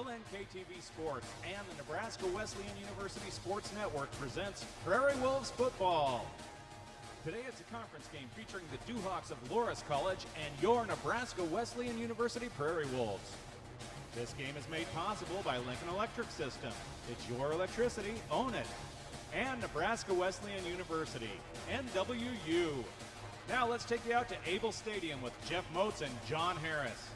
LNK-TV Sports and the Nebraska Wesleyan University Sports Network presents Prairie Wolves football. Today it's a conference game featuring the Duhawks of Loras College and your Nebraska Wesleyan University Prairie Wolves. This game is made possible by Lincoln Electric System. It's your electricity, own it. And Nebraska Wesleyan University, NWU. Now let's take you out to Able Stadium with Jeff Moats and John Harris.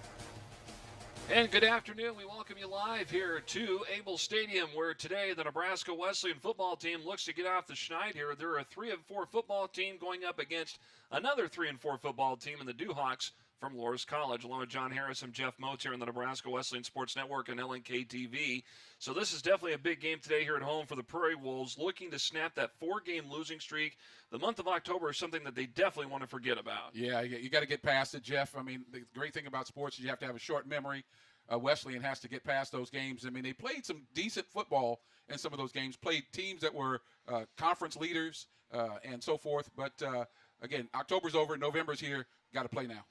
And good afternoon. We welcome you live here to Able Stadium, where today the Nebraska Wesleyan football team looks to get off the schneid here. They're a 3-4 football team going up against another 3-4 football team in the Duhawks from Loras College. Along with John Harris and Jeff Moats here on the Nebraska Wesleyan Sports Network and LNK TV. So this is definitely a big game today here at home for the Prairie Wolves, looking to snap that 4-game losing streak. The month of October is something that they definitely want to forget about. Yeah, you got to get past it, Jeff. I mean, the great thing about sports is you have to have a short memory. Wesleyan has to get past those games. I mean, they played some decent football in some of those games, played teams that were conference leaders and so forth. But, again, October's over, November's here, got to play now.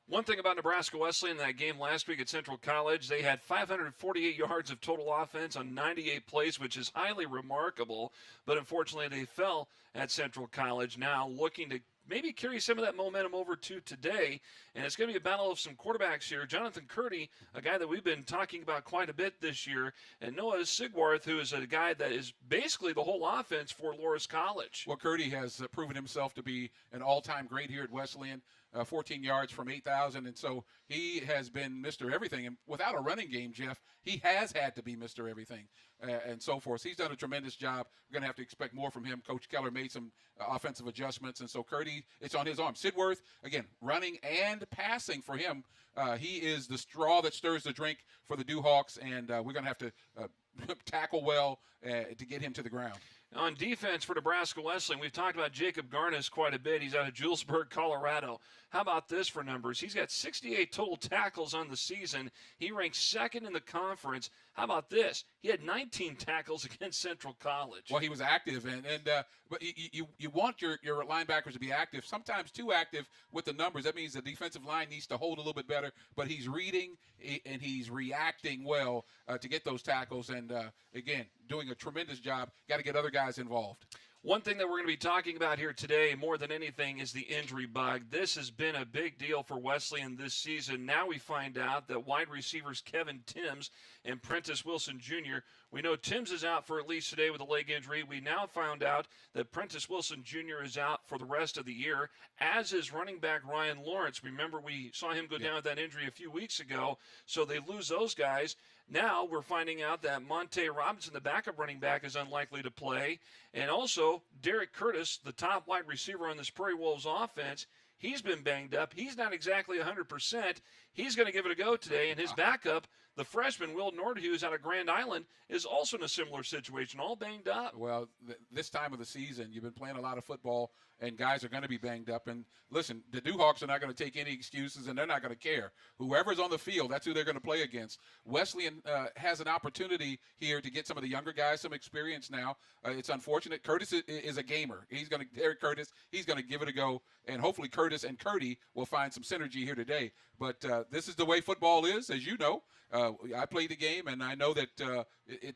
One thing about Nebraska Wesleyan in that game last week at Central College, they had 548 yards of total offense on 98 plays, which is highly remarkable. But unfortunately, they fell at Central College. Now looking to maybe carry some of that momentum over to today. And it's going to be a battle of some quarterbacks here. Jonathan Curdy, a guy that we've been talking about quite a bit this year, and Noah Sigwarth, who is a guy that is basically the whole offense for Loras College. Well, Curdy has proven himself to be an all-time great here at Wesleyan. 14 yards from 8,000, and so he has been Mr. Everything. And without a running game, Jeff, he has had to be Mr. Everything and so forth. He's done a tremendous job. We're going to have to expect more from him. Coach Keller made some offensive adjustments, and so Curdy, it's on his arm. Sidworth, again, running and passing for him. He is the straw that stirs the drink for the Duhawks, and we're going to have to tackle well to get him to the ground. On defense for Nebraska Wesleyan, we've talked about Jacob Garnis quite a bit. He's out of Julesburg, Colorado. How about this for numbers? He's got 68 total tackles on the season. He ranks second in the conference. How about this? He had 19 tackles against Central College. Well, he was active, but you want your linebackers to be active, sometimes too active with the numbers. That means the defensive line needs to hold a little bit better, but he's reading and he's reacting well to get those tackles, and again, doing a tremendous job. Got to get other guys involved. One thing that we're going to be talking about here today, more than anything, is the injury bug. This has been a big deal for Wesleyan this season. Now we find out that wide receivers Kevin Timms and Prentice Wilson Jr., we know Timms is out for at least today with a leg injury. We now found out that Prentice Wilson Jr. is out for the rest of the year, as is running back Ryan Lawrence. Remember, we saw him go down with that injury a few weeks ago, so they lose those guys. Now we're finding out that Monte Robinson, the backup running back, is unlikely to play. And also, Derek Curtis, the top wide receiver on this Prairie Wolves offense, he's been banged up. He's not exactly 100%. He's going to give it a go today. And his backup, the freshman, Will Nordhus out of Grand Island, is also in a similar situation, all banged up. Well, this time of the season, you've been playing a lot of football, and guys are going to be banged up. And listen, the Duhawks are not going to take any excuses, and they're not going to care. Whoever's on the field, that's who they're going to play against. Wesleyan has an opportunity here to get some of the younger guys some experience now. It's unfortunate. Curtis is a gamer. Derek Curtis, he's going to give it a go, and hopefully Curtis and Curdy will find some synergy here today. But this is the way football is, as you know. I played the game, and I know that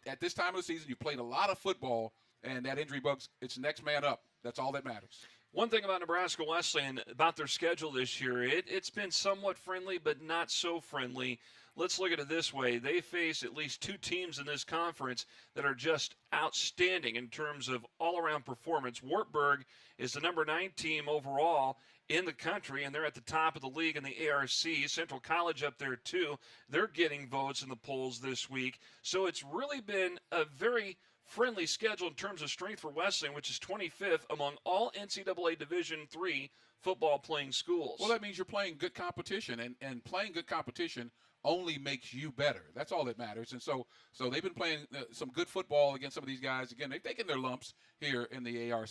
at this time of the season, you played a lot of football, and that injury bug's, it's next man up. That's all that matters. One thing about Nebraska Wesleyan, about their schedule this year, it's been somewhat friendly, but not so friendly. Let's look at it this way. They face at least two teams in this conference that are just outstanding in terms of all-around performance. Wartburg is the number 9 team overall in the country, and they're at the top of the league in the ARC. Central College up there, too. They're getting votes in the polls this week. So it's really been a very friendly schedule in terms of strength for Wesleyan, which is 25th among all NCAA Division III football playing schools. Well, that means you're playing good competition, and playing good competition only makes you better. That's all that matters. And so they've been playing some good football against some of these guys. Again, they've taken their lumps here in the ARC.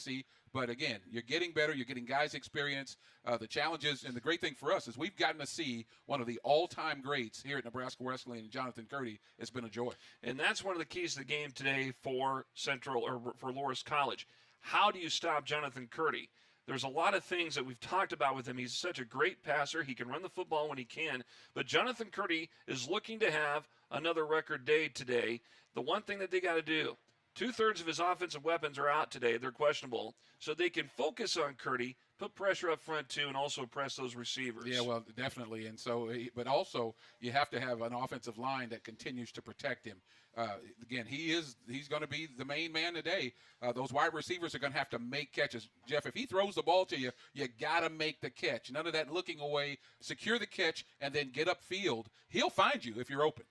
But, again, you're getting better. You're getting guys experience. The challenges, and the great thing for us is we've gotten to see one of the all-time greats here at Nebraska Wesleyan, Jonathan Curdy. It's been a joy. And that's one of the keys to the game today for Loras College. How do you stop Jonathan Curdy? There's a lot of things that we've talked about with him. He's such a great passer. He can run the football when he can. But Jonathan Curdy is looking to have another record day today. The one thing that they got to do, 2/3 of his offensive weapons are out today. They're questionable. So they can focus on Curdy, put pressure up front too, and also press those receivers. Yeah, well, definitely. And so, but also you have to have an offensive line that continues to protect him. Again, he's going to be the main man today. Those wide receivers are going to have to make catches. Jeff, if he throws the ball to you, you got to make the catch. None of that looking away. Secure the catch and then get upfield. He'll find you if you're open.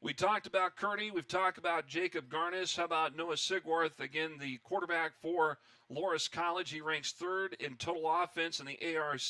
We talked about Curdy. We've talked about Jacob Garnis. How about Noah Sigwarth? Again, the quarterback for Loras College. He ranks 3rd in total offense in the ARC.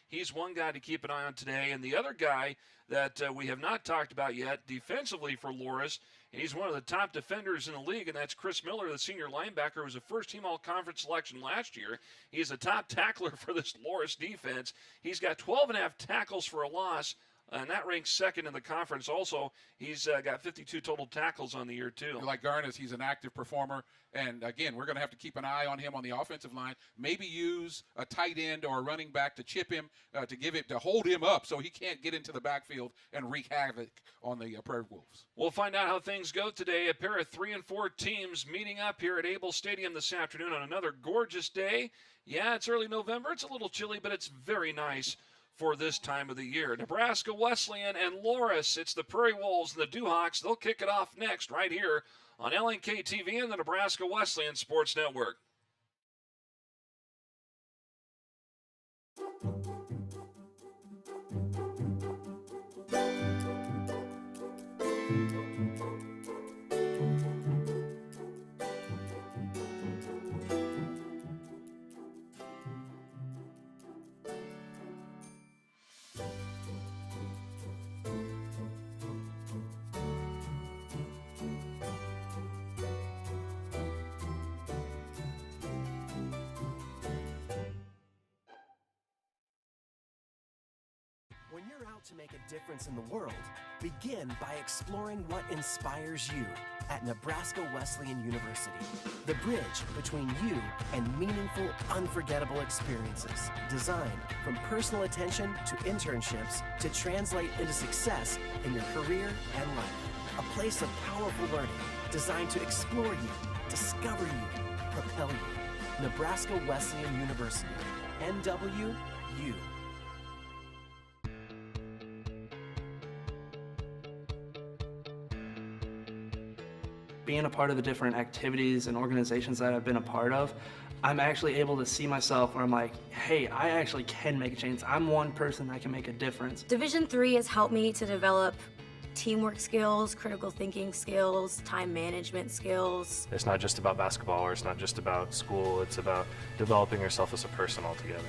He's one guy to keep an eye on today. And the other guy that we have not talked about yet defensively for Loras, and he's one of the top defenders in the league, and that's Chris Miller, the senior linebacker, who was a first-team all-conference selection last year. He's a top tackler for this Loras defense. He's got 12.5 tackles for a loss, and that ranks 2nd in the conference. Also, he's got 52 total tackles on the year, too. Like Garnis, he's an active performer. And, again, we're going to have to keep an eye on him on the offensive line. Maybe use a tight end or a running back to chip him, to hold him up so he can't get into the backfield and wreak havoc on the Prairie Wolves. We'll find out how things go today. A pair of 3 and 4 teams meeting up here at Able Stadium this afternoon on another gorgeous day. Yeah, it's early November. It's a little chilly, but it's very nice for this time of the year. Nebraska Wesleyan and Loras. It's the Prairie Wolves and the Dewhawks. They'll kick it off next right here on LNK TV and the Nebraska Wesleyan Sports Network. When you're out to make a difference in the world, begin by exploring what inspires you at Nebraska Wesleyan University. The bridge between you and meaningful, unforgettable experiences. Designed from personal attention to internships to translate into success in your career and life. A place of powerful learning designed to explore you, discover you, propel you. Nebraska Wesleyan University. NWU. Being a part of the different activities and organizations that I've been a part of, I'm actually able to see myself where I'm like, hey, I actually can make a change. I'm one person that can make a difference. Division III has helped me to develop teamwork skills, critical thinking skills, time management skills. It's not just about basketball, or it's not just about school, it's about developing yourself as a person altogether.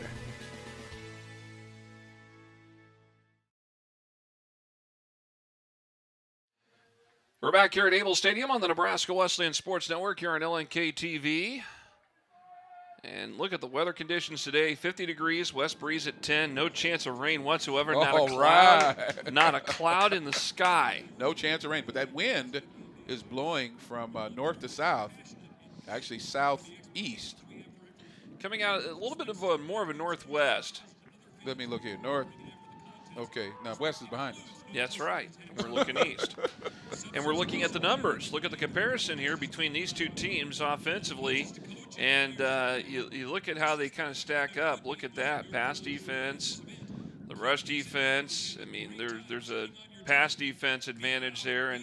We're back here at Able Stadium on the Nebraska Wesleyan Sports Network here on LNK TV. And look at the weather conditions today. 50 degrees, west breeze at 10. No chance of rain whatsoever. Not a cloud in the sky. No chance of rain. But that wind is blowing from north to south, actually southeast. Coming out a little bit of more of a northwest. Let me look here. North. Okay. Now west is behind us. That's right. We're looking east. And we're looking at the numbers. Look at the comparison here between these two teams offensively. And you look at how they kind of stack up. Look at that. Pass defense, the rush defense. I mean, there's a pass defense advantage there.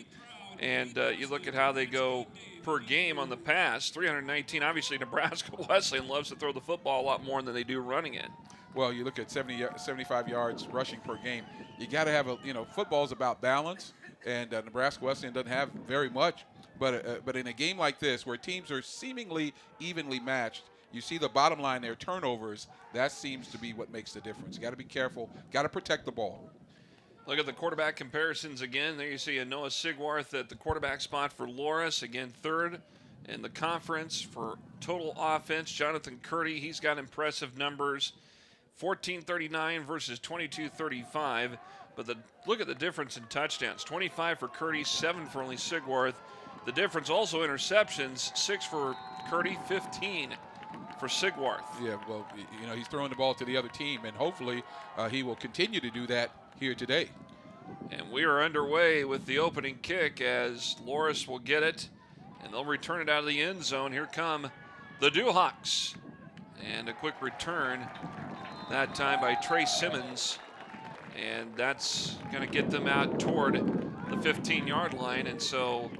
And you look at how they go per game on the pass. 319. Obviously, Nebraska Wesleyan loves to throw the football a lot more than they do running it. Well, you look at 75 yards rushing per game. You got to have football's about balance, and Nebraska Wesleyan doesn't have very much. But in a game like this, where teams are seemingly evenly matched, you see the bottom line there, turnovers. That seems to be what makes the difference. You got to be careful. Got to protect the ball. Look at the quarterback comparisons again. There you see a Noah Sigwarth at the quarterback spot for Loras, again 3rd in the conference for total offense. Jonathan Curdy, he's got impressive numbers. 1439 versus 2235, but look at the difference in touchdowns. 25 for Curdy, 7 for only Sigwarth. The difference also interceptions, 6 for Curdy, 15 for Sigwarth. Yeah, well, he's throwing the ball to the other team, and hopefully he will continue to do that here today. And we are underway with the opening kick as Loras will get it, and they'll return it out of the end zone. Here come the Dewhawks. And a quick return, that time by Trey Simmons. And that's going to get them out toward the 15-yard line. And so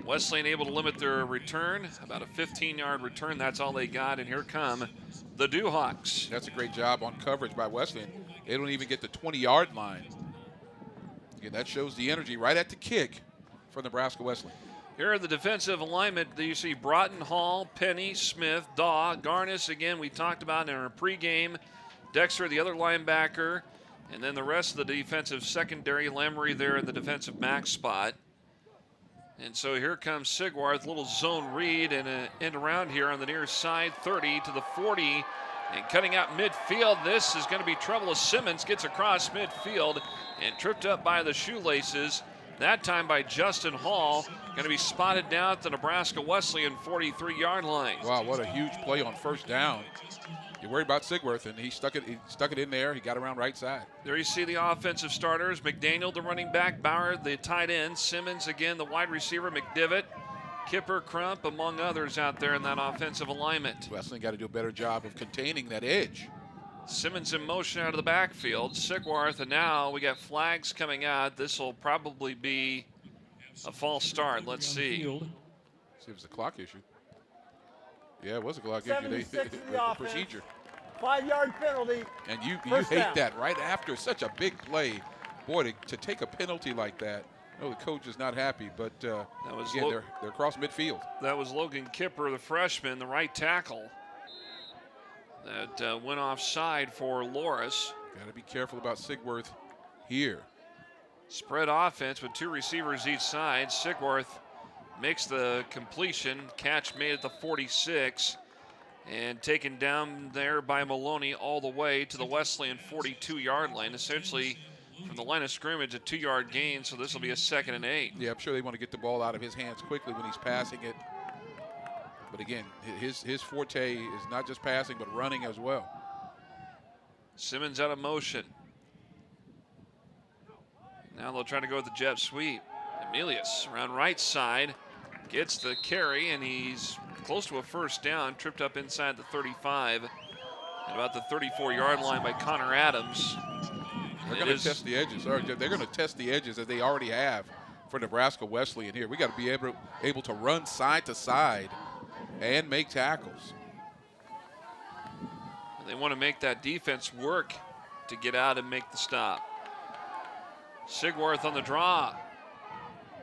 Wesleyan able to limit their return, about a 15-yard return. That's all they got. And here come the Dewhawks. That's a great job on coverage by Wesleyan. They don't even get the 20-yard line. Again, that shows the energy right at the kick for Nebraska Wesleyan. Here in the defensive alignment, you see Broughton, Hall, Penny, Smith, Daw, Garnis, again, we talked about in our pregame. Dexter, the other linebacker, and then the rest of the defensive secondary, Lamery there in the defensive back spot. And so here comes Sigwarth, little zone read and an end around here on the near side, 30 to the 40. And cutting out midfield, this is going to be trouble as Simmons gets across midfield and tripped up by the shoelaces. That time by Justin Hall, going to be spotted down at the Nebraska Wesleyan 43-yard line. Wow, what a huge play on first down. You're worried about Sigwarth, and he stuck it in there. He got around right side. There you see the offensive starters. McDaniel, the running back. Bauer, the tight end. Simmons, again, the wide receiver. McDivitt, Kipper, Crump, among others out there in that offensive alignment. Wesleyan got to do a better job of containing that edge. Simmons in motion out of the backfield. Sigwarth, and now we got flags coming out. This will probably be a false start. Let's see. See if it's a clock issue. Yeah, it was a clock issue. 76 in the offense. Procedure. 5-yard penalty. And you First hate down. that right after such a big play. Boy, to take a penalty like that. No, the coach is not happy, but again, they're across midfield. That was Logan Kipper, the freshman, the right tackle. That went offside for Loras. Got to be careful about Sigwarth here. Spread offense with two receivers each side. Sigwarth makes the completion. Catch made at the 46 and taken down there by Maloney all the way to the Wesleyan 42-yard line. Essentially from the line of scrimmage, a 2-yard gain, so this will be a 2nd and 8. Yeah, I'm sure they want to get the ball out of his hands quickly when he's passing it. But again, his forte is not just passing, but running as well. Simmons out of motion. Now they'll try to go with the jet sweep. Emilius around right side gets the carry, and he's close to a first down, tripped up inside the 35 at about the 34-yard line by Connor Adams. They're going to test the edges. They're going to test the edges as they already have for Nebraska Wesleyan here. We got to be able to run side to side and make tackles. They want to make that defense work to get out and make the stop. Sigwarth on the draw.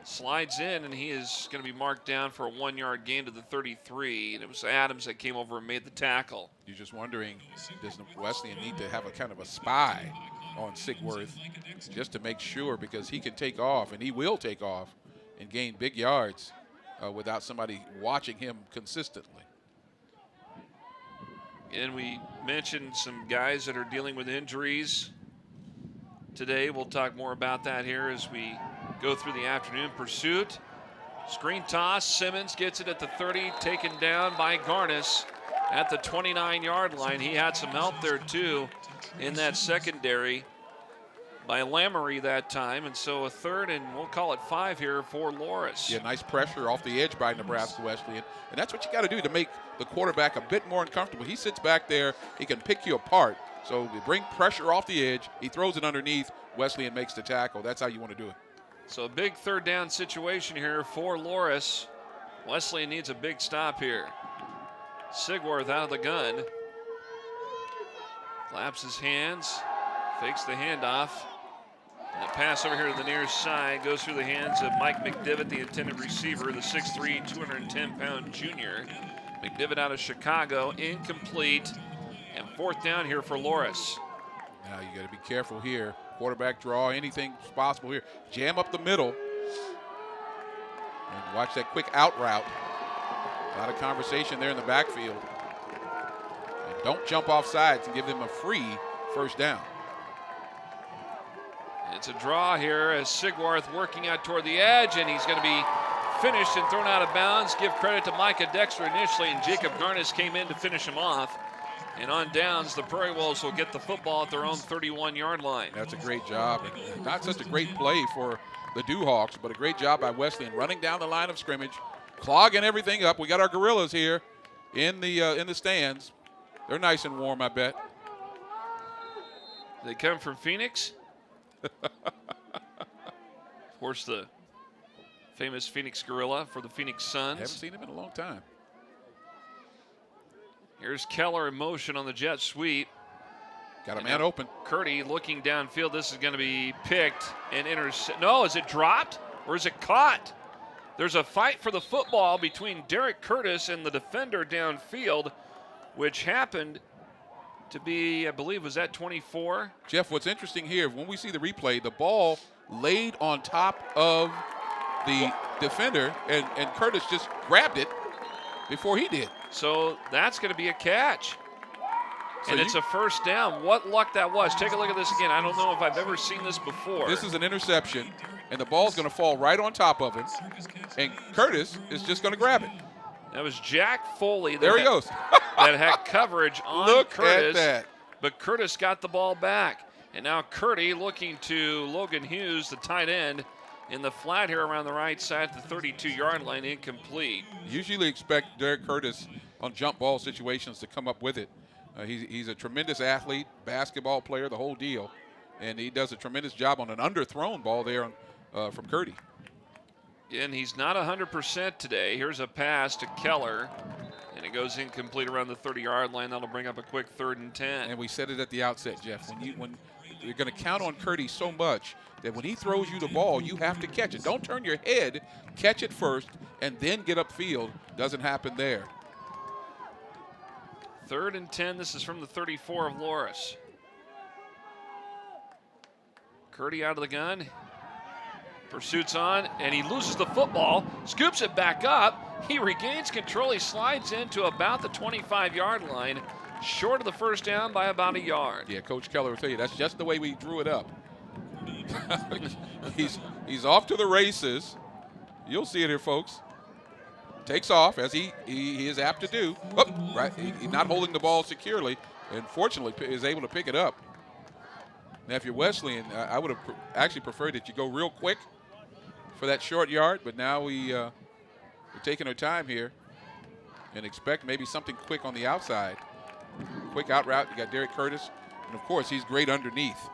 Slides in, and he is going to be marked down for a 1-yard gain to the 33. And it was Adams that came over and made the tackle. You're just wondering, does Wesleyan need to have a kind of a spy on Sigwarth just to make sure, because he can take off, and he will take off and gain big yards without somebody watching him consistently. And we mentioned some guys that are dealing with injuries today. We'll talk more about that here as we go through the afternoon pursuit. Screen toss. Simmons gets it at the 30, taken down by Garnis at the 29-yard line. He had some help there, too, in that secondary by Lamery that time. And so a 3rd and we'll call it 5 here for Loras. Yeah, nice pressure off the edge by Nebraska Wesleyan. And that's what you got to do to make the quarterback a bit more uncomfortable. He sits back there. He can pick you apart. So we bring pressure off the edge. He throws it underneath. Wesleyan makes the tackle. That's how you want to do it. So a big 3rd down situation here for Loras. Wesleyan needs a big stop here. Sigwarth out of the gun. Claps his hands. Fakes the handoff. And the pass over here to the near side goes through the hands of Mike McDivitt, the intended receiver, the 6'3", 210-pound junior. McDivitt out of Chicago, incomplete. And 4th down here for Loras. Now you got to be careful here. Quarterback draw, anything possible here. Jam up the middle. And watch that quick out route. A lot of conversation there in the backfield. And don't jump off sides and give them a free first down. It's a draw here as Sigwarth working out toward the edge, and he's going to be finished and thrown out of bounds. Give credit to Micah Dexter initially, and Jacob Garnis came in to finish him off. And on downs, the Prairie Wolves will get the football at their own 31-yard line. That's a great job. And not such a great play for the Dewhawks, but a great job by Wesleyan running down the line of scrimmage, clogging everything up. We got our Gorillas here in the stands. They're nice and warm, I bet. They come from Phoenix. Of course, the famous Phoenix Gorilla for the Phoenix Suns. Haven't seen him in a long time. Here's Keller in motion on the jet sweep. Got a man open. Curdy looking downfield. This is going to be picked and intercepted. No, is it dropped or is it caught? There's a fight for the football between Derek Curtis and the defender downfield, which happened to be, I believe, was that 24? Jeff, what's interesting here, when we see the replay, the ball laid on top of the defender, and Curtis just grabbed it before he did. So that's going to be a catch. So And it's a first down. What luck that was. Take a look at this again. I don't know if I've ever seen this before. This is an interception, and the ball's going to fall right on top of him, and Curtis is just going to grab it. That was Jack Foley. There he goes. That had coverage on Look Curtis. at that. But Curtis got the ball back. And now Curdy looking to Logan Hughes, the tight end, in the flat here around the right side at the 32-yard line, incomplete. Usually expect Derek Curtis on jump ball situations to come up with it. He's a tremendous athlete, basketball player, the whole deal. And he does a tremendous job on an underthrown ball there from Curdy. And he's not 100% today. Here's a pass to Keller, and it goes incomplete around the 30-yard line. That'll bring up a quick 3rd and 10. And we said it at the outset, Jeff. When you're going to count on Curdy so much that when he throws you the ball, you have to catch it. Don't turn your head. Catch it first, and then get upfield. Doesn't happen there. 3rd and 10. This is from the 34 of Loras. Curdy out of the gun. Pursuit's on, and he loses the football, scoops it back up. He regains control. He slides into about the 25-yard line, short of the first down by about a yard. Yeah, Coach Keller will tell you that's just the way we drew it up. he's off to the races. You'll see it here, folks. Takes off, as he is apt to do. Oh, right, he's not holding the ball securely, and fortunately is able to pick it up. Now, if you're Wesleyan, I would have actually preferred that you go real quick for that short yard, but now we're taking our time here and expect maybe something quick on the outside. Quick out route. You got Derek Curtis, and of course he's great underneath.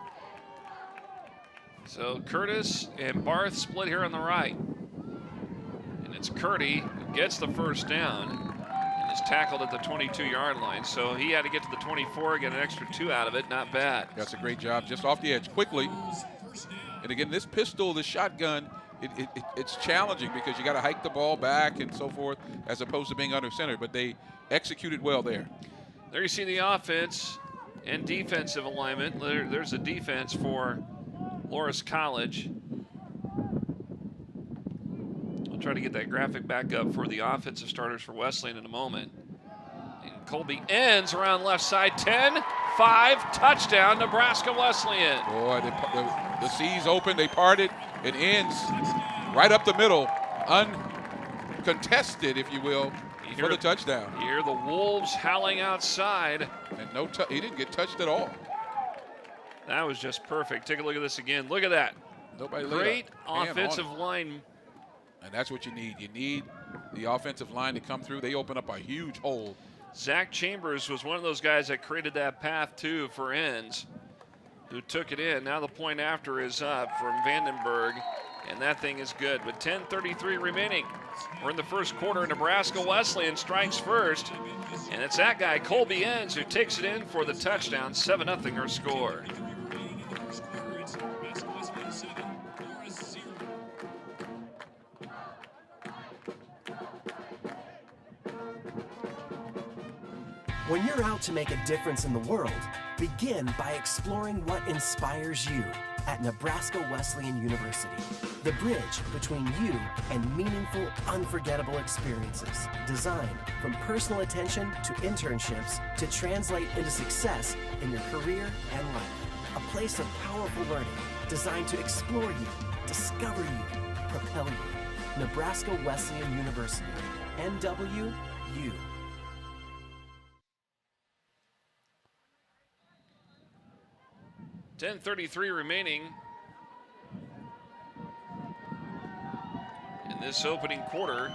So Curtis and Barth split here on the right. And it's Curdy who gets the first down and is tackled at the 22-yard line. So he had to get to the 24, get an extra 2 out of it. Not bad. That's a great job. Just off the edge quickly. And again, this pistol, this shotgun, it's challenging because you got to hike the ball back and so forth as opposed to being under center. But they executed well there. There you see the offense and defensive alignment. There's a defense for Loras College. I'll try to get that graphic back up for the offensive starters for Wesleyan in a moment. And Colby ends around left side, 10-5, touchdown, Nebraska Wesleyan. Boy, the C's open, they parted, it ends right up the middle, uncontested, if you will, for the touchdown. You hear the Wolves howling outside. And he didn't get touched at all. That was just perfect. Take a look at this again. Look at that. Nobody Great offensive line. And that's what you need. You need the offensive line to come through. They open up a huge hole. Zach Chambers was one of those guys that created that path, too, for ends, who took it in. Now the point after is up from Vandenberg, and that thing is good. With 10:33 remaining, we're in the first quarter. Nebraska Wesleyan strikes first, and it's that guy, Colby Ends, who takes it in for the touchdown. 7-0 our score. When you're out to make a difference in the world, begin by exploring what inspires you at Nebraska Wesleyan University. The bridge between you and meaningful, unforgettable experiences. Designed from personal attention to internships to translate into success in your career and life. A place of powerful learning designed to explore you, discover you, propel you. Nebraska Wesleyan University. NWU. 10:33 remaining in this opening quarter.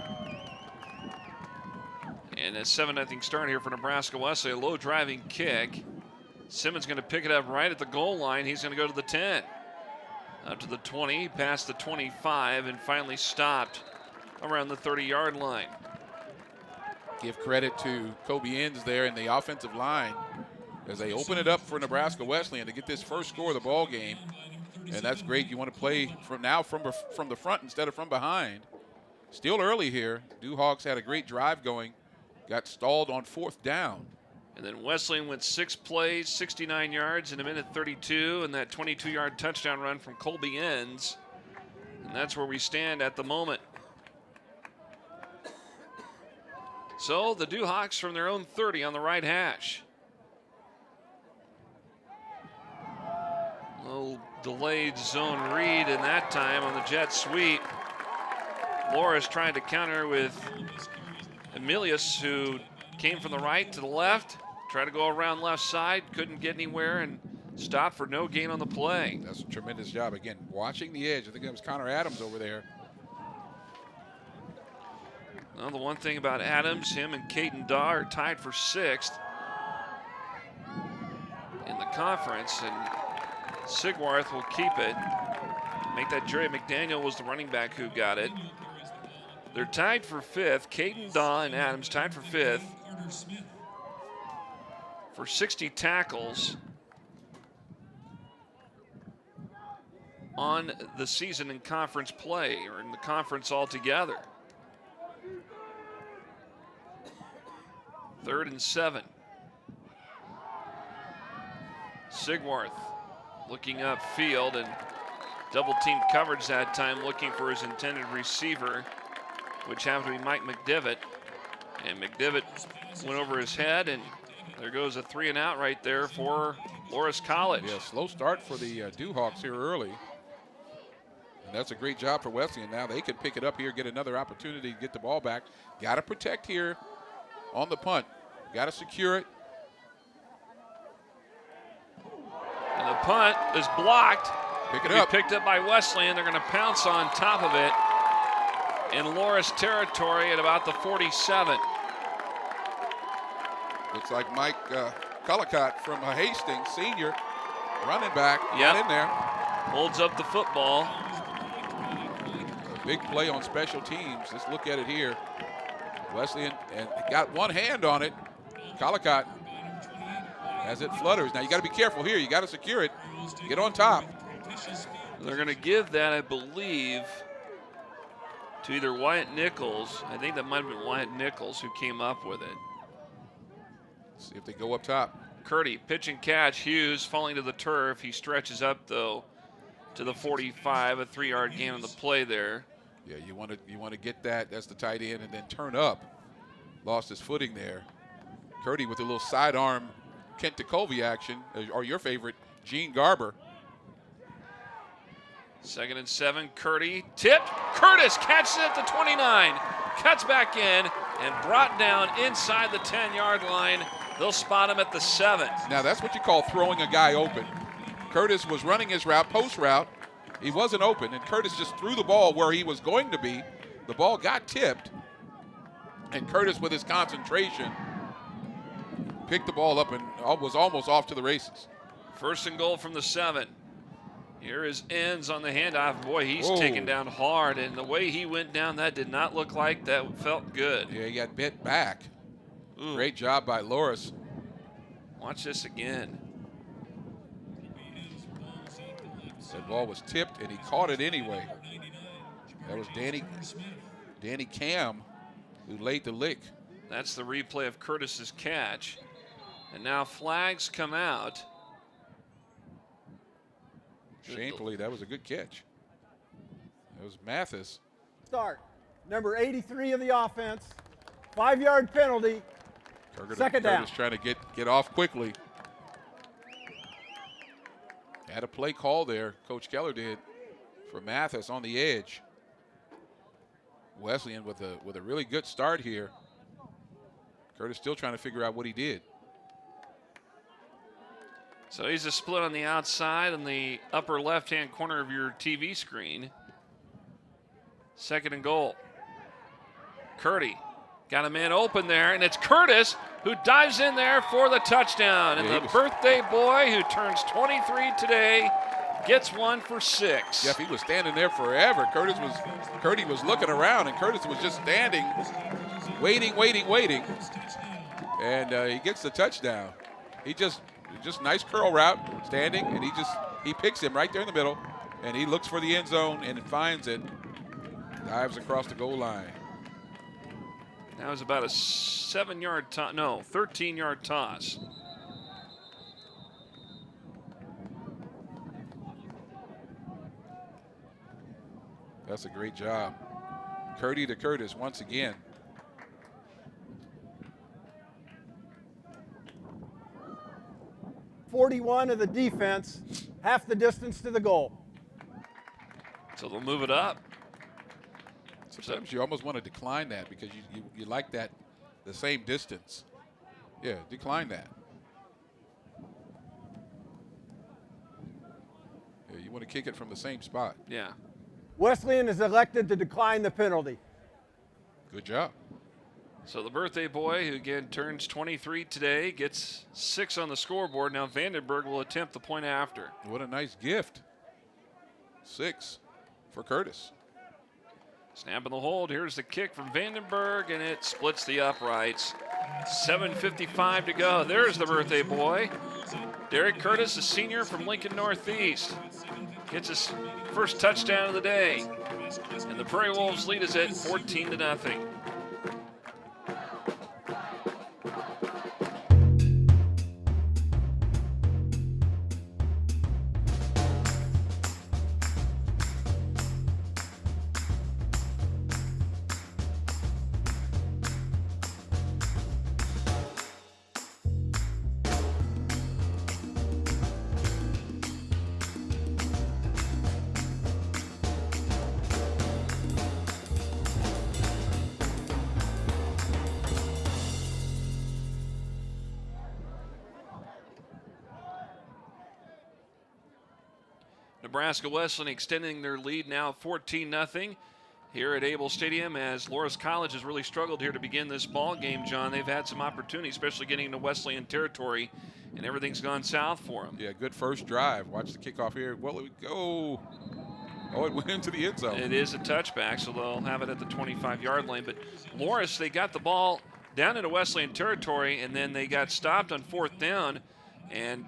And a 7-0 start here for Nebraska Wesley. A low driving kick. Simmons going to pick it up right at the goal line. He's going to go to the 10. Up to the 20, past the 25, and finally stopped around the 30-yard line. Give credit to Kobe Enns there in the offensive line as they open it up for Nebraska Wesleyan to get this first score of the ball game. And that's great. You want to play from the front instead of from behind. Still early here. Duhawks had a great drive going. Got stalled on 4th down. And then Wesleyan went 6 plays, 69 yards in a minute 32, and that 22-yard touchdown run from Colby Enns. And that's where we stand at the moment. So the Duhawks from their own 30 on the right hash. Little delayed zone read in that time on the jet sweep. Loras trying to counter with Emilius, who came from the right to the left, tried to go around left side, couldn't get anywhere, and stopped for no gain on the play. That's a tremendous job. Again, watching the edge. I think that was Connor Adams over there. Well, the one thing about Adams, him and Caden Daw are tied for 6th in the conference, and Sigwarth will keep it. Make that Jerry McDaniel was the running back who got it. They're tied for 5th. Caden Daw and Adams tied for 5th for 60 tackles on the season in conference play, or in the conference altogether. 3rd and 7. Sigwarth looking upfield and double team coverage that time, looking for his intended receiver, which happened to be Mike McDivitt. And McDivitt went over his head, and there goes a 3 and out right there for Loras College. Yeah, slow start for the Duhawks here early. And that's a great job for Wesleyan. Now they can pick it up here, get another opportunity to get the ball back. Got to protect here on the punt. Got to secure it. And the punt is blocked. Pick it It'll up. be picked up by Wesleyan. They're going to pounce on top of it in Loras territory at about the 47. Looks like Mike Cullicott from Hastings, senior, running back, Yep. in there. Holds up the football. A big play on special teams. Let's look at it here. Wesleyan and got one hand on it. Cullicott as it flutters. Now you got to be careful here. You got to secure it. Get on top. They're going to give that, I believe, to either Wyatt Nichols. I think that might have been Wyatt Nichols who came up with it. See if they go up top. Curdy, pitch and catch. Hughes falling to the turf. He stretches up, though, to the 45, a 3-yard gain on the play there. Yeah, you want to get that. That's the tight end, and then turn up. Lost his footing there. Curdy with a little sidearm Kent DeColvey action, or your favorite, Gene Garber. 2nd and 7. Curdy tipped. Curtis catches it at the 29. Cuts back in and brought down inside the 10-yard line. They'll spot him at the 7. Now that's what you call throwing a guy open. Curtis was running his route, post route. He wasn't open, and Curtis just threw the ball where he was going to be. The ball got tipped, and Curtis, with his concentration, picked the ball up and was almost off to the races. 1st and goal from the 7. Here is Enns on the handoff. Boy, he's Whoa. taken down hard, and the way he went down, that did not look like that felt good. Yeah, he got bit back. Ooh. Great job by Loras. Watch this again. That ball was tipped, and he caught it anyway. That was Danny Cam who laid the lick. That's the replay of Curtis's catch. And now flags come out. Shamefully, that was a good catch. That was Mathis. Start. Number 83 of the offense. 5-yard penalty. Second down. Curtis trying to get off quickly. Had a play call there, Coach Keller did, for Mathis on the edge. Wesleyan with a really good start here. Curtis still trying to figure out what he did. So he's a split on the outside in the upper left-hand corner of your TV screen. 2nd and goal. Curdy got a man open there, and it's Curtis who dives in there for the touchdown. And the birthday boy who turns 23 today gets one for 6. Jeff, he was standing there forever. Curdy was looking around, and Curtis was just standing, waiting. And he gets the touchdown. He just nice curl route, standing, and he picks him right there in the middle, and he looks for the end zone and finds it. Dives across the goal line. That was about a 7-yard toss, no, 13-yard toss. That's a great job. Curdy to Curtis once again. .41 of the defense, half the distance to the goal. So they'll move it up. Sometimes you almost want to decline that because you like that, the same distance. Yeah, decline that. Yeah, you want to kick it from the same spot. Yeah. Wesleyan is elected to decline the penalty. Good job. So the birthday boy, who again turns 23 today, gets 6 on the scoreboard. Now Vandenberg will attempt the point after. What a nice gift. 6 for Curtis. Snap in the hold. Here's the kick from Vandenberg, and it splits the uprights. 7:55 to go. There's the birthday boy. Derek Curtis, a senior from Lincoln Northeast, gets his first touchdown of the day. And the Prairie Wolves lead us at 14-0. Nebraska Wesleyan extending their lead now 14-0 here at Able Stadium, as Loras College has really struggled here to begin this ball game, John. They've had some opportunities, especially getting into Wesleyan territory, and everything's gone south for them. Yeah, good first drive. Watch the kickoff here. Well, it go. Oh, it went into the end zone. It is a touchback, so they'll have it at the 25-yard line. But Loras, they got the ball down into Wesleyan territory, and then they got stopped on 4th down, and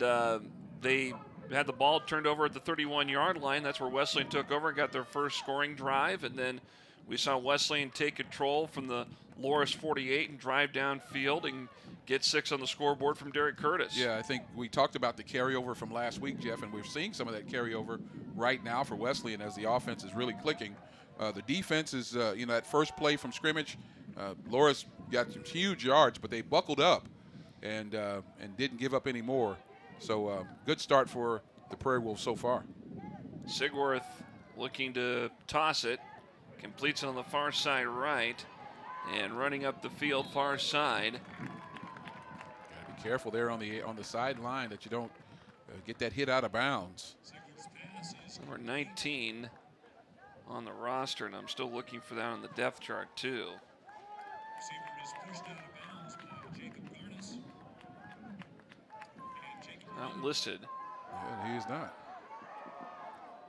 they had the ball turned over at the 31-yard line. That's where Wesleyan took over and got their first scoring drive. And then we saw Wesleyan take control from the Loras 48 and drive downfield and get 6 on the scoreboard from Derek Curtis. Yeah, I think we talked about the carryover from last week, Jeff, and we're seeing some of that carryover right now for Wesleyan as the offense is really clicking. The defense is, that first play from scrimmage, Loras got some huge yards, but they buckled up and didn't give up any more. So good start for the Prairie Wolves so far. Sigworth looking to toss it. Completes it on the far side right. And running up the field far side. Gotta be careful there on the sideline that you don't get that hit out of bounds. Number 19 on the roster, and I'm still looking for that on the depth chart too. Not listed. Yeah, he is not.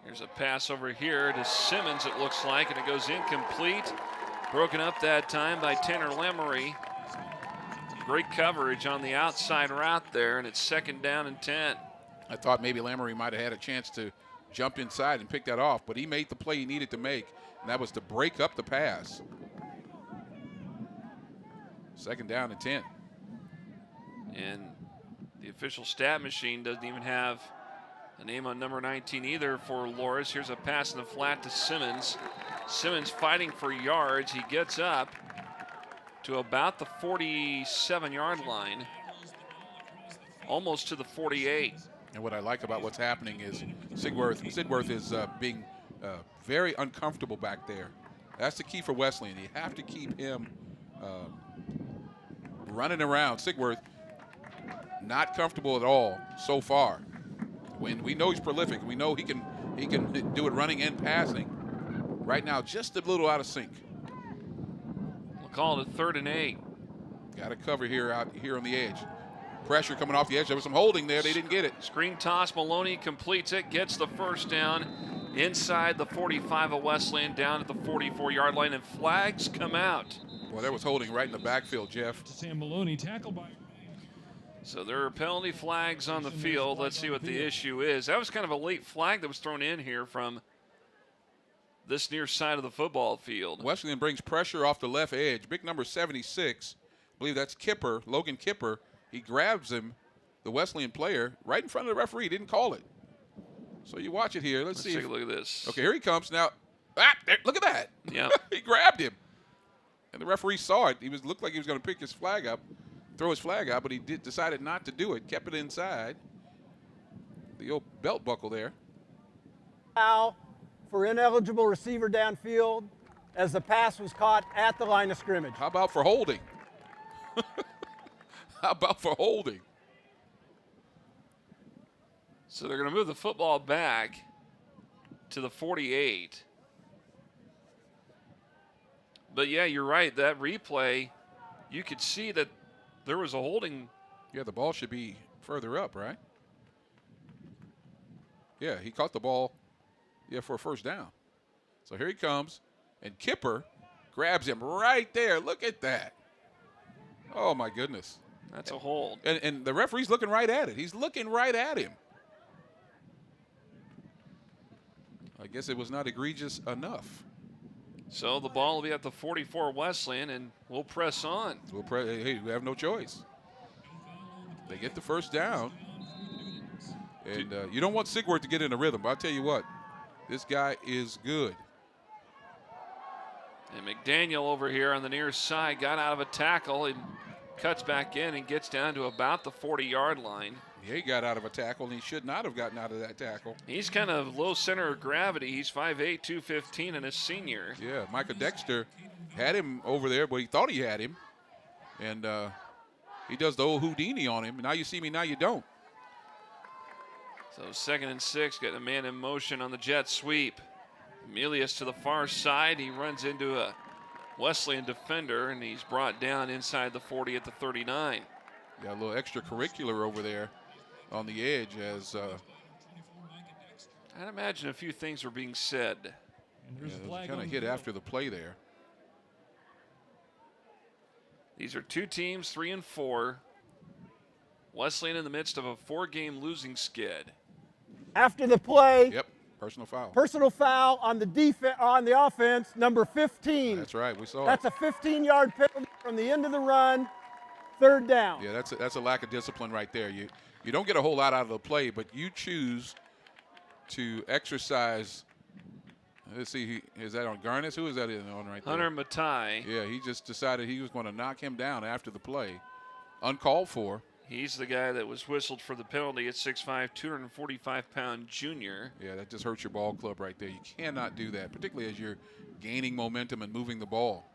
Here's a pass over here to Simmons, it looks like, and it goes incomplete. Broken up that time by Tanner Lemery. Great coverage on the outside route there, and it's 2nd down and 10. I thought maybe Lemery might have had a chance to jump inside and pick that off, but he made the play he needed to make, and that was to break up the pass. 2nd down and 10. And the official stat machine doesn't even have a name on number 19 either for Loras. Here's a pass in the flat to Simmons. Simmons fighting for yards. He gets up to about the 47-yard line, almost to the 48. And what I like about what's happening is Sidworth is being very uncomfortable back there. That's the key for Wesleyan. You have to keep him running around. Sigworth not comfortable at all so far. When we know he's prolific, we know he can do it running and passing. Right now, just a little out of sync. We'll call it a 3rd and 8. Got to cover here out here on the edge. Pressure coming off the edge. There was some holding there. They didn't get it. Screen toss. Maloney completes it, gets the first down inside the 45 of Wesleyan, down at the 44-yard line, and flags come out. Well, that was holding right in the backfield, Jeff. Sam Maloney tackled by. So there are penalty flags on the field. Let's see what the issue is. That was kind of a late flag that was thrown in here from this near side of the football field. Wesleyan brings pressure off the left edge. Big number 76, I believe that's Kipper, Logan Kipper. He grabs him, the Wesleyan player, right in front of the referee. Didn't call it. So you watch it here. Let's see. Take a look at this. Okay, here he comes now. There, look at that. Yeah. He grabbed him. And the referee saw it. Looked like he was going to pick his flag up, throw his flag out, but he decided not to do it. Kept it inside. The old belt buckle there. Foul for ineligible receiver downfield as the pass was caught at the line of scrimmage. How about for holding? How about for holding? So they're going to move the football back to the 48. But, yeah, you're right. That replay, you could see that there was a holding. Yeah, the ball should be further up, right? Yeah, he caught the ball, for a first down. So here he comes, and Kipper grabs him right there. Look at that. Oh, my goodness. That's a hold. And the referee's looking right at it. He's looking right at him. I guess it was not egregious enough. So the ball will be at the 44 Wesleyan, and we'll press on. Hey, we have no choice. They get the first down. And you don't want Sigworth to get in a rhythm, but I'll tell you what, this guy is good. And McDaniel over here on the near side got out of a tackle and cuts back in and gets down to about the 40-yard line. Yeah, he got out of a tackle, and he should not have gotten out of that tackle. He's kind of low center of gravity. He's 5'8", 215, and a senior. Yeah, Micah Dexter had him over there, but he thought he had him. And he does the old Houdini on him. Now you see me, now you don't. So 2nd and 6, getting a man in motion on the jet sweep. Emilius to the far side. He runs into a Wesleyan defender, and he's brought down inside the 40 at the 39. Got a little extracurricular over there on the edge as I'd imagine a few things were being said. kind of hit after the play there. These are two teams, 3 and 4. Wesleyan in the midst of a 4-game losing skid. After the play, Yep, personal foul. personal foul on the offense, number 15. That's right, we saw That's it. a 15-yard penalty from the end of the run, 3rd down. Yeah, that's a lack of discipline right there. You don't get a whole lot out of the play, but you choose to exercise. Let's see, is that on Garnis? Who is that on right there? Hunter Matai. Yeah, he just decided he was going to knock him down after the play. Uncalled for. He's the guy that was whistled for the penalty at 6'5", 245-pound junior. Yeah, that just hurts your ball club right there. You cannot do that, particularly as you're gaining momentum and moving the ball.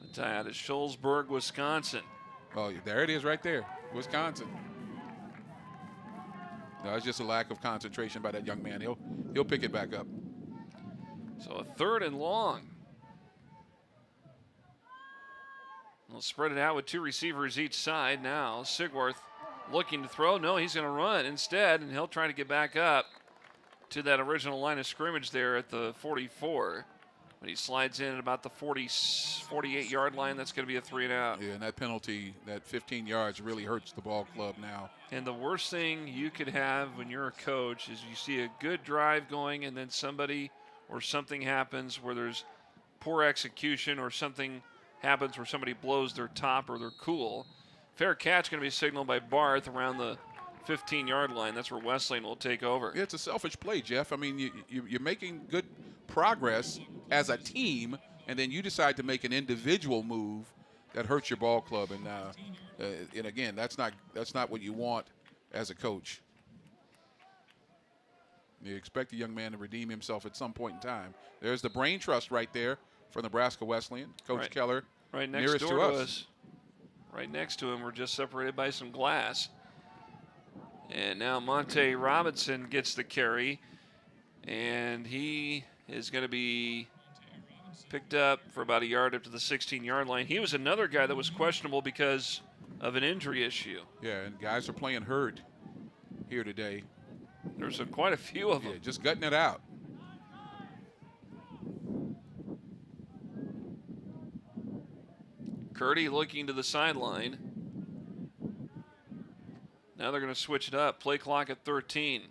Matai out of Shullsburg, Wisconsin. Oh, there it is right there, Wisconsin. No, it's just a lack of concentration by that young man. He'll pick it back up. So a 3rd and long. We'll spread it out with 2 receivers each side now. Sigworth looking to throw. No, he's going to run instead, and he'll try to get back up to that original line of scrimmage there at the 44. But he slides in at about the 48-yard line. That's going to be a 3 and out. Yeah, and that penalty, that 15 yards, really hurts the ball club now. And the worst thing you could have when you're a coach is you see a good drive going and then somebody or something happens where there's poor execution or something happens where somebody blows their top or their cool. Fair catch going to be signaled by Barth around the 15-yard line. That's where Wesleyan will take over. Yeah, it's a selfish play, Jeff. I mean, you're making good progress as a team, and then you decide to make an individual move that hurts your ball club. And again, that's not what you want as a coach. You expect a young man to redeem himself at some point in time. There's the brain trust right there for Nebraska Wesleyan. Coach Keller, right next nearest door to us. Right next to him, we're just separated by some glass. And now Monte Robinson gets the carry, and he is going to be picked up for about a yard up to the 16-yard line. He was another guy that was questionable because of an injury issue. Yeah, and guys are playing hurt here today. There's quite a few of them. Yeah, just gutting it out. Curdy looking to the sideline. Now they're going to switch it up. Play clock at 13.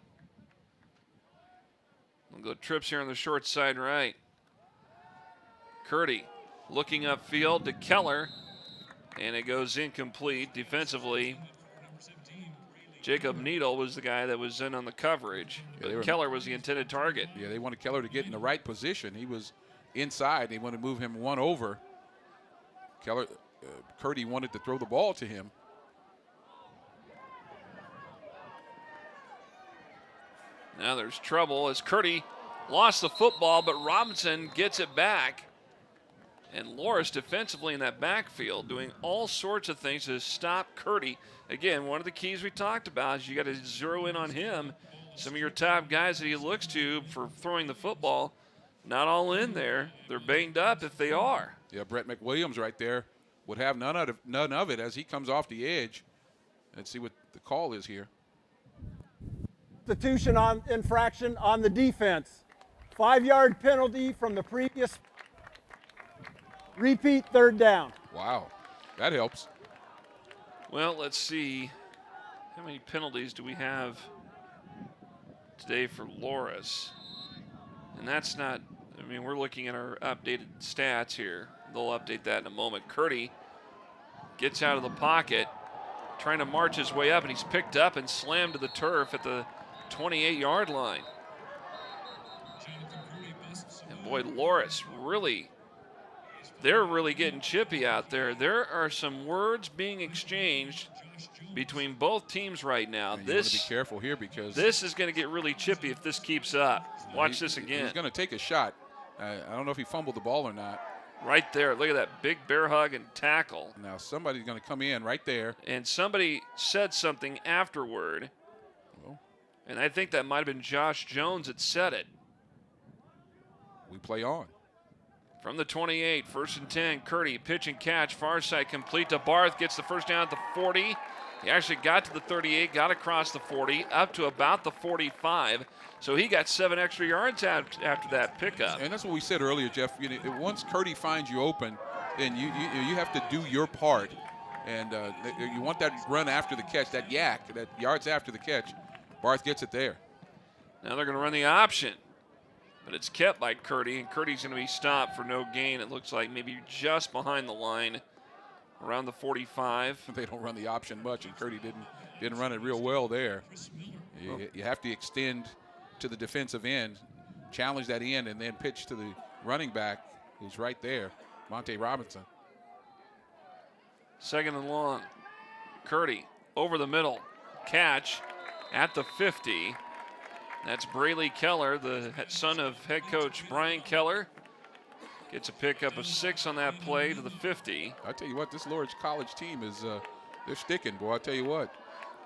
We'll go trips here on the short side right. Curdy looking upfield to Keller, and it goes incomplete defensively. Jacob Needle was the guy that was in on the coverage, but Keller was the intended target. Yeah, they wanted Keller to get in the right position. He was inside. They wanted to move him one over. Curdy wanted to throw the ball to him. Now there's trouble as Curdy lost the football, but Robinson gets it back. And Loras defensively in that backfield doing all sorts of things to stop Curdy. Again, one of the keys we talked about is you got to zero in on him. Some of your top guys that he looks to for throwing the football, not all in there. They're banged up if they are. Yeah, Brett McWilliams right there would have none of it as he comes off the edge. Let's see what the call is here. Substitution on infraction on the defense. 5-yard penalty from the previous. Repeat, third down. Wow, that helps. Well, let's see. How many penalties do we have today for Loras? And that's not, I mean, we're looking at our updated stats here. They'll update that in a moment. Curdy gets out of the pocket, trying to march his way up, and he's picked up and slammed to the turf at the 28-yard line. And boy, Loras really, they're really getting chippy out there. There are some words being exchanged between both teams right now. And you want to be careful here because this is going to get really chippy if this keeps up. Watch this again. He's going to take a shot. I don't know if he fumbled the ball or not. Right there. Look at that big bear hug and tackle. Now somebody's going to come in right there. And somebody said something afterward. Well, and I think that might have been Josh Jones that said it. We play on. From the 28, 1st and 10, Curdy, pitch and catch, far side complete to Barth, gets the first down at the 40. He actually got to the 38, got across the 40, up to about the 45. So he got 7 extra yards after that pickup. And that's what we said earlier, Jeff. You know, once Curdy finds you open, then you have to do your part. And you want that run after the catch, that yak, that yards after the catch. Barth gets it there. Now they're going to run the option. But it's kept by Curdy, and Curdy's going to be stopped for no gain. It looks like maybe just behind the line, around the 45. They don't run the option much, and Curdy didn't run it real well there. You have to extend to the defensive end, challenge that end, and then pitch to the running back who's right there, Monte Robinson. 2nd and long. Curdy over the middle, catch at the 50. That's Braley Keller, the son of head coach Brian Keller. Gets a pickup of 6 on that play to the 50. I tell you what, this Loras College team is, they're sticking, boy. I tell you what,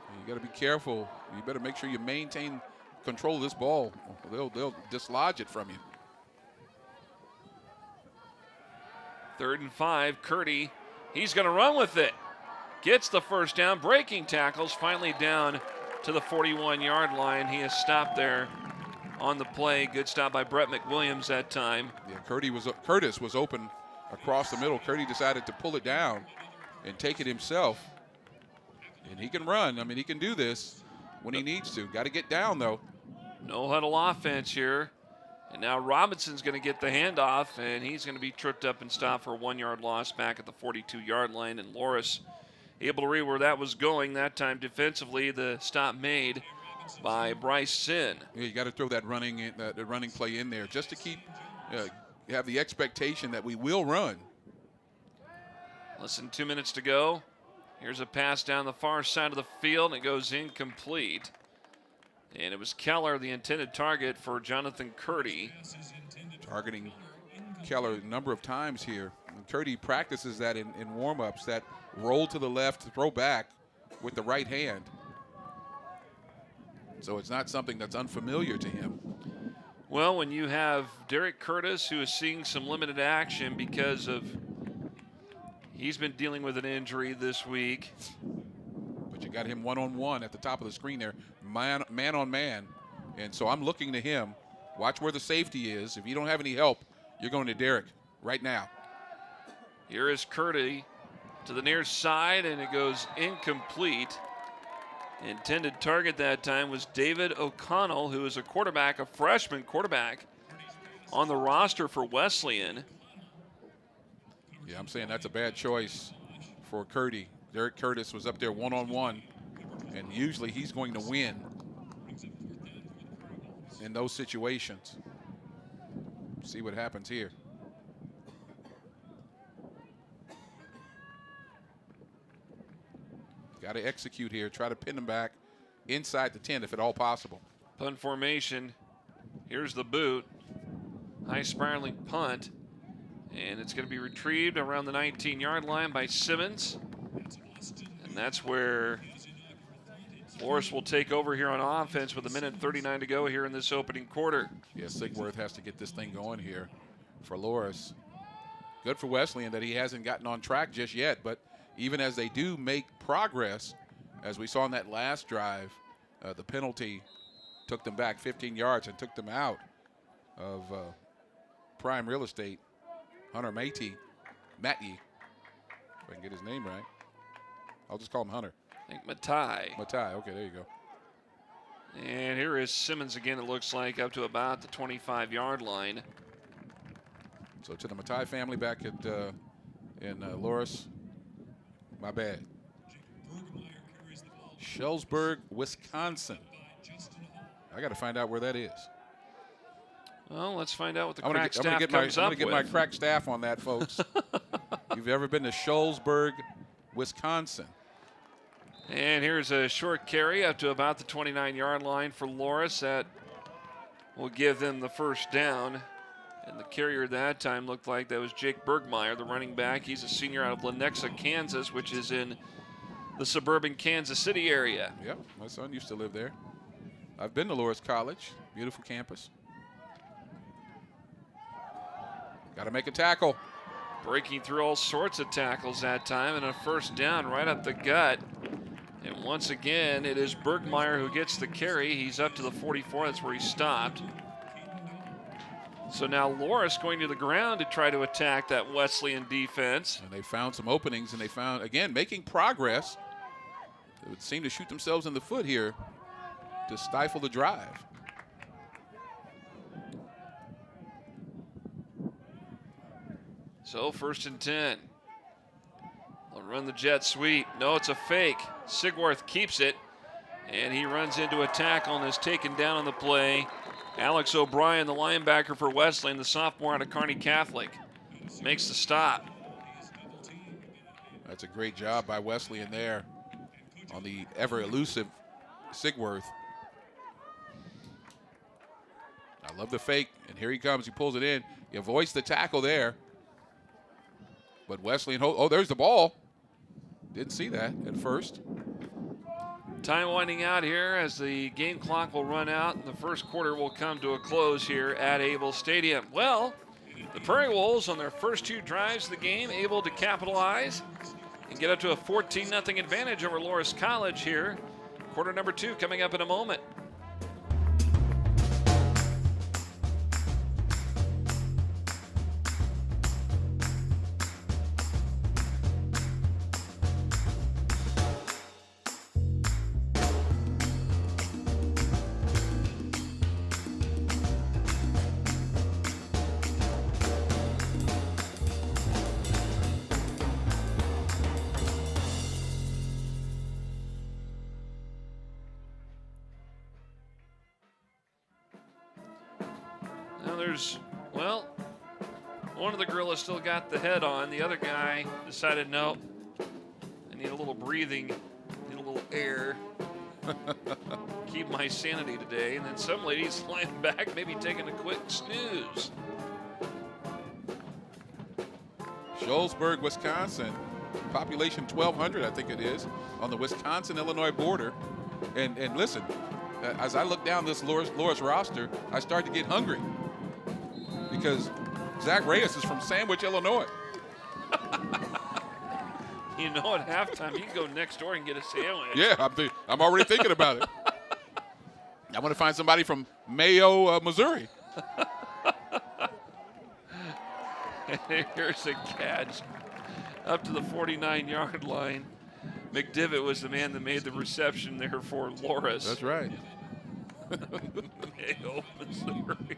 you got to be careful. You better make sure you maintain control of this ball. They'll dislodge it from you. 3rd and 5, Curdy, he's going to run with it. Gets the first down, breaking tackles, finally down to the 41-yard line. He is stopped there on the play. Good stop by Brett McWilliams that time. Yeah, Curtis was open across the middle. Curdy decided to pull it down and take it himself. And he can run. I mean, he can do this when he needs to. Got to get down, though. No huddle offense here. And now Robinson's going to get the handoff, and he's going to be tripped up and stopped for a 1-yard loss back at the 42-yard line. And Loras able to read where that was going. That time defensively, the stop made by Bryce Sin. Yeah, you got to throw that running play in there just to keep have the expectation that we will run. Less than 2 minutes to go. Here's a pass down the far side of the field, and it goes incomplete. And it was Keller, the intended target for Jonathan Curdy. Targeting Keller a number of times here. And Curdy practices that in warm-ups, that roll to the left, throw back with the right hand. So it's not something that's unfamiliar to him. Well, when you have Derek Curtis, who is seeing some limited action because of he's been dealing with an injury this week. But you got him one-on-one at the top of the screen there, man on man. And so I'm looking to him. Watch where the safety is. If you don't have any help, you're going to Derek right now. Here is Curdy to the near side, and it goes incomplete. Intended target that time was David O'Connell, who is a quarterback, a freshman quarterback on the roster for Wesleyan. Yeah, I'm saying that's a bad choice for Curdy. Derek Curtis was up there one-on-one, and usually he's going to win in those situations. See what happens here. Got to execute here. Try to pin them back inside the 10 if at all possible. Punt formation. Here's the boot. High spiraling punt. And it's going to be retrieved around the 19-yard line by Simmons. And that's where Loras will take over here on offense with 1:39 to go here in this opening quarter. Yeah, Sigworth has to get this thing going here for Loras. Good for Wesleyan that he hasn't gotten on track just yet, but even as they do make progress, as we saw in that last drive, the penalty took them back 15 yards and took them out of prime real estate. Hunter Matey, if I can get his name right. I'll just call him Hunter. I think Matai. Matai, okay, there you go. And here is Simmons again, it looks like, up to about the 25-yard line. So to the Matai family back at in Loras. My bad. Shellsburg, Wisconsin. I got to find out where that is. Well, let's find out what the I'm crack staff gonna comes up with. get my crack staff on that, folks. You've ever been to Shellsburg, Wisconsin? And here's a short carry up to about the 29-yard line for Loras. That will give them the first down. And the carrier that time looked like that was Jake Bergmeyer, the running back. He's a senior out of Lenexa, Kansas, which is in the suburban Kansas City area. Yep, my son used to live there. I've been to Loras College, beautiful campus. Got to make a tackle. Breaking through all sorts of tackles that time, and a first down right up the gut. And once again, it is Bergmeyer who gets the carry. He's up to the 44. That's where he stopped. So now Loras going to the ground to try to attack that Wesleyan defense. And they found some openings, and they found, again, making progress. They would seem to shoot themselves in the foot here to stifle the drive. So 1st and 10. They'll run the jet sweep. No, it's a fake. Sigworth keeps it, and he runs into a tackle and is taken down on the play. Alex O'Brien, the linebacker for Wesleyan, the sophomore out of Kearney Catholic, makes the stop. That's a great job by Wesleyan there on the ever-elusive Sigworth. I love the fake, and here he comes. He pulls it in. He avoids the tackle there. But Wesleyan, oh, there's the ball. Didn't see that at first. Time winding out here as the game clock will run out and the first quarter will come to a close here at Able Stadium. Well, the Prairie Wolves on their first 2 drives of the game able to capitalize and get up to a 14-0 advantage over Loras College here. Quarter number 2 coming up in a moment. Well, one of the gorillas still got the head on. The other guy decided, no, I need a little breathing, need a little air, keep my sanity today. And then some ladies lying back, maybe taking a quick snooze. Shullsburg, Wisconsin, population 1,200, I think it is, on the Wisconsin-Illinois border. And listen, as I look down this Loras roster, I start to get hungry because Zach Reyes is from Sandwich, Illinois. You know, at halftime, you can go next door and get a sandwich. Yeah, I'm already thinking about it. I want to find somebody from Mayo, Missouri. Here's a catch up to the 49-yard line. McDivitt was the man that made the reception there for Loras. That's right. Mayo, Missouri.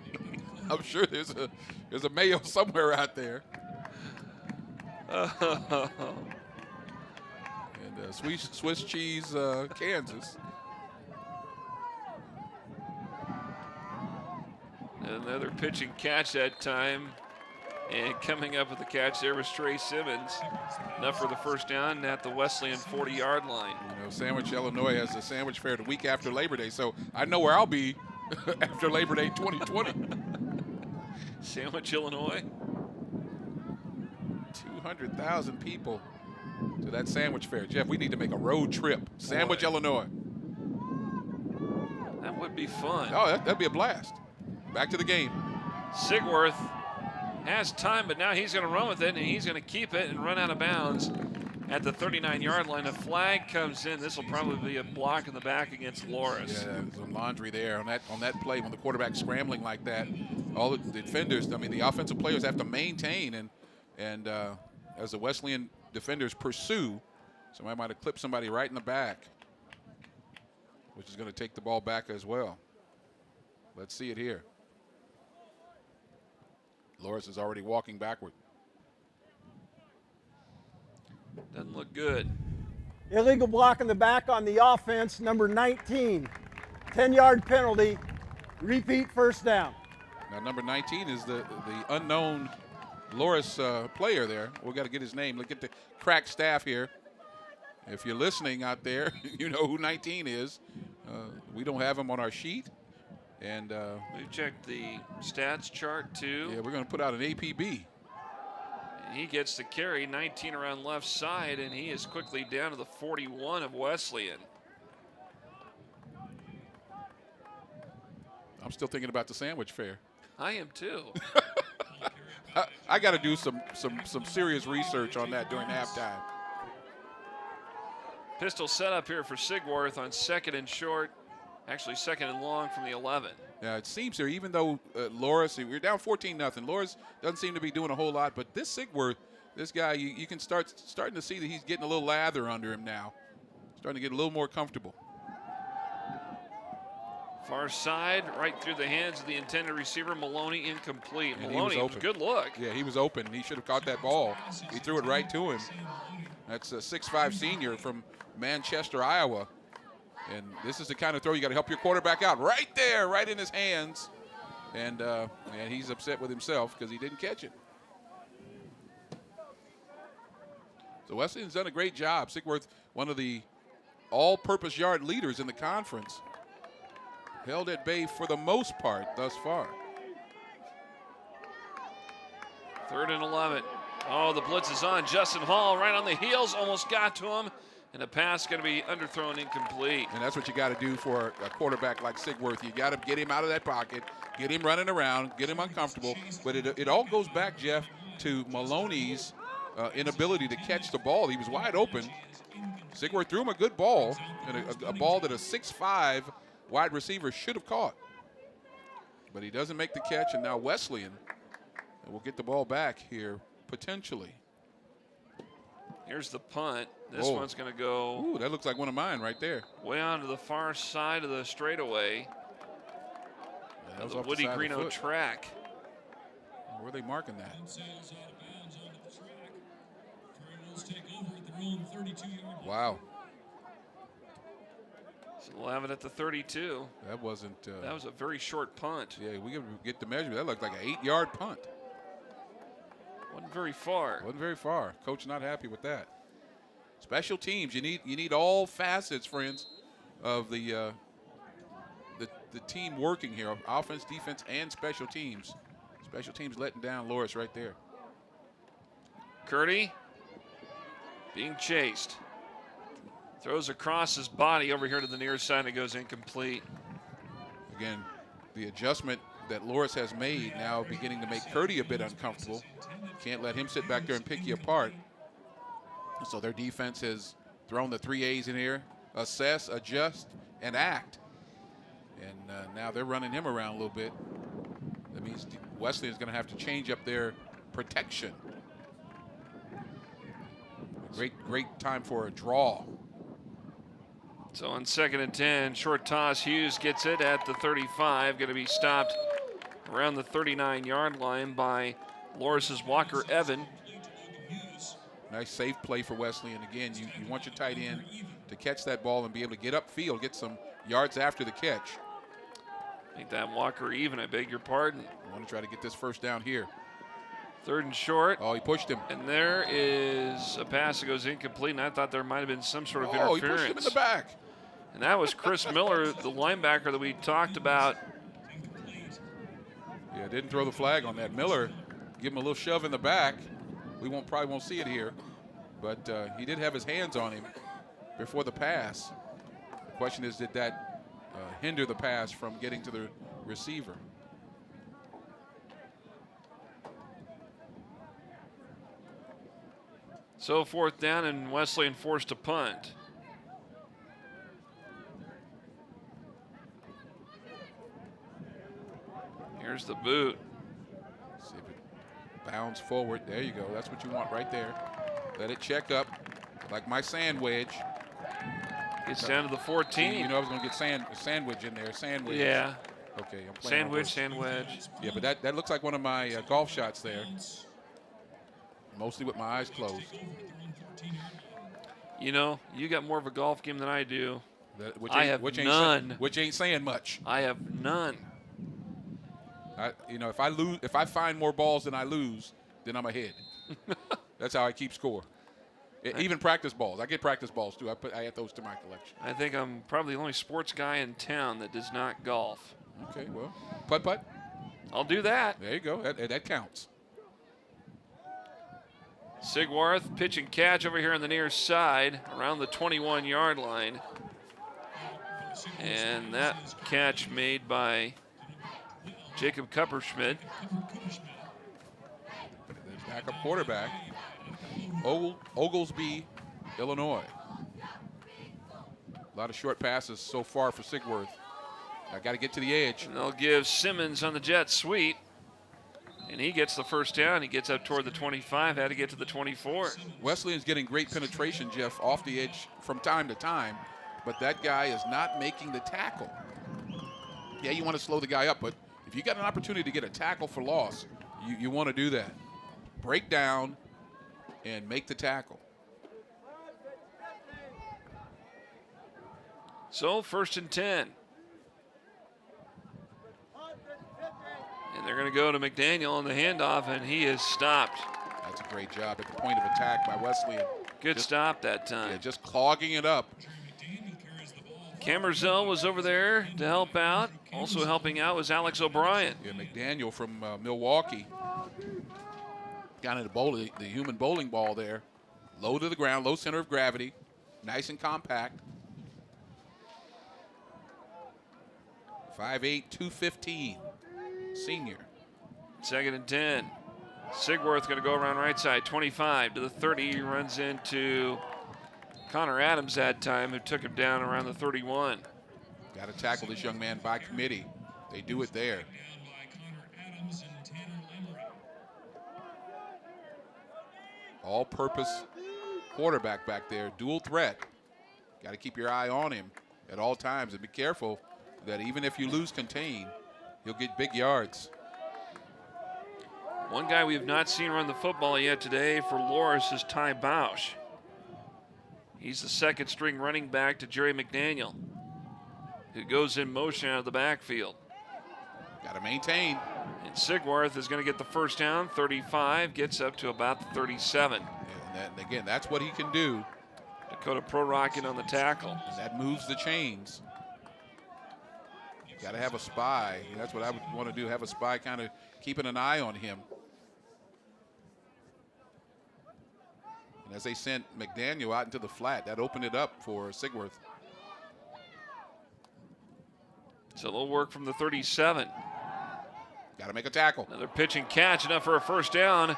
I'm sure there's a Mayo somewhere out there. And Swiss cheese, Kansas. Another pitch and catch that time. And coming up with the catch there was Trey Simmons. Enough for the first down at the Wesleyan 40-yard line. You know, Sandwich, Illinois has a sandwich fair the week after Labor Day, so I know where I'll be after Labor Day 2020. Sandwich, Illinois. 200,000 people to that sandwich fair. Jeff, we need to make a road trip. Sandwich, Illinois. That would be fun. Oh, that'd be a blast. Back to the game. Sigworth has time, but now he's going to run with it, and he's going to keep it and run out of bounds at the 39-yard line. A flag comes in. This will probably be a block in the back against Loras. Yeah, there's some laundry there on that play when the quarterback's scrambling like that. All the defenders, I mean, the offensive players have to maintain, and as the Wesleyan defenders pursue, somebody might have clipped somebody right in the back, which is going to take the ball back as well. Let's see it here. Loras is already walking backward. Doesn't look good. Illegal block in the back on the offense, number 19. 10-yard penalty, repeat first down. Now, number 19 is the unknown Loras player there. We've got to get his name. Look at the crack staff here. If you're listening out there, you know who 19 is. We don't have him on our sheet. And we checked the stats chart too. Yeah, we're going to put out an APB. And he gets the carry, 19 around left side, and he is quickly down to the 41 of Wesleyan. I'm still thinking about the sandwich fair. I am too. I got to do some serious research on that during halftime. Pistol set up here for Sigworth on 2nd and short. Actually, 2nd and long from the 11. Yeah, it seems here, even though Loras, we're down 14-0. Loras doesn't seem to be doing a whole lot, but this Sigworth, this guy, you can starting to see that he's getting a little lather under him now. Starting to get a little more comfortable. Far side, right through the hands of the intended receiver, Maloney, incomplete. And Maloney, he was open. Good look. Yeah, he was open. He should have caught that ball. He threw it right to him. That's a 6'5" senior from Manchester, Iowa. And this is the kind of throw you got to help your quarterback out right there, right in his hands. And he's upset with himself because he didn't catch it. So Wesleyan's done a great job. Sigworth, one of the all-purpose yard leaders in the conference, held at bay for the most part thus far. 3rd and 11. Oh, the blitz is on. Justin Hall right on the heels, almost got to him. And the pass going to be underthrown, incomplete. And that's what you got to do for a quarterback like Sigworth. You got to get him out of that pocket, get him running around, get him uncomfortable. But it all goes back, Jeff, to Maloney's inability to catch the ball. He was wide open. Sigworth threw him a good ball, and a ball that a 6'5" wide receiver should have caught. But he doesn't make the catch, and now Wesleyan will get the ball back here, potentially. Here's the punt. This one's going to go. Ooh, that looks like one of mine right there. Way onto the far side of the straightaway. Yeah, the Woody Greeno track. Where are they marking that? Wow. So we'll have it at the 32. That wasn't. That was a very short punt. Yeah, we got to get the measurement. That looked like an 8-yard punt. Wasn't very far. Wasn't very far. Coach not happy with that. Special teams. You need all facets, friends, of the team working here. Offense, defense, and special teams. Special teams letting down Loras right there. Curdy being chased. Throws across his body over here to the near side and it goes incomplete. Again, the adjustment that Loras has made now beginning to make Curdy a bit uncomfortable. Can't let him sit back there and pick you apart. So their defense has thrown the 3 A's in here: assess, adjust, and act. And now they're running him around a little bit. That means Wesleyan is going to have to change up their protection. Great time for a draw. So on 2nd and 10, short toss, Hughes gets it at the 35. Going to be stopped around the 39-yard line by Loras' Walker Evan. Nice safe play for Wesleyan. Again, you want your tight end to catch that ball and be able to get upfield, get some yards after the catch. Make that Walker even, I beg your pardon. I want to try to get this first down here. 3rd and short. Oh, he pushed him. And there is a pass that goes incomplete, and I thought there might have been some sort of interference. Oh, he pushed him in the back. And that was Chris Miller, the linebacker that we talked about. Yeah, didn't throw the flag on that. Miller, give him a little shove in the back. We probably won't see it here, but he did have his hands on him before the pass. The question is, did that hinder the pass from getting to the receiver? So 4th down, and Wesleyan forced to punt. Here's the boot. See if it bounds forward. There you go. That's what you want right there. Let it check up like my sand wedge. Gets down to the 14. You know I was going to get sandwich in there. Sandwich. Yeah. Okay, I'm playing Sandwich. Yeah, but that looks like one of my golf shots there. Mostly with my eyes closed. You know, you got more of a golf game than I do. I have none. Which ain't saying much. I have none. If I find more balls than I lose, then I'm ahead. That's how I keep score. Even practice balls. I get practice balls too. I add those to my collection. I think I'm probably the only sports guy in town that does not golf. Okay, well, putt. I'll do that. There you go. That counts. Sigwarth, pitch and catch over here on the near side, around the 21-yard line. And that catch made by Jacob Kupperschmidt. Backup quarterback, Oglesby, Illinois. A lot of short passes so far for Sigwarth. I got to get to the edge. And they'll give Simmons on the jet sweep. And he gets the first down. He gets up toward the 25, had to get to the 24. Wesleyan's getting great penetration, Jeff, off the edge from time to time, but that guy is not making the tackle. Yeah, you want to slow the guy up, but if you got an opportunity to get a tackle for loss, you want to do that. Break down and make the tackle. So 1st and 10. And they're going to go to McDaniel on the handoff, and he is stopped. That's a great job at the point of attack by Wesleyan. Good stop that time. Yeah, just clogging it up. Camerzell was over there to help out. Also helping out was Alex O'Brien. Yeah, McDaniel from Milwaukee. Down in the human bowling ball there. Low to the ground, low center of gravity. Nice and compact. 5'8", 215. Senior. 2nd and 10. Sigwarth going to go around right side, 25 to the 30. He runs into Connor Adams that time, who took him down around the 31. Got to tackle this young man by committee. They do it there. All-purpose quarterback back there, dual threat. Got to keep your eye on him at all times and be careful that even if you lose contain, he'll get big yards. One guy we have not seen run the football yet today for Loras is Ty Bausch. He's the 2nd string running back to Jerry McDaniel, who goes in motion out of the backfield. Got to maintain. And Sigwarth is going to get the first down, 35, gets up to about the 37. And again, that's what he can do. Dakota Pro-Rocket on the tackle. And that moves the chains. Got to have a spy. That's what I would want to do, have a spy kind of keeping an eye on him. And as they sent McDaniel out into the flat, that opened it up for Sigwarth. So they'll work from the 37. Got to make a tackle. Another pitch and catch, enough for a first down.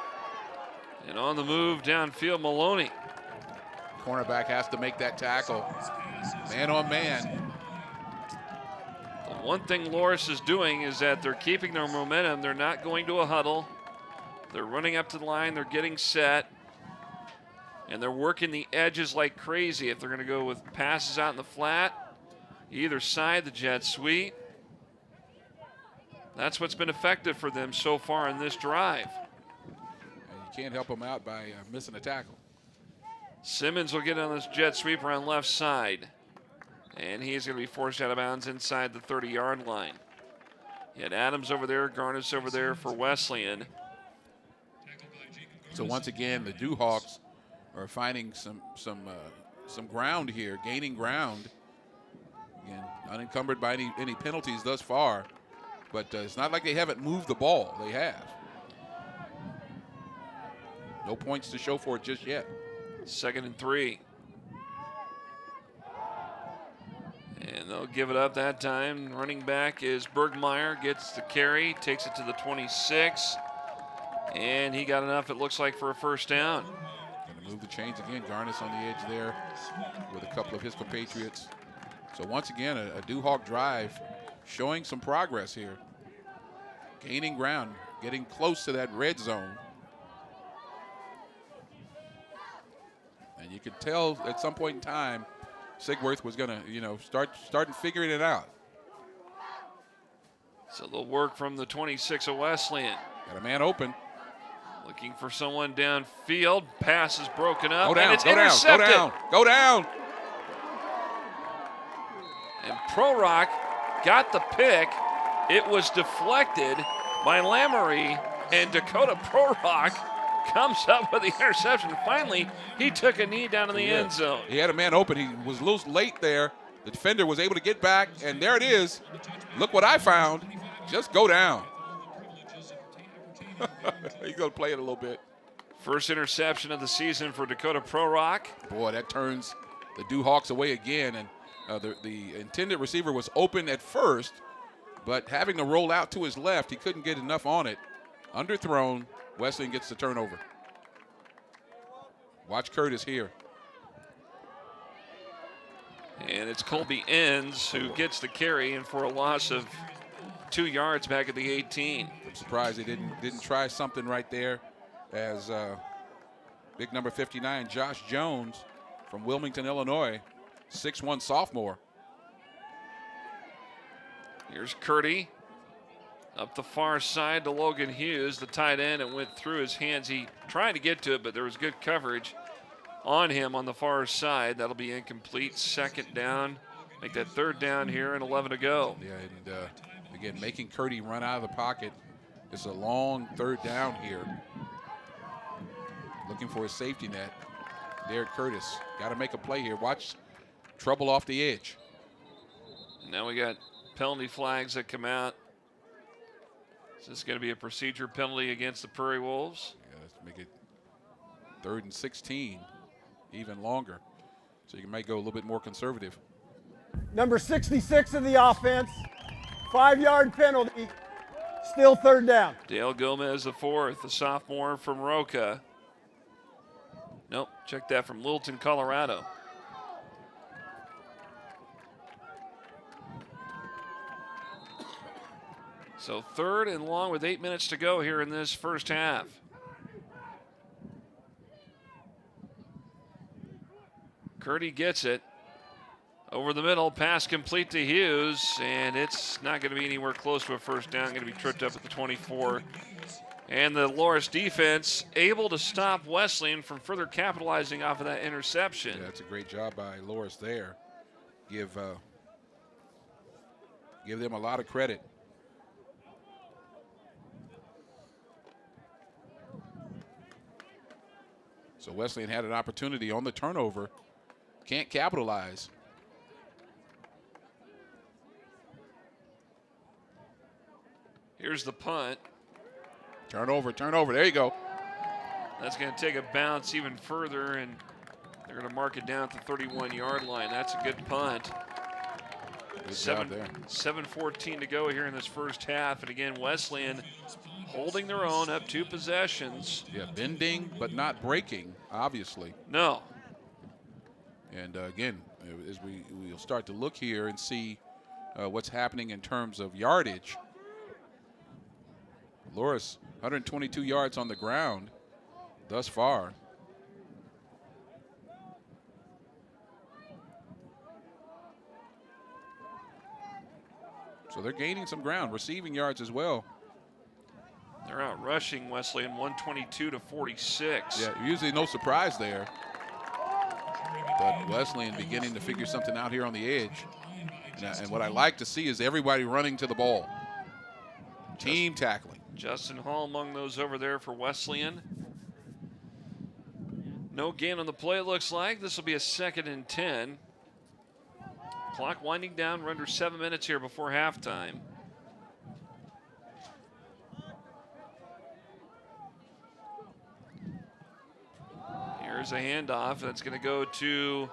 And on the move downfield, Maloney. Cornerback has to make that tackle. Man on man. The one thing Loras is doing is that they're keeping their momentum. They're not going to a huddle. They're running up to the line. They're getting set. And they're working the edges like crazy. If they're going to go with passes out in the flat, either side, the jet sweep. That's what's been effective for them so far in this drive. And you can't help them out by missing a tackle. Simmons will get on this jet sweep around left side. And he's going to be forced out of bounds inside the 30-yard line. You had Adams over there, Garnis over there for Wesleyan. So once again, the Duhawks are finding some ground here, gaining ground. Again, unencumbered by any penalties thus far. But it's not like they haven't moved the ball. They have. No points to show for it just yet. 2nd and 3. And they'll give it up that time. Running back is Bergmeyer, gets the carry, takes it to the 26. And he got enough, it looks like, for a first down. Going to move the chains again. Garnis on the edge there with a couple of his compatriots. So once again, a Duhawk drive showing some progress here. Gaining ground, getting close to that red zone. And you could tell at some point in time, Sigworth was going to, start figuring it out. So they'll work from the 26 of Wesleyan. Got a man open. Looking for someone downfield. Pass is broken up. Go down, and it's go intercepted. down, go down, go down. And Prorock got the pick. It was deflected by Lamory, and Dakota Prorock comes up with the interception. Finally, he took a knee down in the end zone. He had a man open. He was a little late there. The defender was able to get back, and there it is. Look what I found. Just go down. He's going to play it a little bit. First interception of the season for Dakota Prorock. Boy, that turns the Duhawks away again, and the intended receiver was open at first, but having to roll out to his left, he couldn't get enough on it. Underthrown, Wesleyan gets the turnover. Watch Curtis here. And it's Colby Enns who gets the carry, and for a loss of 2 yards back at the 18. I'm surprised they didn't try something right there, as big number 59, Josh Jones from Wilmington, Illinois, 6'1" sophomore. Here's Curdy up the far side to Logan Hughes, the tight end. It went through his hands. He tried to get to it, but there was good coverage on him on the far side. That'll be incomplete. 2nd down. Make that 3rd down here and 11 to go. Yeah, and again, making Curdy run out of the pocket. It's a long 3rd down here. Looking for a safety net. Derek Curtis got to make a play here. Watch trouble off the edge. Now we got penalty flags that come out. Is this going to be a procedure penalty against the Prairie Wolves? Yeah, let's make it 3rd and 16, even longer. So you might go a little bit more conservative. Number 66 of the offense, 5-yard penalty, still 3rd down. Dale Gomez, the 4th, the sophomore from Roca. Nope, check that, from Littleton, Colorado. So 3rd and long with 8 minutes to go here in this first half. Curdy gets it. Over the middle, pass complete to Hughes, and it's not going to be anywhere close to a first down. Going to be tripped up at the 24. And the Loras defense able to stop Wesleyan from further capitalizing off of that interception. Yeah, that's a great job by Loras there. Give them a lot of credit. So Wesleyan had an opportunity on the turnover. Can't capitalize. Here's the punt. Turnover. There you go. That's going to take a bounce even further, and they're going to mark it down at the 31-yard line. That's a good punt. Good job there. 7:14 to go here in this first half. And again, Wesleyan holding their own, up 2 possessions. Yeah, bending but not breaking, obviously. No. And again, as we'll start to look here and see what's happening in terms of yardage. Loras, 122 yards on the ground thus far. So they're gaining some ground, receiving yards as well. They're out rushing Wesleyan 122 to 46. Yeah, usually no surprise there. But Wesleyan beginning to figure something out here on the edge. And what I like to see is everybody running to the ball. Team tackling. Justin Hall among those over there for Wesleyan. No gain on the play, it looks like. This will be a 2nd and 10. Clock winding down. We're under 7 minutes here before halftime. Here's a handoff that's going to go to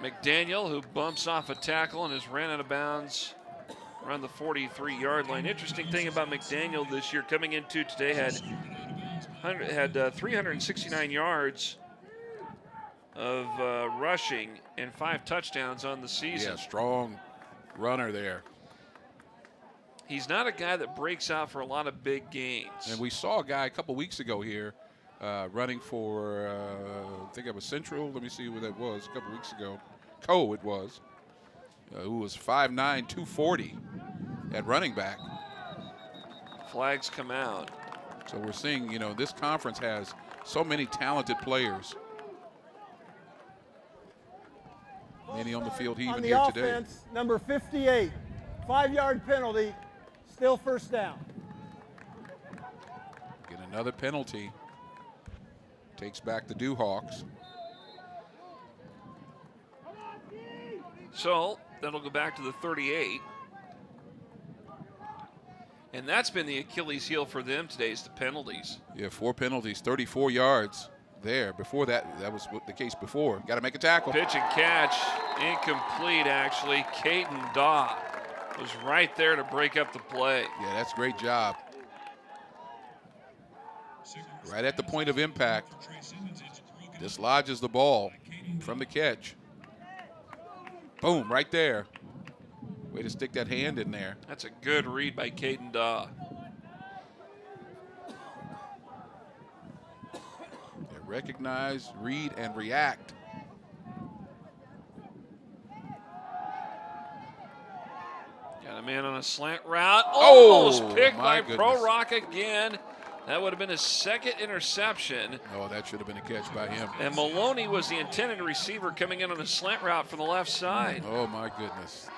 McDaniel, who bumps off a tackle and has ran out of bounds around the 43-yard line. Interesting thing about McDaniel this year, coming into today, had 369 yards of rushing and 5 touchdowns on the season. Yeah, strong runner there. He's not a guy that breaks out for a lot of big gains. And we saw a guy a couple weeks ago here running for, I think it was Central. Let me see who that was a couple weeks ago. Coe it was, who was 5'9", 240 at running back. Flags come out. So we're seeing, this conference has so many talented players. Many on the field even here today. On the offense, number 58, 5-yard penalty, still first down. Get another penalty. Takes back the Dewhawks. So that'll go back to the 38. And that's been the Achilles heel for them today is the penalties. Yeah, 4 penalties, 34 yards there. Before that was the case before. Got to make a tackle. Pitch and catch, incomplete actually. Caden Daw was right there to break up the play. Yeah, that's a great job. Right at the point of impact. Dislodges the ball from the catch. Boom, right there. Way to stick that hand in there. That's a good read by Caden Daw. Yeah, recognize, read, and react. Got a man on a slant route. Oh, Almost picked my by goodness. Pro Rock again. That would have been his 2nd interception. Oh, that should have been a catch by him. And Maloney was the intended receiver coming in on a slant route from the left side. Oh, my goodness.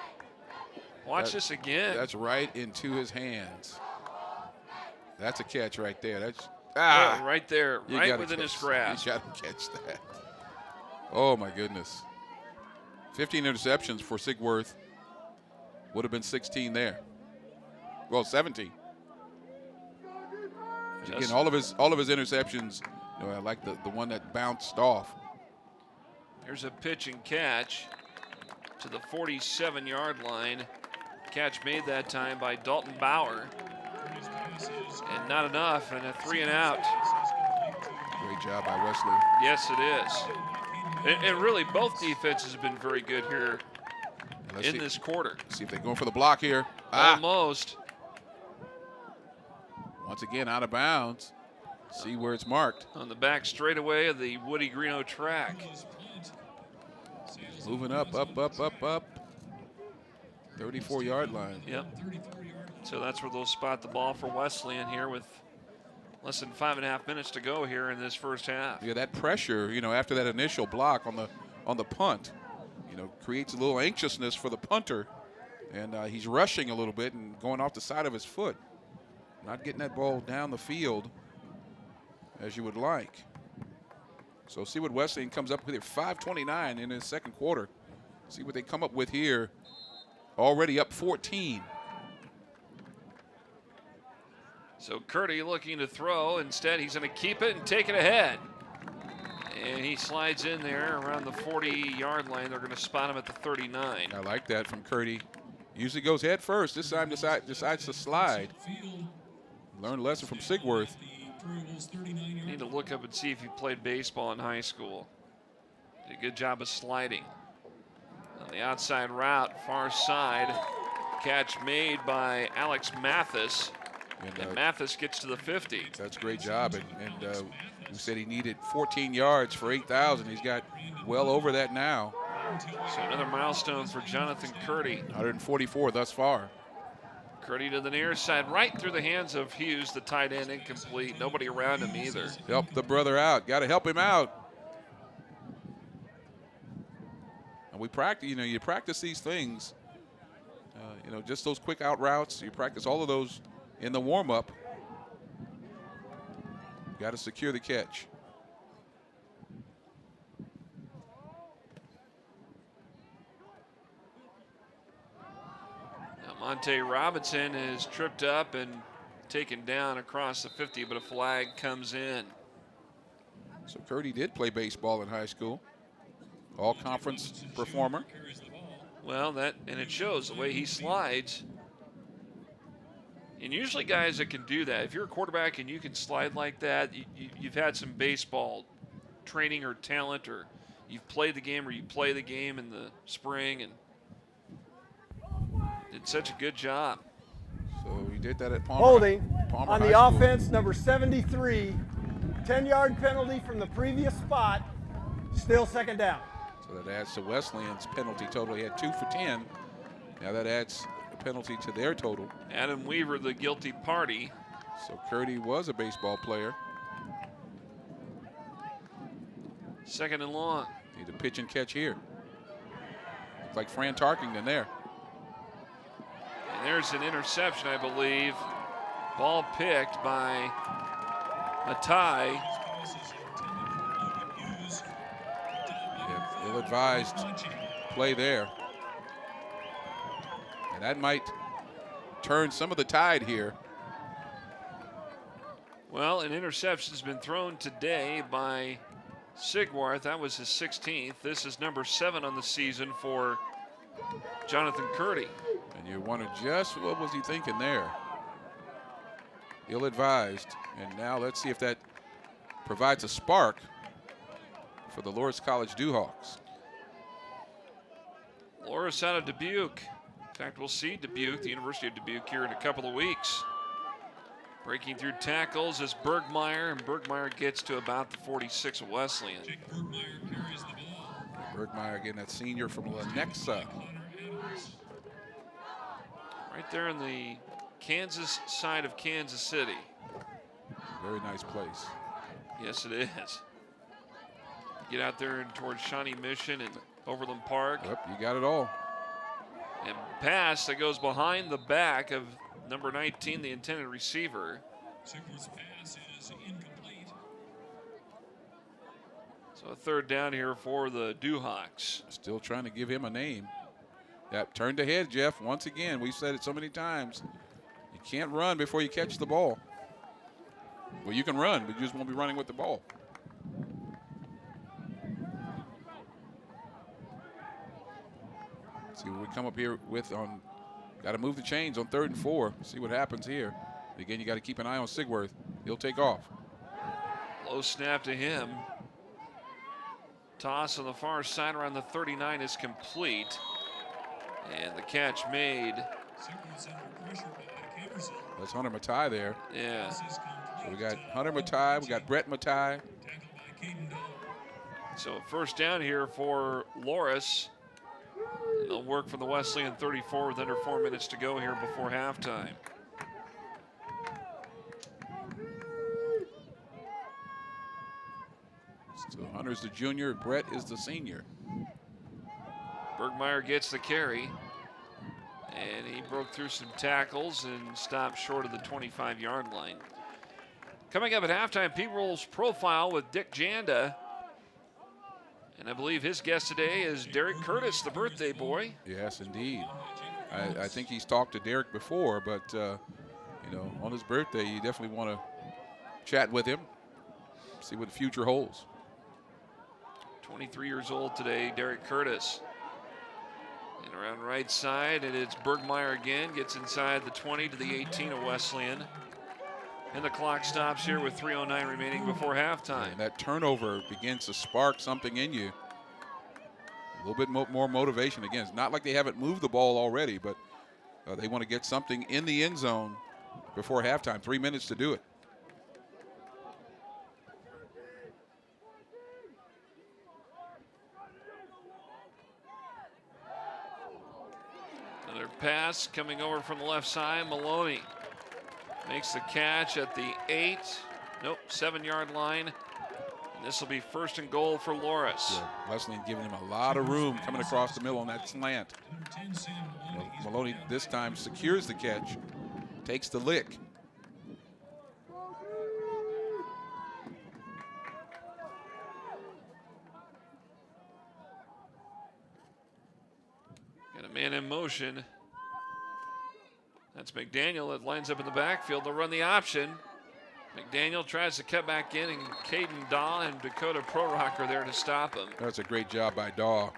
Watch this again. That's right into his hands. That's a catch right there. That's right there, you right gotta within his catch- grasp. You got to catch that. Oh, my goodness. 15 interceptions for Sigworth. Would have been 16 there. Well, 17. Again, all of his interceptions, I like the one that bounced off. There's a pitch and catch to the 47-yard line. Catch made that time by Dalton Bauer. And not enough, and a 3 and out. Great job by Wesley. Yes, it is. And really, both defenses have been very good here in this quarter. See if they're going for the block here. Almost. Once again, out of bounds. See where it's marked. On the back straightaway of the Woody Greeno track. Moving up. 34-yard line. Yep. So that's where they'll spot the ball for Wesleyan here with less than 5.5 minutes to go here in this first half. Yeah, that pressure, after that initial block on the punt, creates a little anxiousness for the punter. And he's rushing a little bit and going off the side of his foot. Not getting that ball down the field as you would like. So see what Wesleyan comes up with here. 5:29 in his second quarter. See what they come up with here. Already up 14. So Curdy looking to throw. Instead, he's going to keep it and take it ahead. And he slides in there around the 40-yard line. They're going to spot him at the 39. I like that from Curdy. Usually goes head first. This time decides to slide. Learn a lesson from Sigworth. Need to look up and see if he played baseball in high school. Did a good job of sliding. On the outside route, far side. Catch made by Alex Mathis. And Mathis gets to the 50. That's a great job. And we said he needed 14 yards for 8,000. He's got well over that now. So another milestone for Jonathan Curdy. 144 thus far. Curdy to the near side, right through the hands of Hughes, the tight end, incomplete. Nobody around him either. Help the brother out. Got to help him out. And we practice, you practice these things, just those quick out routes. You practice all of those in the warm-up. Got to secure the catch. Now Monte Robinson is tripped up and taken down across the 50, but a flag comes in. So Curdy did play baseball in high school. All-conference performer. Well, and it shows the way he slides. And usually guys that can do that, if you're a quarterback and you can slide like that, you've had some baseball training or talent, or you've played the game, or you play the game in the spring, and did such a good job. So he did that at Palmer. Holding Palmer on High the School. offense, number 73, 10-yard penalty from the previous spot, still second down. So that adds to Wesleyan's penalty total. He had 2 for 10. Now that adds a penalty to their total. Adam Weaver, the guilty party. So Curdy was a baseball player. Second and long. Need a pitch and catch here. Looks like Fran Tarkington there. And there's an interception, I believe. Ball picked by Matai. Yeah, ill-advised play there. And that might turn some of the tide here. Well, an interception's been thrown today by Sigwarth. That was his 16th. This is number 7 on the season for Jonathan Curdy. And you wonder just what was he thinking there. Ill-advised. And now let's see if that provides a spark for the Loras College Dewhawks. Loras out of Dubuque. In fact, we'll see Dubuque, the University of Dubuque, here in a couple of weeks. Breaking through tackles is Bergmeyer, and Bergmeyer gets to about the 46 of Wesleyan. Bergmeyer again, that senior from Lenexa. Right there in the Kansas side of Kansas City. Very nice place. Yes, it is. Get out there and towards Shawnee Mission and Overland Park. Yep, you got it all. And pass that goes behind the back of number 19, the intended receiver. Sigwarth's pass is incomplete. So a third down here for the Dewhawks. Still trying to give him a name. Yep, turned ahead, Jeff. Once again, we've said it so many times. You can't run before you catch the ball. Well, you can run, but you just won't be running with the ball. See what we come up here with on. Got to move the chains on 3rd and 4. See what happens here. Again, you got to keep an eye on Sigworth. He'll take off. Low snap to him. Toss on the far side around the 39 is complete. And the catch made. Sigwarth's under pressure by Camerson. That's Hunter Matai there. Yeah. Pass is complete. So we got Hunter Matai. We got Brett Matai. Tackled by Caden Doe. So first down here for Loras. They'll work from the Wesleyan 34 with under 4 minutes to go here before halftime. So Hunter's the junior. Brett is the senior. Bergmeyer gets the carry. And he broke through some tackles and stopped short of the 25-yard line. Coming up at halftime, P-Roll's profile with Dick Janda. And I believe his guest today is Derek Curtis, the birthday boy. Yes, indeed. I think he's talked to Derek before, but, on his birthday, you definitely want to chat with him, see what the future holds. 23 years old today, Derek Curtis. And around right side, and it's Bergmeyer again, gets inside the 20 to the 18 of Wesleyan. And the clock stops here with 3:09 remaining before halftime. And that turnover begins to spark something in you. A little bit more motivation. Again, it's not like they haven't moved the ball already, but they want to get something in the end zone before halftime. 3 minutes to do it. Another pass coming over from the left side. Maloney makes the catch at the 7-yard line. And this will be 1st and goal for Loras. Yeah, Wesleyan giving him a lot of room coming across the middle on that slant. Maloney this time secures the catch, takes the lick. Got a man in motion. That's McDaniel that lines up in the backfield to run the option. McDaniel tries to cut back in, and Caden Daw and Dakota Prorock are there to stop him. That's a great job by Daw,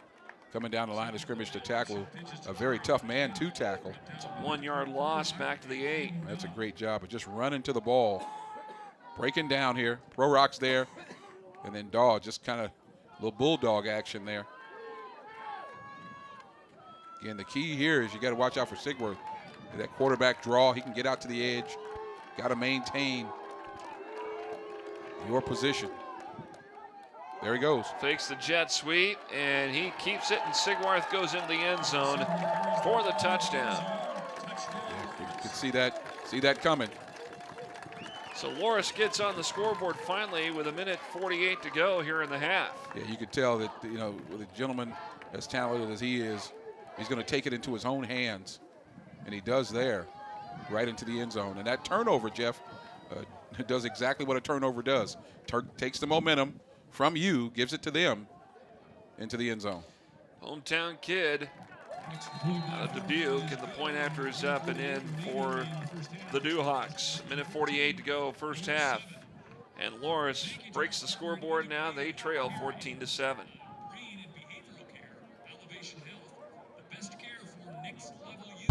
coming down the line of scrimmage to tackle a very tough man to tackle. It's a 1-yard loss back to the 8. That's a great job of just running to the ball, breaking down here. Prorock's there, and then Daw just kind of little bulldog action there. Again, the key here is you got to watch out for Sigworth. That quarterback draw, he can get out to the edge. Got to maintain your position. There he goes. Fakes the jet sweep, and he keeps it, and Sigworth goes into the end zone for the touchdown. Yeah, you can see that coming. So Loras gets on the scoreboard finally with 1:48 to go here in the half. Yeah, you could tell that, with a gentleman as talented as he is, he's going to take it into his own hands, and he does there, right into the end zone. And that turnover, Jeff, does exactly what a turnover does. Takes the momentum from you, gives it to them into the end zone. Hometown kid out of Dubuque, and the point after is up and in for the Dewhawks. 1:48 to go, first half. And Loras breaks the scoreboard now. They trail 14-7. Brain and behavioral care, Elevation Health, the best care for next level you.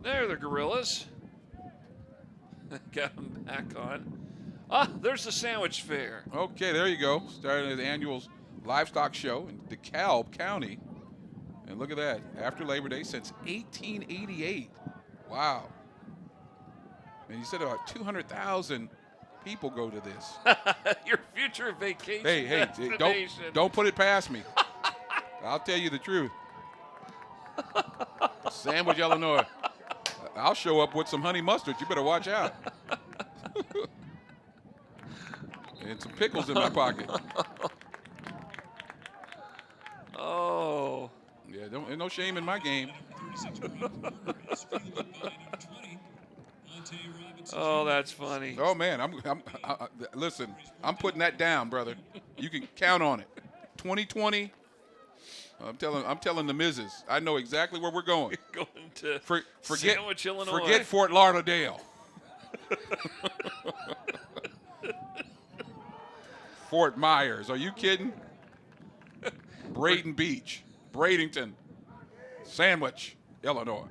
There the Gorillas. Got them back on. Ah, there's the sandwich fair. Okay, there you go. Starting the annual livestock show in DeKalb County. And look at that. After Labor Day since 1888. Wow. And you said about 200,000 people go to this. Your future vacation Hey, destination. don't put it past me. I'll tell you the truth. Sandwich, Illinois. I'll show up with some honey mustard. You better watch out. And some pickles in my pocket. Oh. Yeah, ain't no shame in my game. Oh, that's funny. Oh man, listen. I'm putting that down, brother. You can count on it. 2020. I'm telling the missus. I know exactly where we're going. Going to forget Sandwich, Illinois. Forget Fort Lauderdale. Fort Myers. Are you kidding? Braden Beach, Bradenton, Sandwich, Illinois.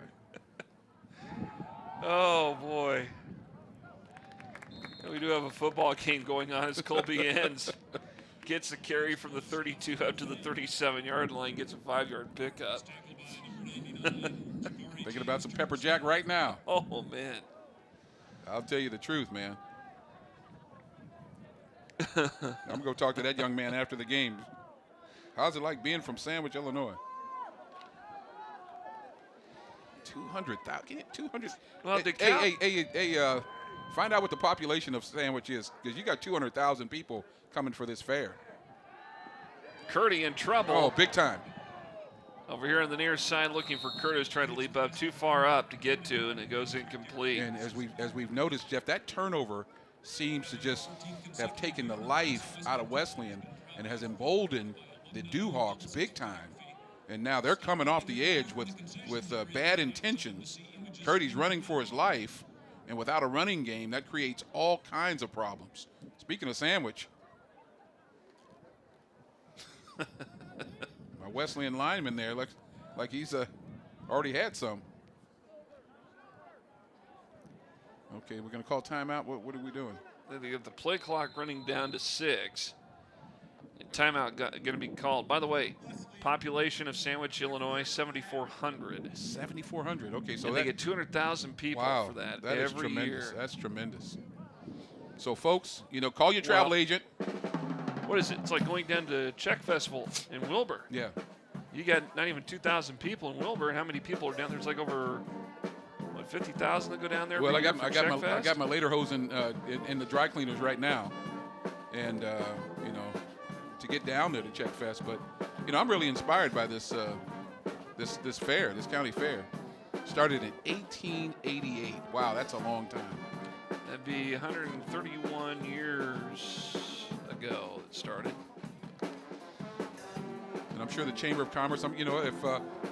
Oh boy. We do have a football game going on as Colby ends. Gets the carry from the 32 up to the 37-yard line, gets a 5-yard pickup. Thinking about some pepper jack right now. Oh, man. I'll tell you the truth, man. I'm going to go talk to that young man after the game. How's it like being from Sandwich, Illinois? 200,000. 200. Well, hey, Find out what the population of Sandwich is, because you got 200,000 people coming for this fair. Curdy in trouble. Oh, big time. Over here on the near side, looking for Curtis, trying to leap up too far up to get to, and it goes incomplete. And as we've noticed, Jeff, that turnover seems to just have taken the life out of Wesleyan and has emboldened the Dewhawks big time. And now they're coming off the edge with bad intentions. Curdy's running for his life, and without a running game, that creates all kinds of problems. Speaking of Sandwich, my Wesleyan lineman there looks like he's already had some. Okay, we're going to call timeout. What are we doing? They got the play clock running down to 6. And timeout going to be called. By the way, population of Sandwich, Illinois, 7,400. 7,400. Okay, so and they get 200,000 people wow, for that is every tremendous. year. That's tremendous. So, folks, call your travel agent. What is it? It's like going down to Czech Festival in Wilbur. Yeah. You got not even 2,000 people in Wilbur. How many people are down there? It's like over 50,000 that go down there. Well, I got my lederhosen in the dry cleaners right now, and to get down there to Czech Fest. But I'm really inspired by this fair, this county fair. Started in 1888. Wow, that's a long time. That'd be 131 years ago it started. And I'm sure the Chamber of Commerce.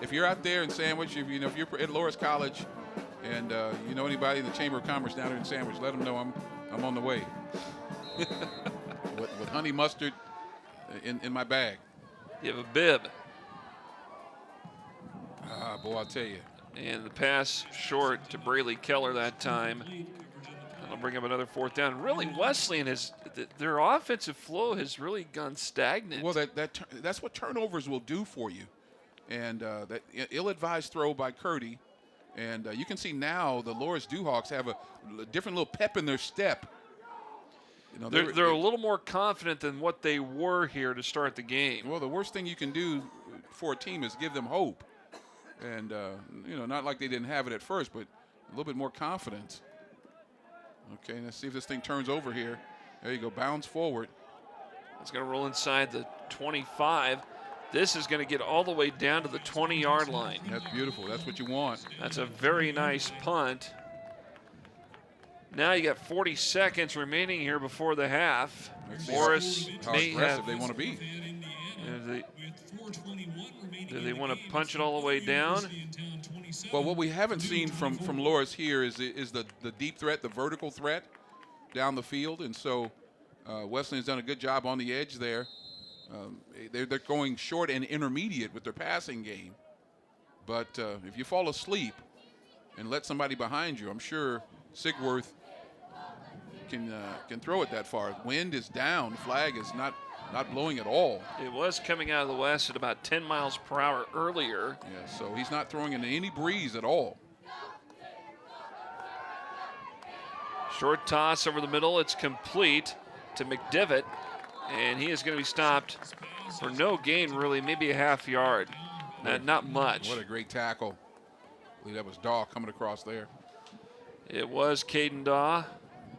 If you're out there in Sandwich, if you're at Loras College, and you know anybody in the Chamber of Commerce down there in Sandwich, let them know I'm on the way. with honey mustard in my bag. You have a bib. Ah, boy, I'll tell you. And the pass short to Brayley Keller that time. That'll bring up another 4th down. Really, Wesleyan their offensive flow has really gone stagnant. Well, that's what turnovers will do for you. And that ill-advised throw by Curdy. And you can see now the Loras Dewhawks have a different little pep in their step. They're a little more confident than what they were here to start the game. Well, the worst thing you can do for a team is give them hope. And, not like they didn't have it at first, but a little bit more confidence. Okay, let's see if this thing turns over here. There you go, bounds forward. It's going to roll inside the 25. This is going to get all the way down to the 20-yard line. That's beautiful. That's what you want. That's a very nice punt. Now you got 40 seconds remaining here before the half. Morris how may aggressive have, they want to be. Do they want to punch it all the way down? Well, what we haven't seen from Loras here is the deep threat, the vertical threat down the field. And so Wesleyan's done a good job on the edge there. They're going short and intermediate with their passing game. But if you fall asleep and let somebody behind you, I'm sure Sigworth can throw it that far. Wind is down. Flag is not blowing at all. It was coming out of the west at about 10 miles per hour earlier. Yeah, so he's not throwing into any breeze at all. Short toss over the middle. It's complete to McDivitt, and he is going to be stopped for no gain, really, maybe a half yard. Not much. What a great tackle. I believe that was Daw coming across there. It was Caden Daw.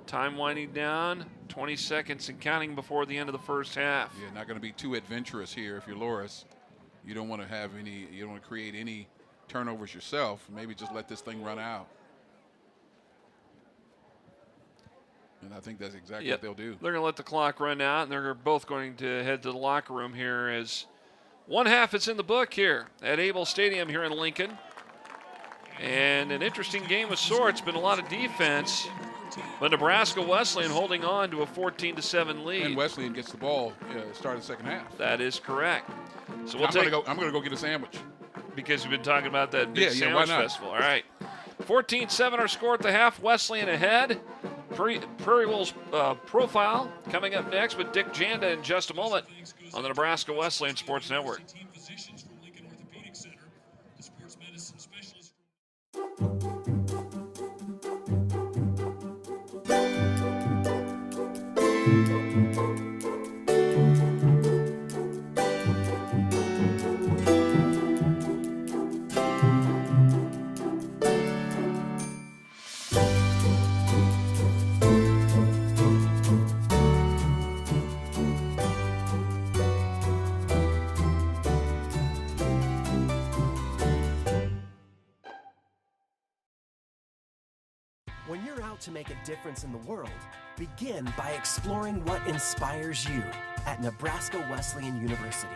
Time winding down, 20 seconds and counting before the end of the first half. Yeah, not going to be too adventurous here if you're Loras. You don't want to create any turnovers yourself. Maybe just let this thing run out. And I think that's exactly what they'll do. They're going to let the clock run out, and they're both going to head to the locker room here as one half is in the book here at Able Stadium here in Lincoln. And an interesting game of sorts. Been a lot of defense. But Nebraska Wesleyan holding on to a 14-7 lead. And Wesleyan gets the ball start of the second half. That is correct. So I'm going to go get a sandwich. Because you've been talking about that big sandwich why not? festival. All right. 14-7 our score at the half. Wesleyan ahead. Prairie Wolves profile coming up next with Dick Janda in just a moment on the Nebraska Wesleyan Sports Network. to make a difference in the world, begin by exploring what inspires you at Nebraska Wesleyan University.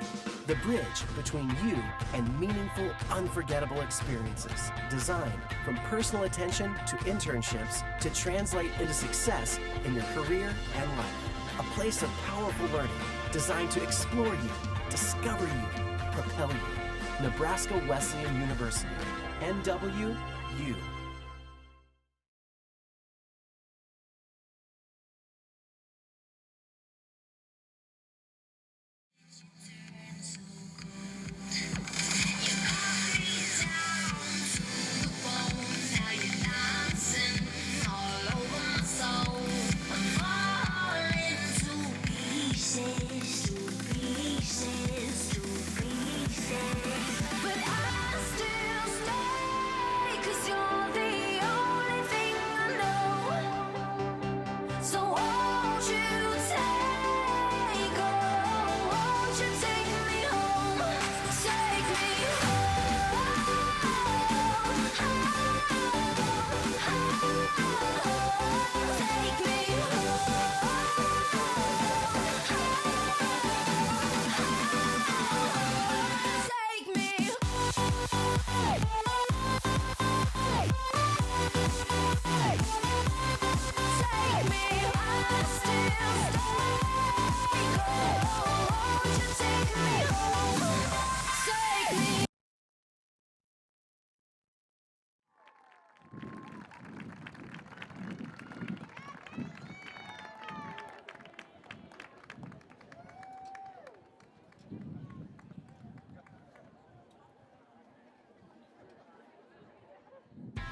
The bridge between you and meaningful, unforgettable experiences, designed from personal attention to internships to translate into success in your career and life. A place of powerful learning designed to explore you, discover you, propel you. Nebraska Wesleyan University, NWU.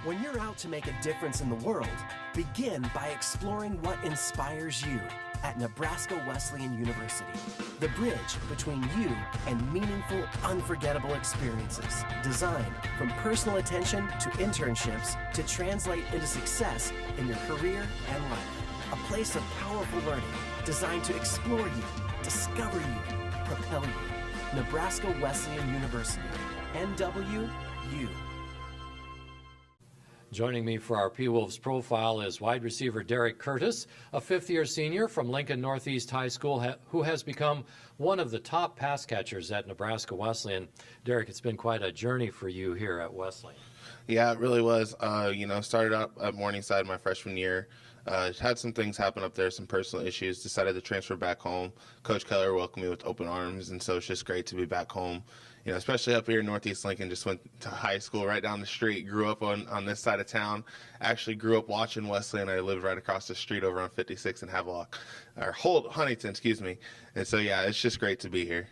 When you're out to make a difference in the world, begin by exploring what inspires you at Nebraska Wesleyan University. The bridge between you and meaningful, unforgettable experiences, designed from personal attention to internships to translate into success in your career and life. A place of powerful learning designed to explore you, discover you, propel you. Nebraska Wesleyan University, NWU. Joining me for our P-Wolves profile is wide receiver Derek Curtis, a fifth-year senior from Lincoln Northeast High School who has become one of the top pass catchers at Nebraska Wesleyan. Derek, it's been quite a journey for you here at Wesleyan. Yeah, it really was. Started out at Morningside my freshman year. Had some things happen up there, some personal issues, decided to transfer back home. Coach Keller welcomed me with open arms, and so it's just great to be back home. You know, especially up here in Northeast Lincoln, just went to high school right down the street, grew up on this side of town. Actually grew up watching Wesleyan. I lived right across the street over on 56 in Havelock, or Huntington, excuse me. And so, yeah, it's just great to be here.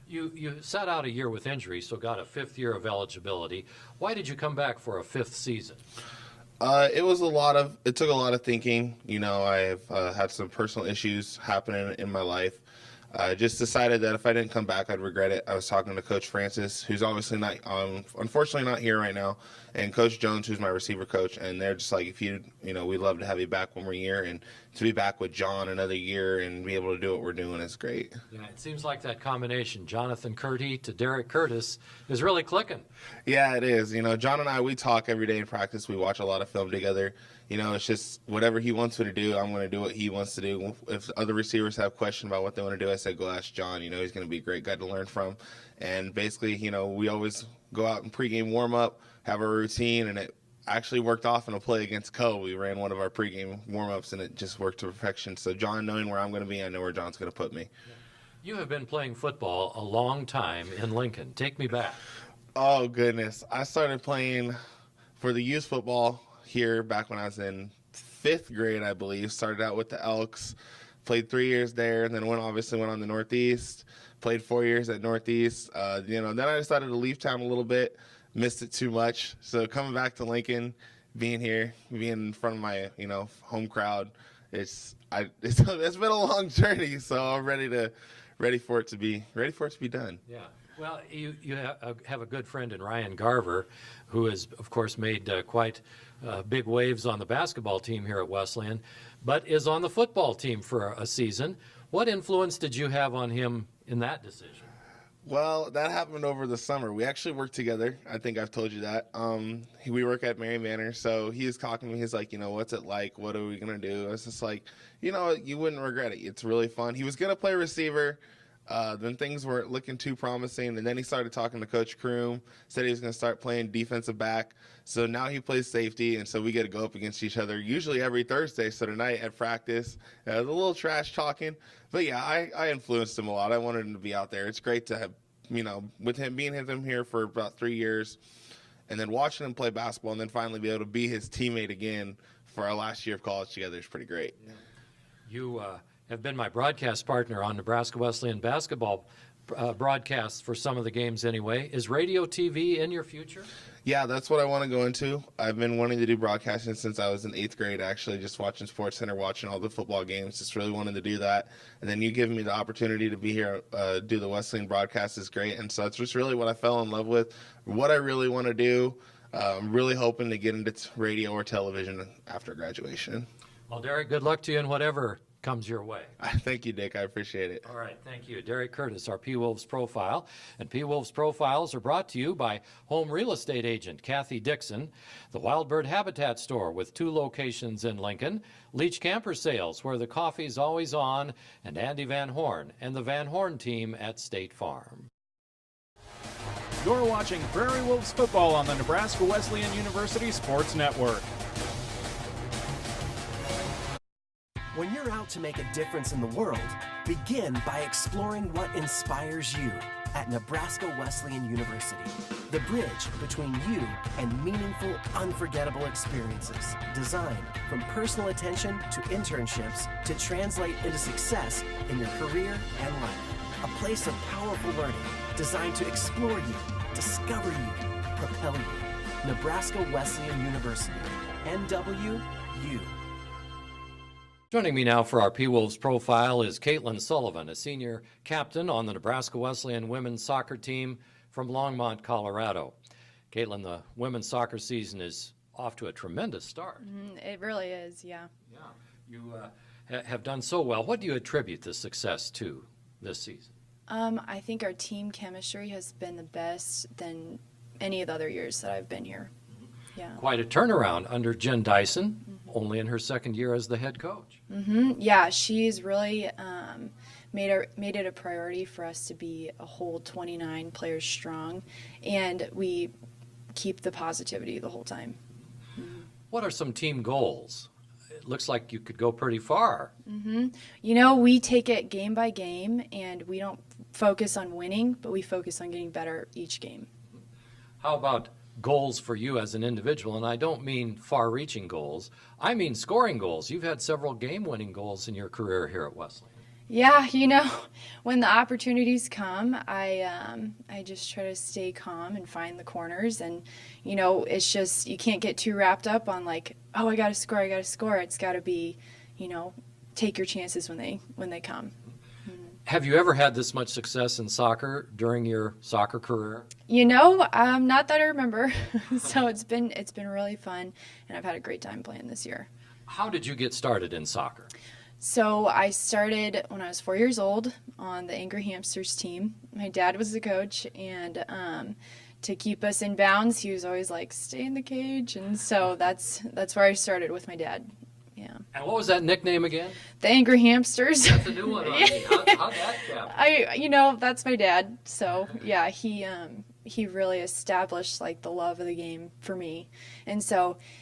You sat out a year with injury, so got a fifth year of eligibility. Why did you come back for a fifth season? It took a lot of thinking. You know, I've had some personal issues happening in my life. I just decided that if I didn't come back, I'd regret it. I was talking to Coach Francis, who's obviously unfortunately not here right now, and Coach Jones, who's my receiver coach, and they're just like, we'd love to have you back one more year, and to be back with John another year and be able to do what we're doing is great. Yeah, it seems like that combination, Jonathan Curty to Derek Curtis, is really clicking. Yeah, it is. You know, John and I, we talk every day in practice. We watch a lot of film together. You know, it's just whatever he wants me to do, I'm going to do what he wants to do. If other receivers have questions about what they want to do, I say, go ask John. You know, he's going to be a great guy to learn from. And basically, you know, we always go out and pregame warm-up, have a routine, and it actually worked off in a play against Co. We ran one of our pregame warm-ups, and it just worked to perfection. So John, knowing where I'm going to be, I know where John's going to put me. You have been playing football a long time in Lincoln. Take me back. Oh, goodness. I started playing for the youth football here back when I was in 5th grade, I believe. Started out with the Elks, played 3 years there, and then went on to Northeast, played 4 years at Northeast. Then I decided to leave town a little bit, missed it too much. So coming back to Lincoln, being here, being in front of my, home crowd, it's been a long journey. So I'm ready for it to be done. Yeah. Well, you have a good friend in Ryan Garver, who has, of course, made quite big waves on the basketball team here at Wesleyan, but is on the football team for a season. What influence did you have on him in that decision? Well, that happened over the summer. We actually worked together. I think I've told you that. We work at Mary Manor, so he was talking to me. He's like, what's it like? What are we going to do? I was just like, you wouldn't regret it. It's really fun. He was going to play receiver. Then things weren't looking too promising, and then he started talking to Coach Kroom, said he was going to start playing defensive back. So now he plays safety, and so we get to go up against each other usually every Thursday. So tonight at practice, a little trash talking. But, yeah, I influenced him a lot. I wanted him to be out there. It's great to have, with him being him here for about 3 years and then watching him play basketball and then finally be able to be his teammate again for our last year of college together is pretty great. Yeah. You have been my broadcast partner on Nebraska Wesleyan basketball broadcasts for some of the games anyway. Is radio TV in your future? Yeah, that's what I want to go into. I've been wanting to do broadcasting since I was in 8th grade, actually, just watching SportsCenter, watching all the football games, just really wanted to do that. And then you giving me the opportunity to be here, do the Wesleyan broadcast is great. And so that's just really what I fell in love with, what I really want to do. I'm really hoping to get into radio or television after graduation. Well, Derek, good luck to you in whatever comes your way. Thank you, Dick. I appreciate it. All right. Thank you. Derek Curtis, our P-Wolves Profile. And P-Wolves Profiles are brought to you by home real estate agent Kathy Dixon, the Wildbird Habitat Store with 2 locations in Lincoln, Leach Camper Sales, where the coffee's always on, and Andy Van Horn and the Van Horn team at State Farm. You're watching Prairie Wolves football on the Nebraska Wesleyan University Sports Network. When you're out to make a difference in the world, begin by exploring what inspires you at Nebraska Wesleyan University. The bridge between you and meaningful, unforgettable experiences designed from personal attention to internships to translate into success in your career and life. A place of powerful learning designed to explore you, discover you, propel you. Nebraska Wesleyan University, NWU. Joining me now for our P-Wolves Profile is Kaitlin Sullivan, a senior captain on the Nebraska Wesleyan women's soccer team from Longmont, Colorado. Kaitlin, the women's soccer season is off to a tremendous start. It really is, yeah. Yeah, you have done so well. What do you attribute the success to this season? I think our team chemistry has been the best than any of the other years that I've been here. Yeah. Quite a turnaround under Jen Dyson, only in her second year as the head coach. Yeah, she's really made it a priority for us to be a whole 29 players strong, and we keep the positivity the whole time. What are some team goals? It looks like you could go pretty far. We take it game by game, and we don't focus on winning, but we focus on getting better each game. How about goals for you as an individual? And I don't mean far-reaching goals. I mean scoring goals. You've had several game-winning goals in your career here at Wesleyan. Yeah, when the opportunities come, I just try to stay calm and find the corners. And, it's just, you can't get too wrapped up on like, oh, I got to score. It's got to be, take your chances when they come. Have you ever had this much success in soccer during your soccer career? Not that I remember. So it's been really fun, and I've had a great time playing this year. How did you get started in soccer? So I started when I was 4 years old on the Angry Hamsters team. My dad was the coach, and to keep us in bounds, he was always like, stay in the cage. And so that's where I started with my dad. Yeah. And what was that nickname again? The Angry Hamsters. That's a new one on me. How'd that happen? That's my dad. So yeah, he really established like the love of the game for me. And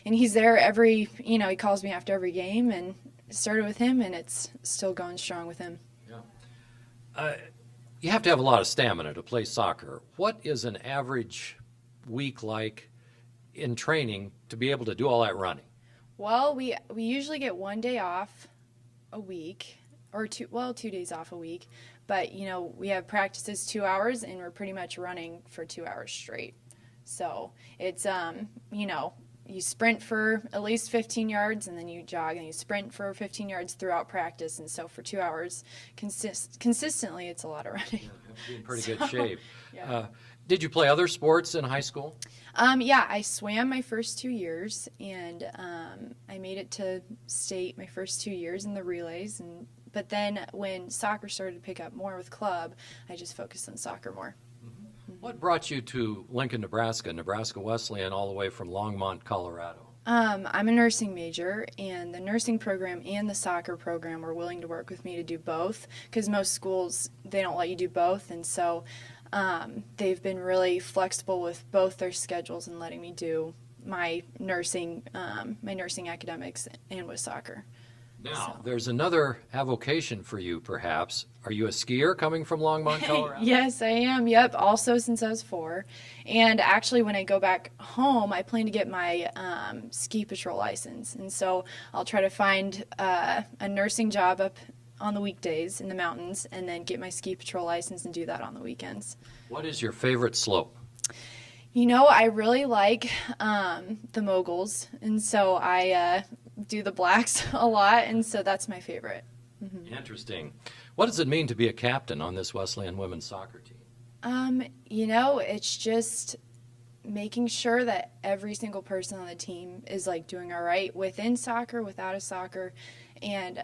he's there he calls me after every game, and it started with him, and it's still going strong with him. Yeah. You have to have a lot of stamina to play soccer. What is an average week like in training to be able to do all that running? Well, we usually get 1 day off a week, or 2 days off a week. But, we have practices 2 hours, and we're pretty much running for 2 hours straight. So it's, you sprint for at least 15 yards, and then you jog, and you sprint for 15 yards throughout practice. And so for 2 hours consistently, it's a lot of running. Yeah, you have to be in pretty good shape. Yeah. Did you play other sports in high school? Yeah, I swam my first 2 years, and I made it to state my first 2 years in the relays, But then when soccer started to pick up more with club, I just focused on soccer more. What brought you to Lincoln, Nebraska, Nebraska Wesleyan, all the way from Longmont, Colorado? I'm a nursing major, and the nursing program and the soccer program were willing to work with me to do both, because most schools, they don't let you do both, and so they've been really flexible with both their schedules and letting me do my nursing academics and with soccer. Now, there's another avocation for you, perhaps. Are you a skier coming from Longmont, Colorado? Yes, I am. Yep, also since I was 4. And actually, when I go back home, I plan to get my ski patrol license. And so I'll try to find a nursing job up on the weekdays in the mountains and then get my ski patrol license and do that on the weekends. What is your favorite slope? You know, I really like the moguls, and so I do the blacks a lot, and so that's my favorite. Interesting. What does it mean to be a captain on this Wesleyan women's soccer team? You know, it's just making sure that every single person on the team is like doing all right within soccer, without a soccer, and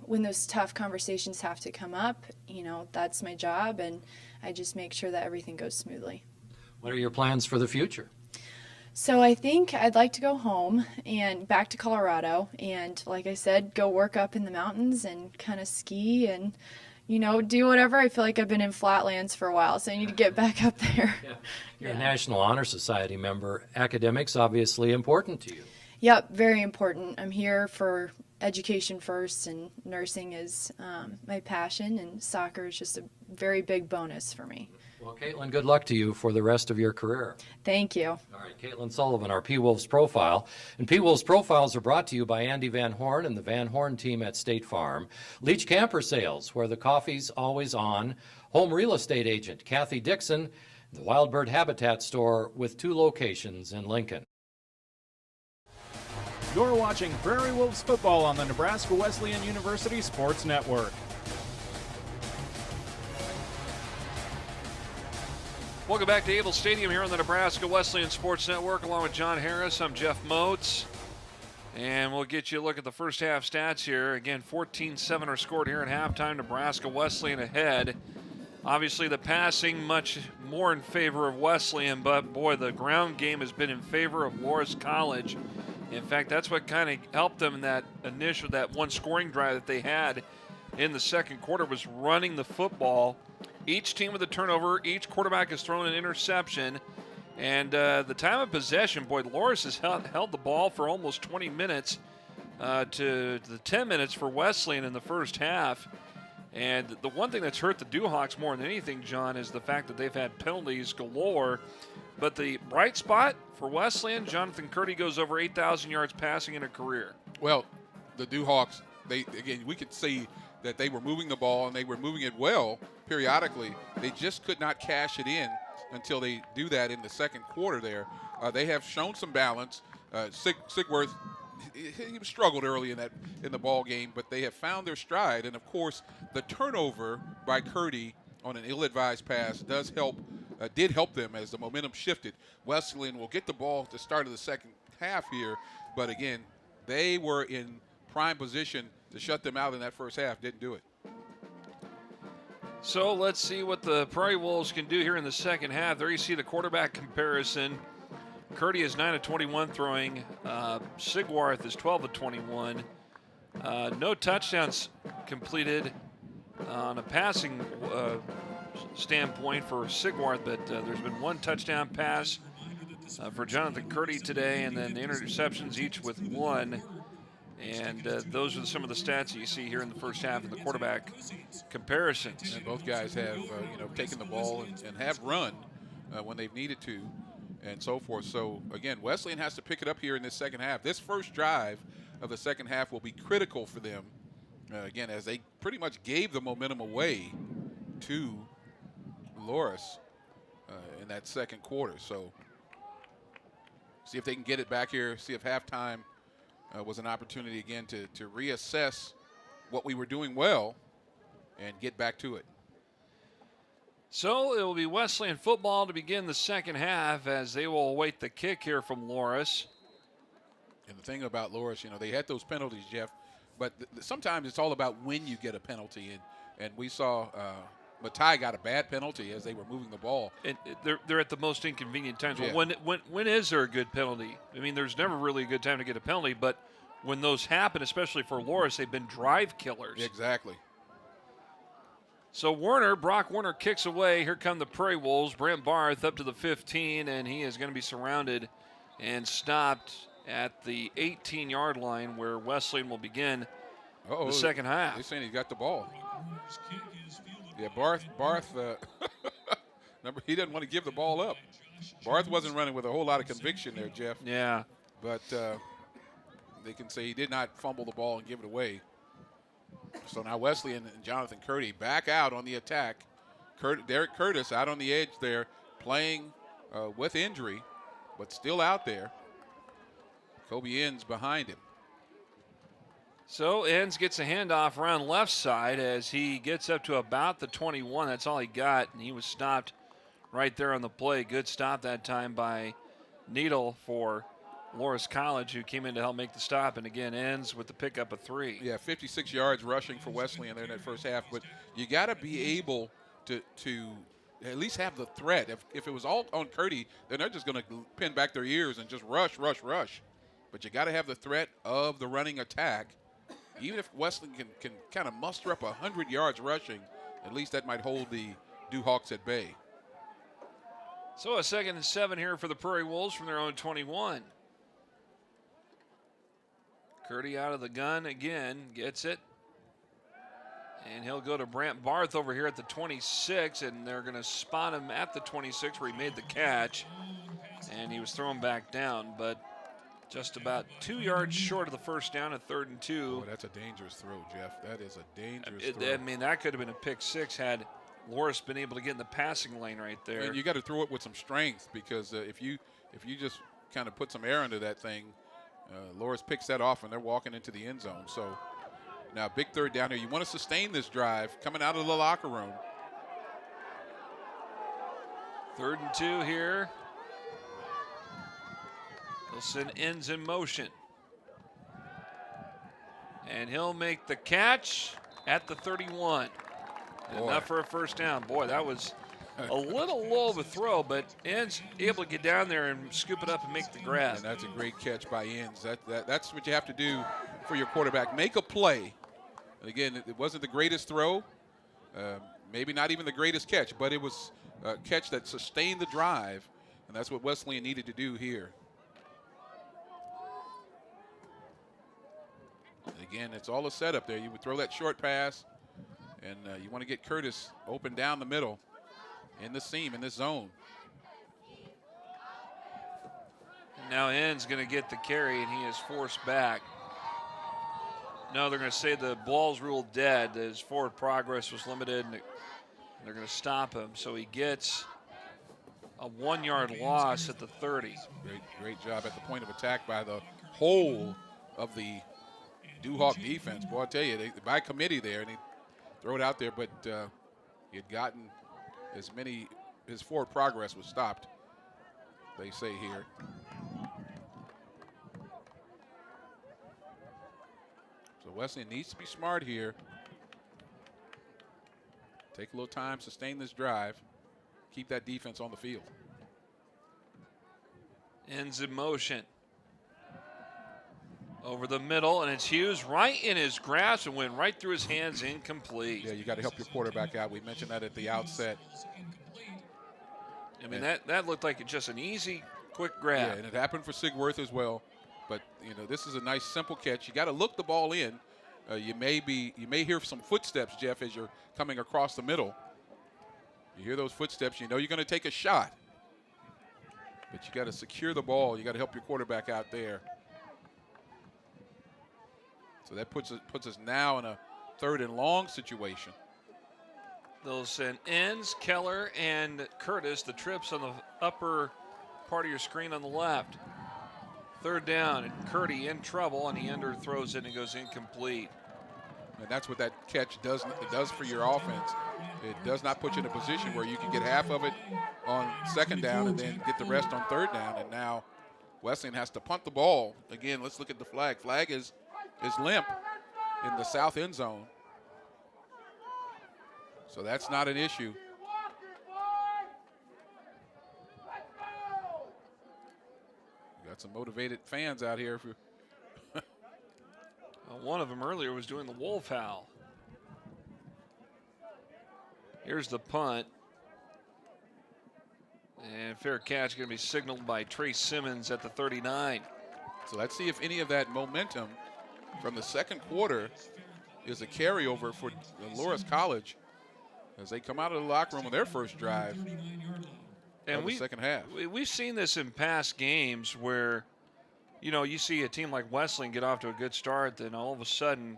when those tough conversations have to come up, you know, that's my job, and I just make sure that everything goes smoothly. What are your plans for the future? So I think I'd like to go home and back to Colorado and, like I said, go work up in the mountains and kind of ski and, you know, do whatever. I feel like I've been in flatlands for a while, so I need to get back up there. Yeah. You're a National Honor Society member. Academics obviously important to you. Yep, very important. I'm here for education first, and nursing is my passion, and soccer is just a very big bonus for me. Well, Kaitlin, good luck to you for the rest of your career. Thank you. All right, Kaitlin Sullivan, our P-Wolves Profile. And P-Wolves Profiles are brought to you by Andy Van Horn and the Van Horn team at State Farm. Leach Camper Sales, where the coffee's always on. Home real estate agent Kathy Dixon. The Wild Bird Habitat Store with 2 locations in Lincoln. You're watching Prairie Wolves football on the Nebraska Wesleyan University Sports Network. Welcome back to Able Stadium here on the Nebraska Wesleyan Sports Network. Along with John Harris, I'm Jeff Moats. And we'll get you a look at the first half stats here. Again, 14-7 are scored here at halftime. Nebraska Wesleyan ahead. Obviously, the passing much more in favor of Wesleyan, but boy, the ground game has been in favor of Loras College. In fact, that's what kind of helped them in that one scoring drive that they had in the second quarter, was running the football. Each team with a turnover, each quarterback has thrown an interception. And the time of possession, boy, Loras has held the ball for almost 20 minutes to the 10 minutes for Wesleyan in the first half. And the one thing that's hurt the Dewhawks more than anything, John, is the fact that they've had penalties galore. But the bright spot for Wesleyan, Jonathan Curdy goes over 8,000 yards passing in a career. Well, the Dewhawks, we could see that they were moving the ball and they were moving it well periodically. They just could not cash it in until they do that in the second quarter there. They have shown some balance. Sigworth, he struggled early in the ball game, but they have found their stride. And, of course, the turnover by Curdy on an ill-advised pass did help them as the momentum shifted. Wesleyan will get the ball at the start of the second half here, but, again, they were in prime position to shut them out in that first half. Didn't do it. So let's see what the Prairie Wolves can do here in the second half. There you see the quarterback comparison. Curdy is 9 of 21 throwing. Sigwarth is 12 of 21. No touchdowns completed on a passing standpoint for Sigwarth, but there's been one touchdown pass for Jonathan Curdy today, and then the interceptions each with 1. And those are some of the stats that you see here in the first half in the quarterback comparisons. And both guys have, taken the ball and have run when they've needed to and so forth. So, again, Wesleyan has to pick it up here in this second half. This first drive of the second half will be critical for them, again, as they pretty much gave the momentum away to Loras in that second quarter. So, see if they can get it back here, see if halftime was an opportunity again to reassess what we were doing well and get back to it. So it will be Wesleyan football to begin the second half as they will await the kick here from Loras. And the thing about Loras, they had those penalties, Jeff, But sometimes it's all about when you get a penalty, and we saw Matai got a bad penalty as they were moving the ball. And they're at the most inconvenient times. Yeah. Well, when is there a good penalty? I mean, there's never really a good time to get a penalty, but when those happen, especially for Loras, they've been drive killers. Exactly. So Brock Warner kicks away. Here come the Prairie Wolves. Brent Barth up to the 15, and he is going to be surrounded and stopped at the 18-yard line where Wesleyan will begin the second half. They're saying he got the ball. Yeah, Barth he doesn't want to give the ball up. Barth wasn't running with a whole lot of conviction there, Jeff. Yeah. But they can say he did not fumble the ball and give it away. So now Wesleyan and Jonathan Curdy back out on the attack. Derek Curtis out on the edge there, playing with injury, but still out there. Kobe Enns behind him. So Enns gets a handoff around left side as he gets up to about the 21. That's all he got, and he was stopped right there on the play. Good stop that time by Needle for Loras College, who came in to help make the stop, and again Enns with the pickup of 3. Yeah, 56 yards rushing for Wesleyan there in that first half, but you got to be able to at least have the threat. If it was all on Curdy, then they're just going to pin back their ears and just rush. But you got to have the threat of the running attack. Even if Wesleyan can kind of muster up 100 yards rushing, at least that might hold the Dewhawks at bay. So a 2nd and 7 here for the Prairie Wolves from their own 21. Curdy out of the gun again, gets it. And he'll go to Brant Barth over here at the 26, and they're going to spot him at the 26 where he made the catch. And he was thrown back down, but just about 2 yards short of the first down at 3rd and 2. Oh, that's a dangerous throw, Jeff. That is a dangerous throw. I mean, that could have been a pick 6 had Loras been able to get in the passing lane right there. And you got to throw it with some strength, because if you just kind of put some air into that thing, Loras picks that off and they're walking into the end zone. So now big 3rd down here. You want to sustain this drive coming out of the locker room. 3rd and 2 here. He'll send Enns in motion. And he'll make the catch at the 31. Enough for a first down. Boy, that was a little low of a throw, but Enns able to get down there and scoop it up and make the grab. And that's a great catch by Enns. That's what you have to do for your quarterback. Make a play. And again, it wasn't the greatest throw, maybe not even the greatest catch, but it was a catch that sustained the drive, and that's what Wesleyan needed to do here. And again, it's all a setup there. You would throw that short pass, and you want to get Curtis open down the middle in the seam, in this zone. And now Enns going to get the carry, and he is forced back. No, they're going to say the ball's ruled dead. His forward progress was limited, and they're going to stop him. So he gets a 1-yard loss at the 30. Great job at the point of attack by the whole of the Dewhawk defense. Boy, I tell you, by committee there, and he throw it out there, but he had gotten his forward progress was stopped, they say here. So Wesleyan needs to be smart here. Take a little time, sustain this drive, keep that defense on the field. Enns in motion. Over the middle, and it's Hughes right in his grasp and went right through his hands, incomplete. Yeah, you got to help your quarterback out. We mentioned that at the outset. I mean, that looked like just an easy, quick grab. Yeah, and it happened for Sigworth as well. But, this is a nice, simple catch. You got to look the ball in. You may hear some footsteps, Jeff, as you're coming across the middle. You hear those footsteps, you know you're going to take a shot. But you got to secure the ball. You got to help your quarterback out there. So that puts us now in a 3rd and long situation. They'll send Enns, Keller, and Curtis, the trips on the upper part of your screen on the left. 3rd down, and Curdy in trouble, and he underthrows it and it goes incomplete. And that's what that catch does for your offense. It does not put you in a position where you can get half of it on 2nd down and then get the rest on 3rd down. And now Wesleyan has to punt the ball. Again, let's look at the flag. Flag is limp. in the south end zone. So that's not an issue. Got some motivated fans out here. One of them earlier was doing the wolf howl. Here's the punt. And fair catch going to be signaled by Trace Simmons at the 39. So let's see if any of that momentum from the second quarter is a carryover for Loras College as they come out of the locker room on their first drive of the second half. We've seen this in past games where, you know, you see a team like Wesleyan get off to a good start, then all of a sudden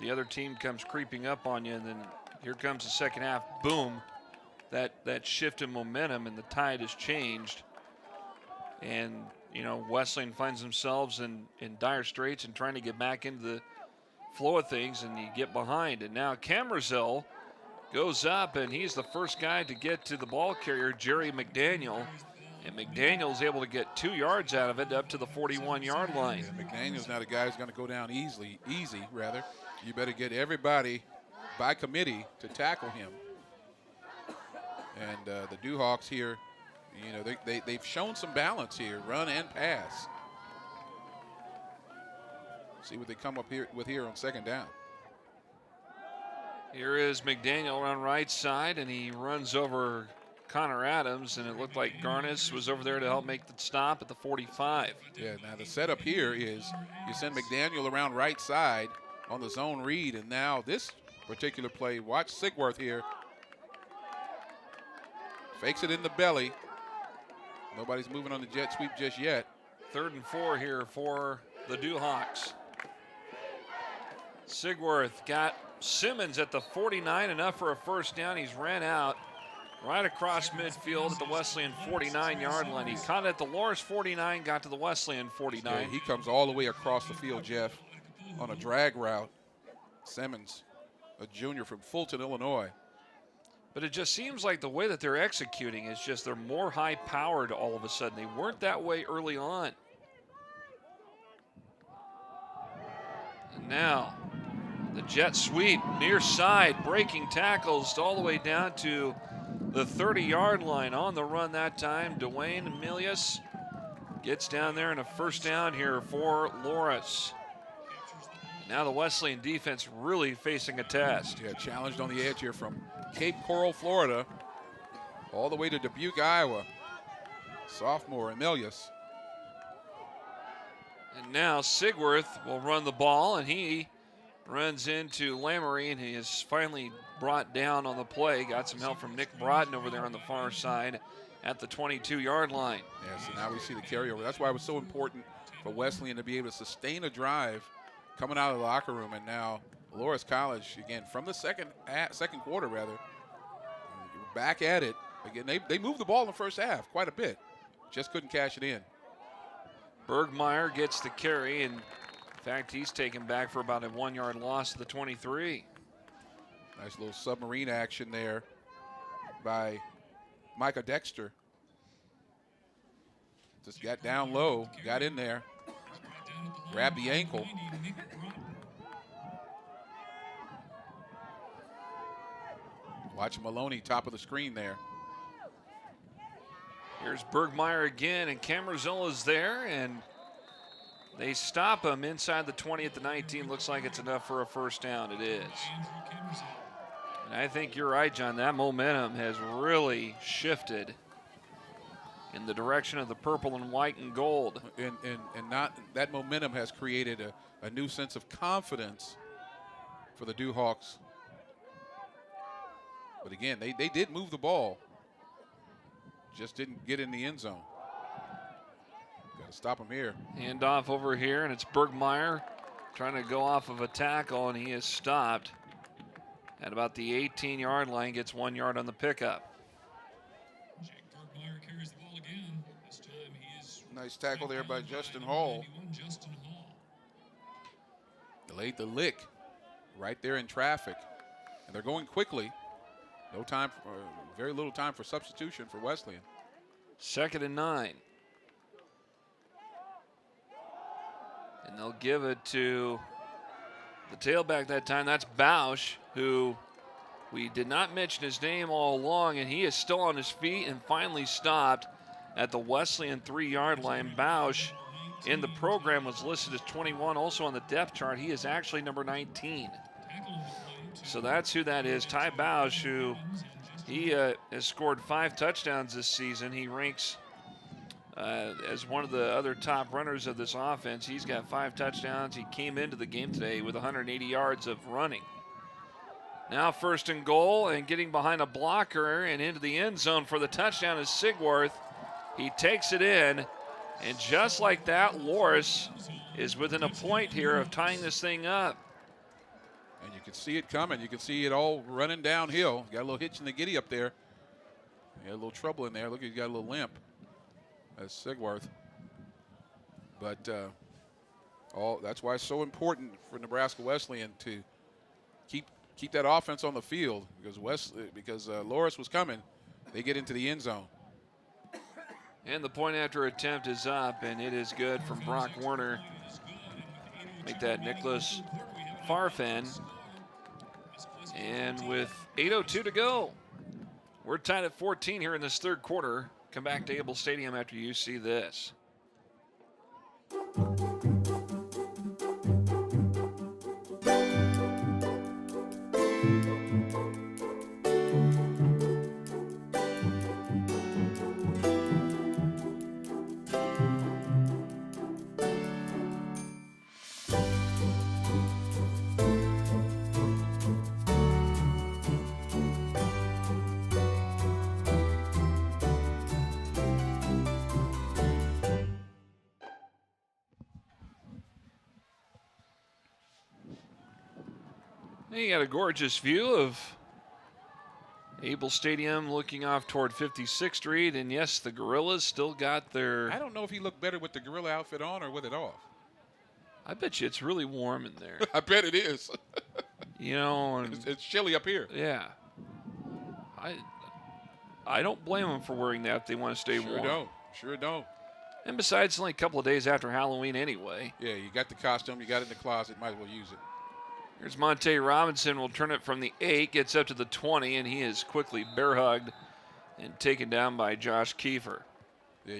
the other team comes creeping up on you, and then here comes the second half, boom, that shift in momentum, and the tide has changed. And, you know, Wesleyan finds themselves in dire straits and trying to get back into the flow of things, and you get behind. And now Camerzell goes up, and he's the first guy to get to the ball carrier, Jerry McDaniel. And McDaniel's able to get 2 yards out of it up to the 41-yard line. Yeah, McDaniel's not a guy who's going to go down easy. You better get everybody by committee to tackle him. And the Duhawks here, you know, they've shown some balance here, run and pass. See what they come up here on second down. Here is McDaniel on right side, and he runs over Connor Adams, and it looked like Garnis was over there to help make the stop at the 45. Yeah, now the setup here is you send McDaniel around right side on the zone read, and now this particular play, watch Sigworth here. Fakes it in the belly. Nobody's moving on the jet sweep just yet. 3rd and 4 here for the Duhawks. Sigworth got Simmons at the 49, enough for a first down. He's ran out right across midfield at the Wesleyan 49-yard line. He caught it at the Loras 49, got to the Wesleyan 49. Yeah, he comes all the way across the field, Jeff, on a drag route. Simmons, a junior from Fulton, Illinois. But it just seems like the way that they're executing is just they're more high-powered all of a sudden. They weren't that way early on. And now the jet sweep near side, breaking tackles all the way down to the 30-yard line. On the run that time, Dwayne Emilius gets down there, and a first down here for Loras. Now the Wesleyan defense really facing a test. Yeah, challenged on the edge here from Cape Coral, Florida, all the way to Dubuque, Iowa. Sophomore Emilius. And now Sigworth will run the ball, and he runs into Lamory, and he is finally brought down on the play. Got some help from Nick Broughton over there on the far side at the 22-yard line. Yeah, so now we see the carryover. That's why it was so important for Wesleyan to be able to sustain a drive coming out of the locker room. And now Loras College, again, from the second quarter, back at it. Again, they moved the ball in the first half quite a bit. Just couldn't cash it in. Bergmeyer gets the carry, and in fact, he's taken back for about a 1-yard loss to the 23. Nice little submarine action there by Micah Dexter. Just got down low, got in there, grabbed the ankle. Watch Maloney, top of the screen there. Here's Bergmeyer again, and Camerzilla's there, and they stop him inside the 20 at the 19. Looks like it's enough for a first down. It is. And I think you're right, John. That momentum has really shifted in the direction of the purple and white and gold. And not that momentum has created a new sense of confidence for the Duhawks. But again, they did move the ball. Just didn't get in the end zone. Got to stop him here. Hand off over here, and it's Bergmeyer trying to go off of a tackle, and he is stopped at about the 18-yard line, gets 1 yard on the pickup. Jake Bergmeyer carries the ball again. This time he is nice tackle there by Justin Hall. Delayed the lick right there in traffic. And they're going quickly. No time, very little time for substitution for Wesleyan. 2nd and 9. And they'll give it to The tailback that time, that's Bausch, who we did not mention his name all along, and he is still on his feet and finally stopped at the Wesleyan 3-yard line. Bausch in the program was listed as 21. Also on the depth chart, he is actually number 19. So that's who that is, Ty Bausch, who he has scored 5 touchdowns this season. He ranks as one of the other top runners of this offense. He's got 5 touchdowns. He came into the game today with 180 yards of running. Now 1st and goal, and getting behind a blocker and into the end zone for the touchdown is Sigworth. He takes it in, and just like that, Loras is within a point here of tying this thing up. And you can see it coming. You can see it all running downhill. Got a little hitch in the giddy up there. He had a little trouble in there. Look, he's got a little limp. That's Sigworth. But that's why it's so important for Nebraska Wesleyan to keep that offense on the field, because Loras was coming. They get into the end zone. And the point after attempt is up, and it is good from Brock Warner. Make that Nicholas Farfan. And with 8:02 to go, we're tied at 14 here in this 3rd quarter. Come back to Able Stadium after you see this. You got a gorgeous view of Able Stadium looking off toward 56th Street. And yes, the Gorillas still got their... I don't know if he looked better with the gorilla outfit on or with it off. I bet you it's really warm in there. I bet it is. You know, and it's chilly up here. Yeah. I don't blame them for wearing that if they want to stay warm. Sure don't. And besides, it's only a couple of days after Halloween anyway. Yeah, you got the costume, you got it in the closet, might as well use it. Here's Monte Robinson, will turn it from the 8, gets up to the 20, and he is quickly bear hugged and taken down by Josh Kiefer. Yeah,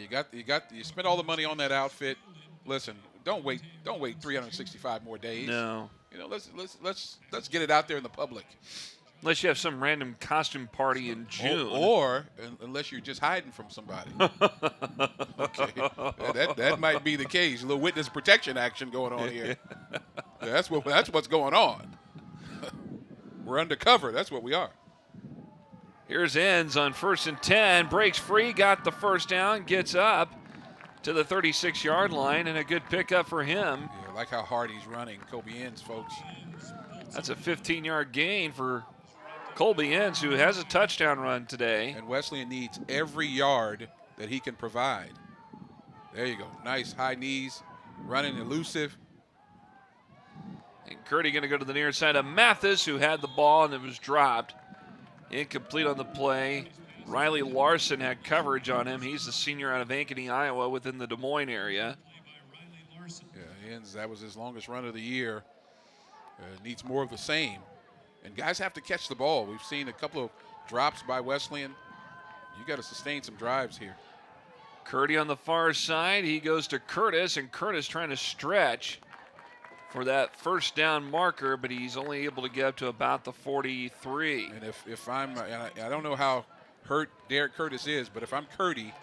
you spent all the money on that outfit. Listen, don't wait 365 more days. No. You know, let's get it out there in the public. Unless you have some random costume party in June. Or unless you're just hiding from somebody. Okay. That might be the case. A little witness protection action going on here. That's what's going on. We're undercover. That's what we are. Here's Enns on 1st and 10. Breaks free, got the first down, gets up to the 36-yard line, and a good pickup for him. Yeah, I like how hard he's running, Kobe Enns, folks. That's a 15-yard gain for Colby Enns, who has a touchdown run today. And Wesleyan needs every yard that he can provide. There you go. Nice high knees, running elusive. And Curdy going to go to the near side of Mathis, who had the ball, and it was dropped. Incomplete on the play. Riley Larson had coverage on him. He's the senior out of Ankeny, Iowa, within the Des Moines area. Yeah, Enns, that was his longest run of the year. Needs more of the same. And guys have to catch the ball. We've seen a couple of drops by Wesleyan. You got to sustain some drives here. Curdy on the far side. He goes to Curtis, and Curtis trying to stretch for that first down marker, but he's only able to get up to about the 43. And if I'm, I don't know how hurt Derek Curtis is, but if I'm Curdy,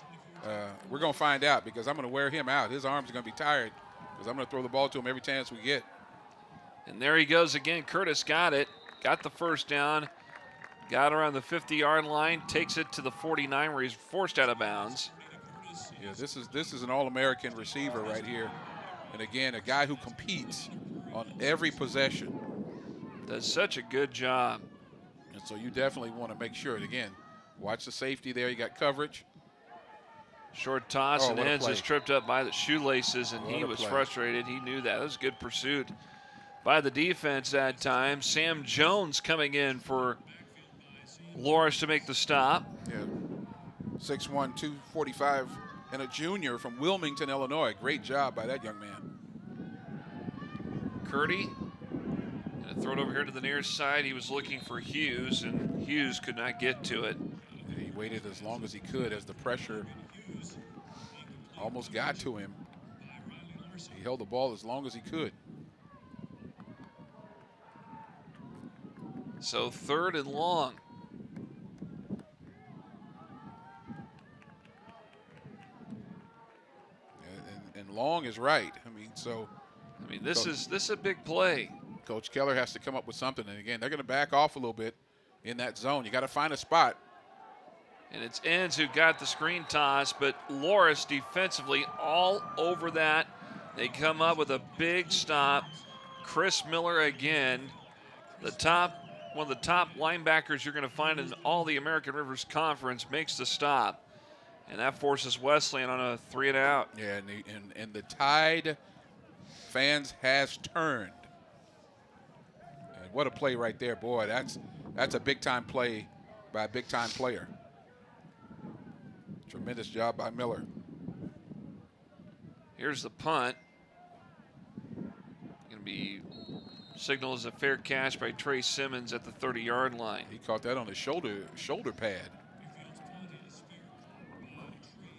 we're going to find out, because I'm going to wear him out. His arms are going to be tired, because I'm going to throw the ball to him every chance we get. And there he goes again. Curtis got it. Got the first down, got around the 50-yard line, takes it to the 49 where he's forced out of bounds. Yeah, this is an All-American receiver right here. And again, a guy who competes on every possession. Does such a good job. And so you definitely want to make sure, and again, watch the safety there. You got coverage. Short toss, and Enns is tripped up by the shoelaces, and he was frustrated. He knew that. That was a good pursuit by the defense that time. Sam Jones coming in for Loras to make the stop. Yeah, 6'1", 245, and a junior from Wilmington, Illinois. Great job by that young man. Curdy Throw it over here to the near side. He was looking for Hughes, and Hughes could not get to it. He waited as long as he could as the pressure almost got to him. He held the ball as long as he could. So 3rd and long. And long is right. This is a big play. Coach Keller has to come up with something. And again, they're going to back off a little bit in that zone. You got to find a spot. And it's Enns who got the screen toss, but Loras defensively all over that. They come up with a big stop. Chris Miller again, one of the top linebackers you're going to find in all the American Rivers Conference, makes the stop. And that forces Wesleyan on a 3 and out. Yeah, and the tide, fans, has turned. And what a play right there, boy. That's a big-time play by a big-time player. Tremendous job by Miller. Here's the punt. Going to be signaled as a fair catch by Trey Simmons at the 30-yard line. He caught that on his shoulder pad.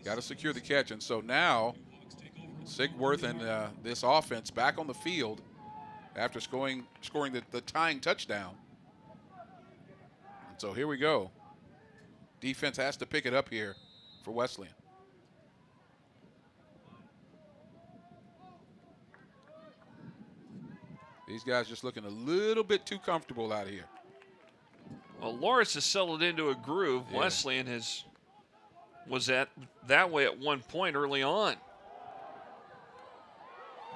Got to secure the catch. And so now Sigworth and this offense back on the field after scoring the tying touchdown. And so here we go. Defense has to pick it up here for Wesleyan. These guys just looking a little bit too comfortable out here. Well, Loras has settled into a groove. Yeah. Wesleyan was that way at one point early on.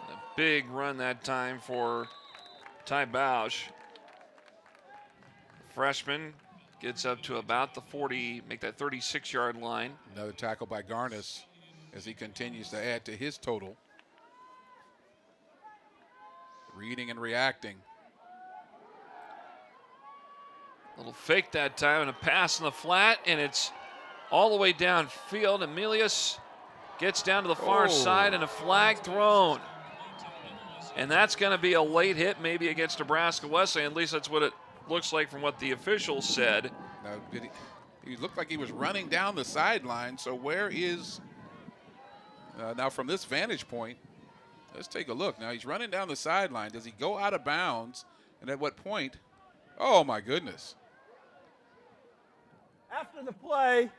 A big run that time for Ty Bausch. Freshman gets up to about the 40, make that 36-yard line. Another tackle by Garnis as he continues to add to his total. Reading and reacting. Little fake that time and a pass in the flat, and it's all the way downfield. Emilius gets down to the far side and a flag thrown. And that's going to be a late hit maybe against Nebraska Wesleyan. At least that's what it looks like from what the officials said. Now, he looked like he was running down the sideline, so where is, now from this vantage point, let's take a look. Now he's running down the sideline. Does he go out of bounds? And at what point? Oh, my goodness. After the play,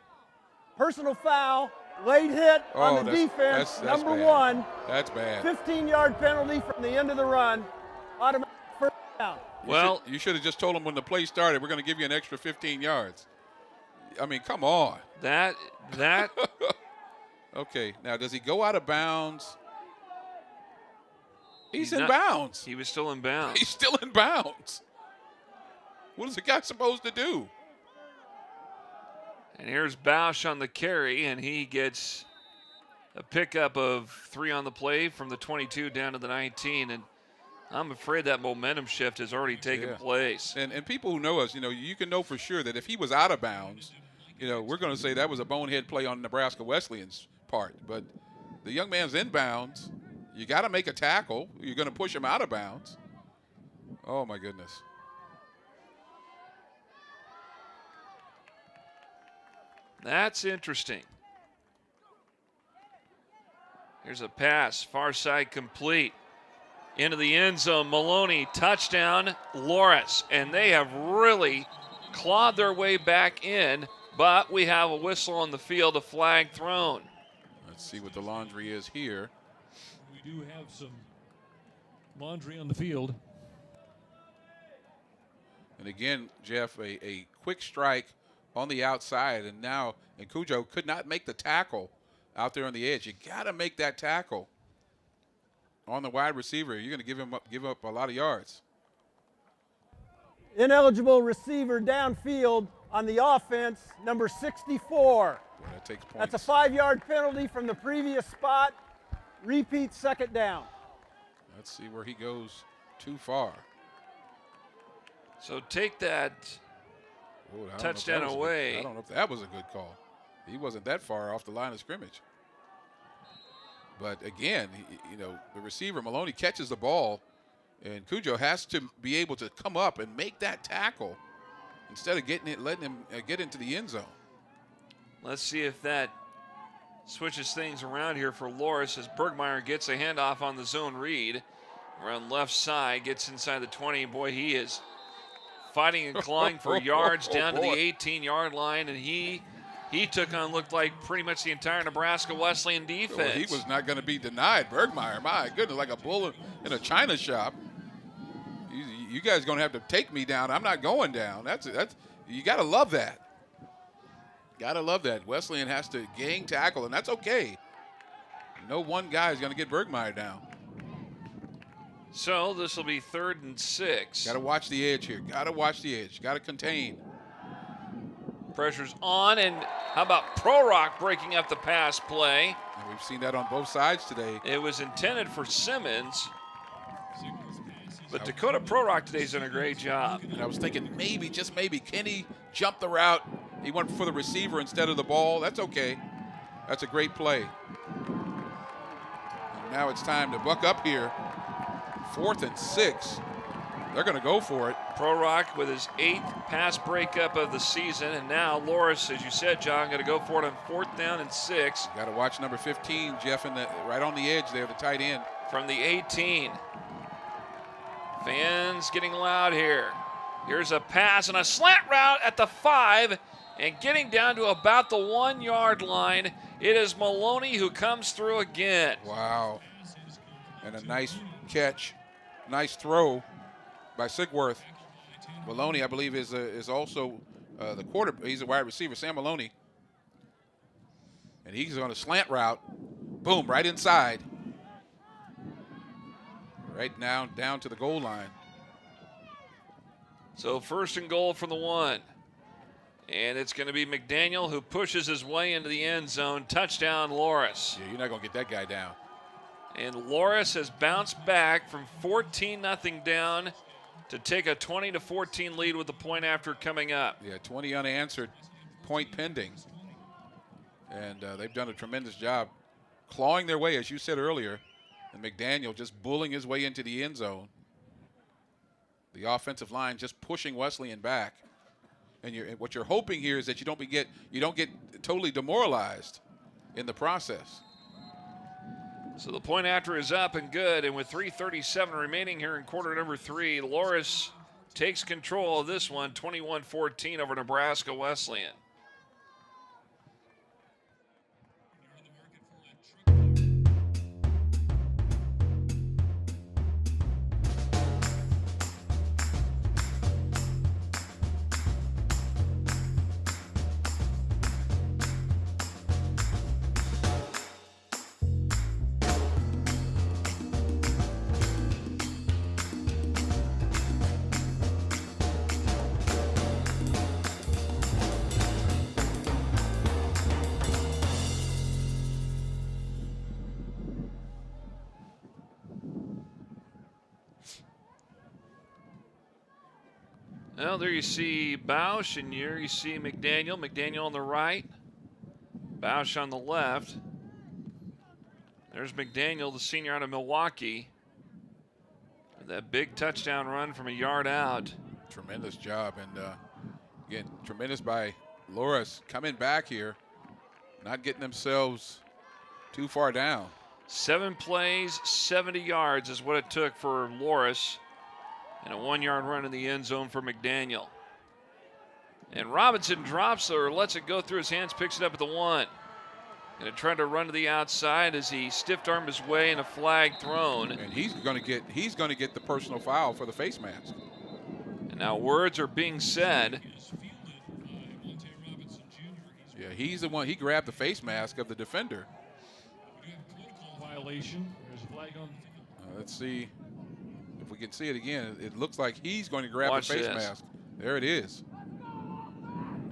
personal foul, late hit on the defense, that's number bad. 1. That's bad. 15-yard penalty from the end of the run. Automatic first down. Well, you should have just told him when the play started, we're going to give you an extra 15 yards. I mean, come on. That. Okay, now does he go out of bounds? He's in bounds. He was still in bounds. He's still in bounds. What is the guy supposed to do? And here's Bausch on the carry, and he gets a pickup of 3 on the play from the 22 down to the 19. And I'm afraid that momentum shift has already taken place. And people who know us, you can know for sure that if he was out of bounds, we're going to say that was a bonehead play on Nebraska Wesleyan's part. But the young man's in bounds. You got to make a tackle. You're going to push him out of bounds. Oh, my goodness. That's interesting. Here's a pass, far side complete. Into the end zone, Maloney, touchdown, Loras. And they have really clawed their way back in, but we have a whistle on the field, a flag thrown. Let's see what the laundry is here. We do have some laundry on the field. And again, Jeff, a quick strike on the outside, and now Cujo could not make the tackle out there on the edge. You got to make that tackle on the wide receiver. You're going to give up a lot of yards. Ineligible receiver downfield on the offense, number 64. Well, that takes points. That's a 5-yard penalty from the previous spot. Repeat second down. Let's see where he goes too far. So take that touchdown away. I don't know if that was a good call. He wasn't that far off the line of scrimmage. But again, the receiver, Maloney, catches the ball And Cujo has to be able to come up and make that tackle instead of letting him get into the end zone. Let's see if that switches things around here for Loras as Bergmeyer gets a handoff on the zone read. Around left side, gets inside the 20. Boy, he is fighting and clawing for yards down to the 18-yard line, and he took on, looked like pretty much the entire Nebraska Wesleyan defense. Well, he was not going to be denied. Bergmeyer, my goodness, like a bull in a china shop. You guys are going to have to take me down. I'm not going down. That's you got to love that. Got to love that. Wesleyan has to gang tackle, and that's okay. No one guy is going to get Bergmeyer down. So this will be 3rd and 6. Got to watch the edge here. Got to watch the edge. Got to contain. Pressure's on, and how about Prorock breaking up the pass play? And we've seen that on both sides today. It was intended for Simmons, but Dakota Prorock today's done a great job. And I was thinking maybe, just maybe, Kenny jumped the route. He went for the receiver instead of the ball. That's okay. That's a great play. And now it's time to buck up here. 4th and 6. They're going to go for it. Prorock with his 8th pass breakup of the season, and now Loras, as you said, John, going to go for it on 4th down and 6. Got to watch number 15, Jeff, right on the edge there, the tight end. From the 18. Fans getting loud here. Here's a pass and a slant route at the 5, and getting down to about the 1-yard line. It is Maloney who comes through again. Wow. And a nice catch, nice throw by Sigworth. Maloney, I believe, is also the quarterback. He's a wide receiver, Sam Maloney. And he's on a slant route. Boom, right inside. Right now, down to the goal line. So 1st and goal from the 1. And it's going to be McDaniel who pushes his way into the end zone. Touchdown, Loras. Yeah, you're not going to get that guy down. And Loras has bounced back from 14-0 down to take a 20-14 lead with the point after coming up. Yeah, 20 unanswered, point pending. And they've done a tremendous job clawing their way, as you said earlier, and McDaniel just bullying his way into the end zone. The offensive line just pushing Wesleyan back. And what you're hoping here is that you don't get totally demoralized in the process. So the point after is up and good, and with 3:37 remaining here in quarter number 3, Loras takes control of this one, 21-14 over Nebraska Wesleyan. Well, there you see Bausch, and here you see McDaniel. McDaniel on the right, Bausch on the left. There's McDaniel, the senior out of Milwaukee. That big touchdown run from a yard out. Tremendous job, and again, tremendous by Loras coming back here, not getting themselves too far down. 7 plays, 70 yards is what it took for Loras. And a 1-yard run in the end zone for McDaniel. And Robinson drops or lets it go through his hands, picks it up at the 1. Going to try to run to the outside as he stiff-armed his way and a flag thrown. And he's going to get the personal foul for the face mask. And now words are being said. Yeah, he's the one. He grabbed the face mask of the defender. Violation. There's a flag on. Let's see. If we can see it again, it looks like he's going to grab Watch the face this. mask. There it is.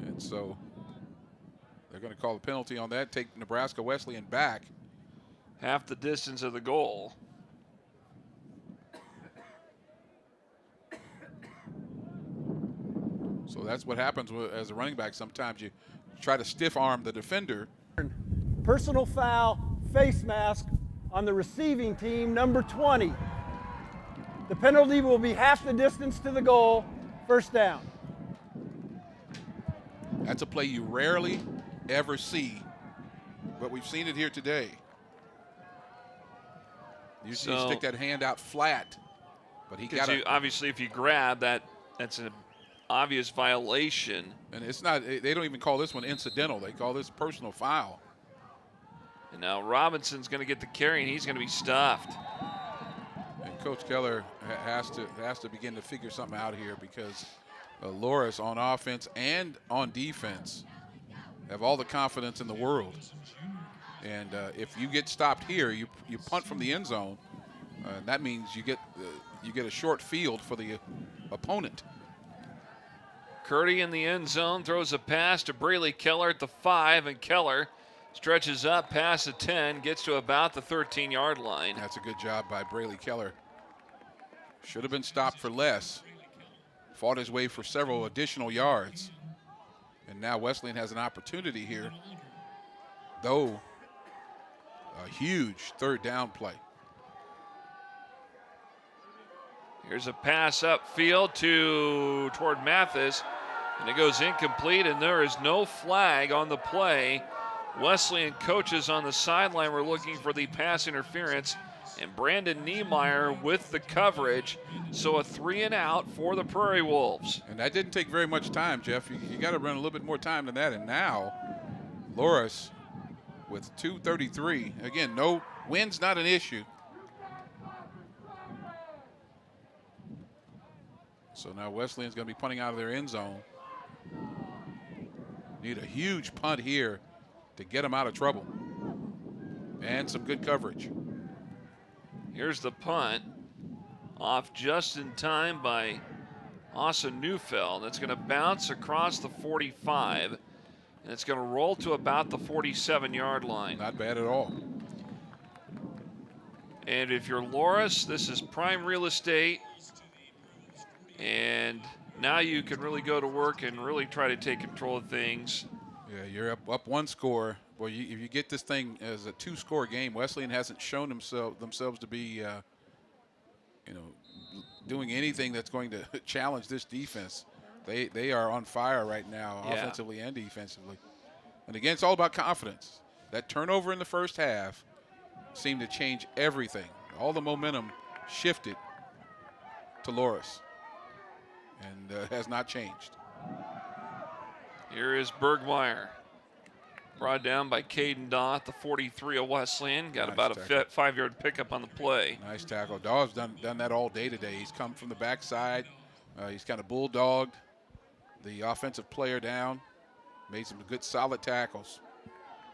And so they're going to call a penalty on that, take Nebraska Wesleyan back. Half the distance of the goal. So that's what happens as a running back. Sometimes you try to stiff arm the defender. Personal foul, face mask on the receiving team, number 20. The penalty will be half the distance to the goal, first down. That's a play you rarely ever see, but we've seen it here today. Usually you stick that hand out flat, but he got it. Obviously, if you grab that, that's an obvious violation. And it's not. They don't even call this one incidental. They call this personal foul. And now Robinson's going to get the carry, and he's going to be stuffed. And Coach Keller has to begin to figure something out here because Loras on offense and on defense have all the confidence in the world. And if you get stopped here, you punt from the end zone. That means you get a short field for the opponent. Curdy in the end zone throws a pass to Braley Keller at the 5, and Keller stretches up past the 10, gets to about the 13-yard line. That's a good job by Braley Keller. Should have been stopped for less. Fought his way for several additional yards. And now Wesleyan has an opportunity here, though a huge third down play. Here's a pass upfield toward Mathis, and it goes incomplete, and there is no flag on the play. Wesleyan coaches on the sideline were looking for the pass interference, and Brandon Niemeyer with the coverage, so a 3-and-out for the Prairie Wolves. And that didn't take very much time, Jeff. You got to run a little bit more time than that, and now Loras with 2:33. Again, no wind's not an issue. So now Wesleyan's going to be punting out of their end zone. Need a huge punt here to get them out of trouble. And some good coverage. Here's the punt. Off just in time by Asa Neufeld. That's going to bounce across the 45. And it's going to roll to about the 47-yard line. Not bad at all. And if you're Loras, this is prime real estate. And now you can really go to work and really try to take control of things. Yeah, you're up one score. Boy, if you get this thing as a 2-score game, Wesleyan hasn't shown themselves to be, doing anything that's going to challenge this defense. They are on fire right now, offensively and defensively. And again, it's all about confidence. That turnover in the first half seemed to change everything. All the momentum shifted to Loras. And has not changed. Here is Bergmeyer. Brought down by Caden Daw at the 43 of Wesleyan. Got about a 5-yard pickup on the play. Nice tackle. Daw's done that all day today. He's come from the backside. He's kind of bulldogged the offensive player down. Made some good solid tackles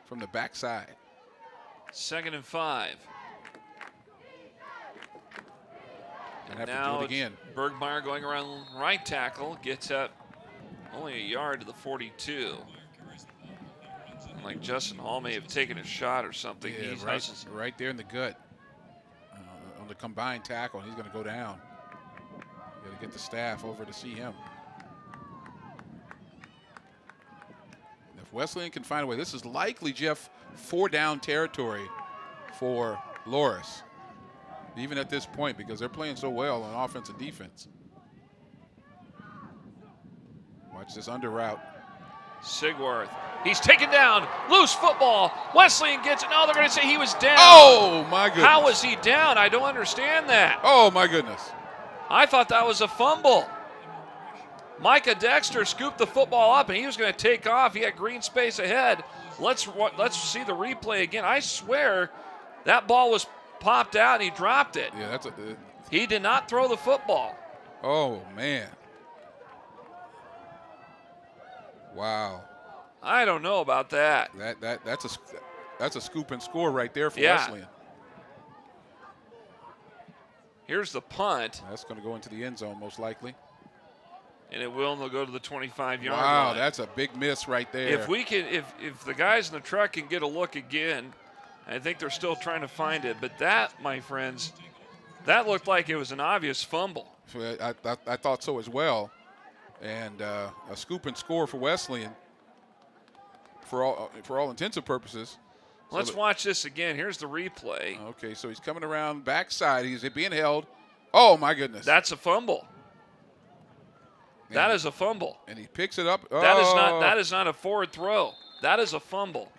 from the backside. 2nd and 5. And have now to do it again. Bergmeyer going around right tackle, gets up only a yard to the 42. And like Justin Hall may have taken a shot or something. Yeah, He's right there in the gut on the combined tackle. He's going to go down. Got to get the staff over to see him. If Wesleyan can find a way, this is likely, Jeff, 4-down territory for Loras. Even at this point, because they're playing so well on offense and defense. Watch this under route. Sigworth. He's taken down. Loose football. Wesleyan gets it. No, they're going to say he was down. Oh, my goodness. How was he down? I don't understand that. Oh, my goodness. I thought that was a fumble. Micah Dexter scooped the football up, and he was going to take off. He had green space ahead. Let's see the replay again. I swear that ball was popped out and he dropped it. Yeah, he did not throw the football. Oh, man. Wow. I don't know about that. That's a scoop and score right there for Wesleyan. Here's the punt. That's going to go into the end zone most likely. And it will, and they'll go to the 25-yard line. Wow, that's a big miss right there. If we can, if the guys in the truck can get a look again, I think they're still trying to find it. But that, my friends, that looked like it was an obvious fumble. I thought so as well. And a scoop and score for Wesleyan for all intents and purposes. Let's watch this again. Here's the replay. Okay, so he's coming around backside. He's being held Oh, my goodness. That's a fumble. That is a fumble. And he picks it up. Oh. That is not a forward throw. That is a fumble.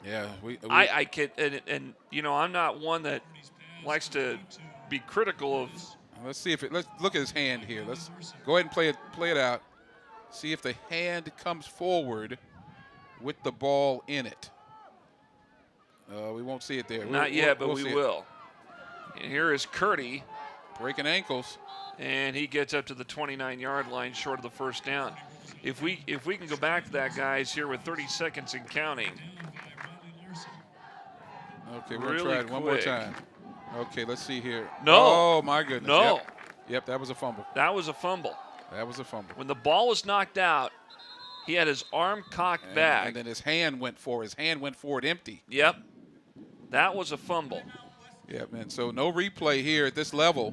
Yeah, I can, and you know, I'm not one that likes to be critical of. Let's see if let's look at his hand here. Let's go ahead and play it out. See if the hand comes forward with the ball in it. We won't see it there. Not yet, but we will. And here is Curdy. Breaking ankles. And he gets up to the 29-yard line short of the first down. If we can go back to that, guys, here with 30 seconds and counting. Okay, we're going to try it one more time. Okay, let's see here. No. Oh, my goodness. No. Yep, that was a fumble. That was a fumble. That was a fumble. When the ball was knocked out, he had his arm cocked back. And then his hand went forward. His hand went forward empty. Yep. That was a fumble. Yep, and so no replay here at this level.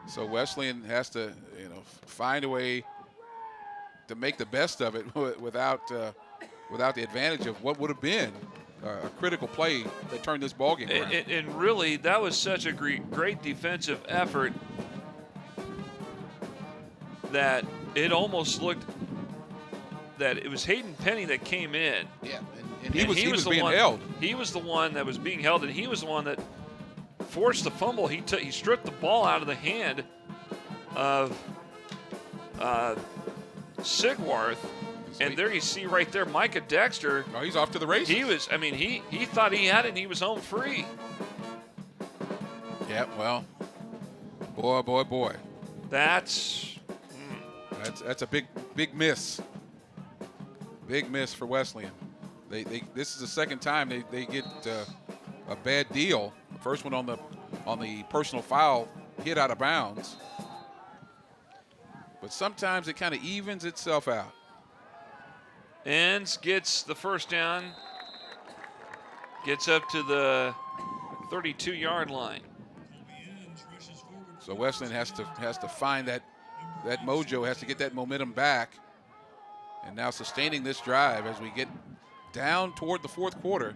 So Wesleyan has to, find a way to make the best of it without the advantage of what would have been a critical play that turned this ballgame around. And really, that was such a great defensive effort that it almost looked that it was Hayden Penny that came in. Yeah, and he was being held. He was the one that was being held, and he was the one that forced the fumble. He stripped the ball out of the hand of Sigwarth. And there you see right there, Micah Dexter. Oh, he's off to the races. He thought he had it and he was home free. Yeah, well, boy. That's a big miss. Big miss for Wesleyan. This is the second time they get a bad deal. The first one on the personal foul hit out of bounds. But sometimes it kind of evens itself out. Enns gets the first down, gets up to the 32-yard line. So Wesleyan has to find that mojo, has to get that momentum back. And now sustaining this drive as we get down toward the fourth quarter,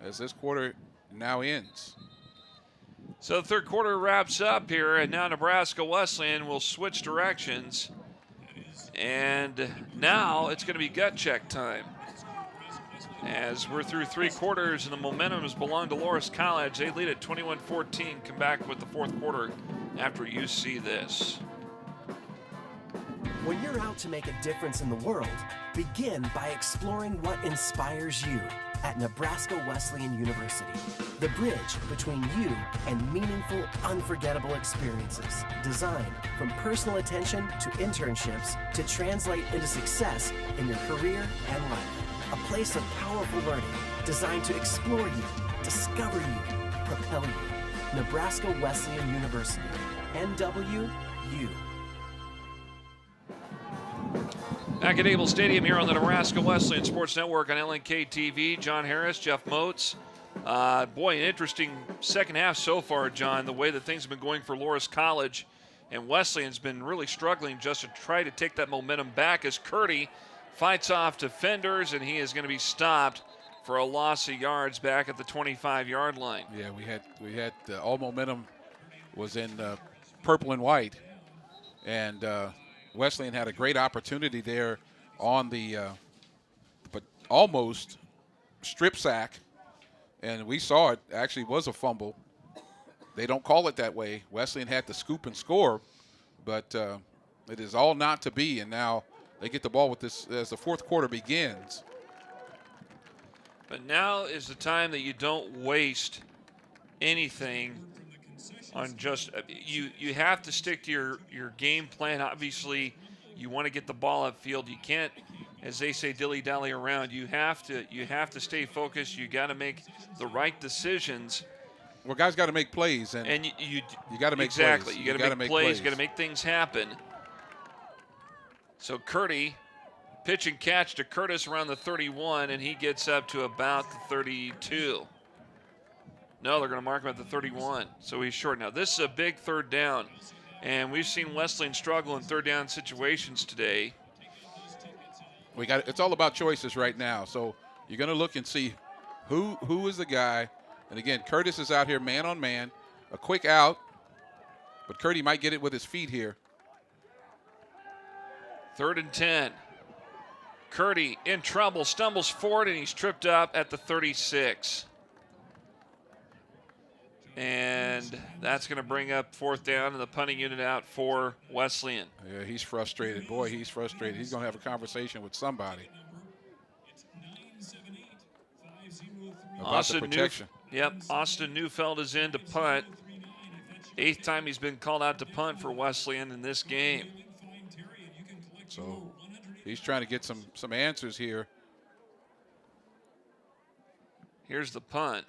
as this quarter now ends. So the third quarter wraps up here, and now Nebraska Wesleyan will switch directions. And now it's going to be gut check time. As we're through three quarters and the momentum has belonged to Loras College. They lead at 21-14. Come back with the fourth quarter after you see this. When you're out to make a difference in the world, begin by exploring what inspires you at Nebraska Wesleyan University. The bridge between you and meaningful, unforgettable experiences. Designed from personal attention to internships to translate into success in your career and life. A place of powerful learning designed to explore you, discover you, propel you. Nebraska Wesleyan University. NWU. Back at Able Stadium here on the Nebraska Wesleyan Sports Network on LNK TV. John Harris, Jeff Moats. Boy, an interesting second half so far, John, the way that things have been going for Loras College. And Wesleyan's been really struggling just to try to take that momentum back as Curdy fights off defenders, and he is going to be stopped for a loss of yards back at the 25-yard line. Yeah, we had all momentum was in purple and white. And Wesleyan had a great opportunity there on the but almost strip sack, and we saw it actually was a fumble. They don't call it that way. Wesleyan had to scoop and score, but it is all not to be, and now they get the ball with this as the fourth quarter begins. But now is the time that you don't waste anything on just you have to stick to your game plan. Obviously, you want to get the ball upfield. You can't, as they say, dilly-dally around. You have to stay focused. You got to make the right decisions. Well, guys got to make plays, and you got to make exactly. plays. You got to make plays. You got to make things happen. So Curdy, pitch and catch to Curtis around the 31, and he gets up to about the 32. No, they're going to mark him at the 31, so he's short. Now, this is a big third down, and we've seen Wesleyan struggle in third down situations today. It's all about choices right now, so you're going to look and see who is the guy. And, again, Curtis is out here man on man. a quick out, but Curdy might get it with his feet here. 3rd and 10. Curdy in trouble, stumbles forward, and he's tripped up at the 36. And that's going to bring up 4th down and the punting unit out for Wesleyan. Yeah, he's frustrated. Boy, he's frustrated. He's going to have a conversation with somebody about the protection. Austin Neufeld is in to punt. 8th time he's been called out to punt for Wesleyan in this game. So he's trying to get some answers here. Here's the punt.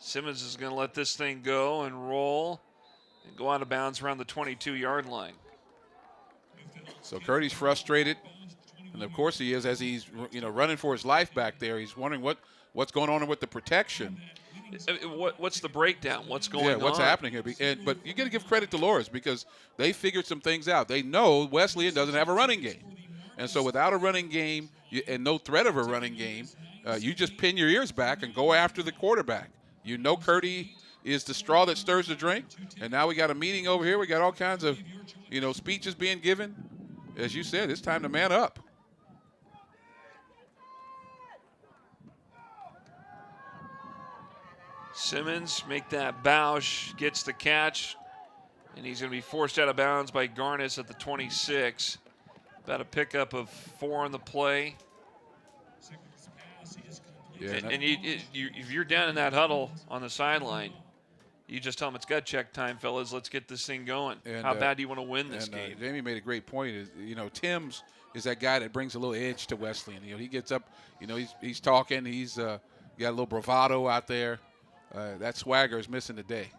Simmons is going to let this thing go and roll and go out of bounds around the 22-yard line. So Curdy's frustrated, and of course he is as he's running for his life back there. He's wondering what's going on with the protection. What's the breakdown? What's going on? Yeah, what's happening here? But you got to give credit to Loras because they figured some things out. They know Wesleyan doesn't have a running game. And so without a running game and no threat of a running game, you just pin your ears back and go after the quarterback. You know Curdy is the straw that stirs the drink. And now we got a meeting over here. We got all kinds of, speeches being given. As you said, it's time to man up. Simmons make that Bausch, gets the catch, and he's going to be forced out of bounds by Garnis at the 26. About a pickup of 4 on the play. Yeah, and if you're down in that huddle on the sideline, you just tell them it's gut check time, fellas. Let's get this thing going. And, how bad do you want to win this game? Jamie made a great point. Timms is that guy that brings a little edge to Wesleyan. He gets up. He's talking. He's got a little bravado out there. That swagger is missing today.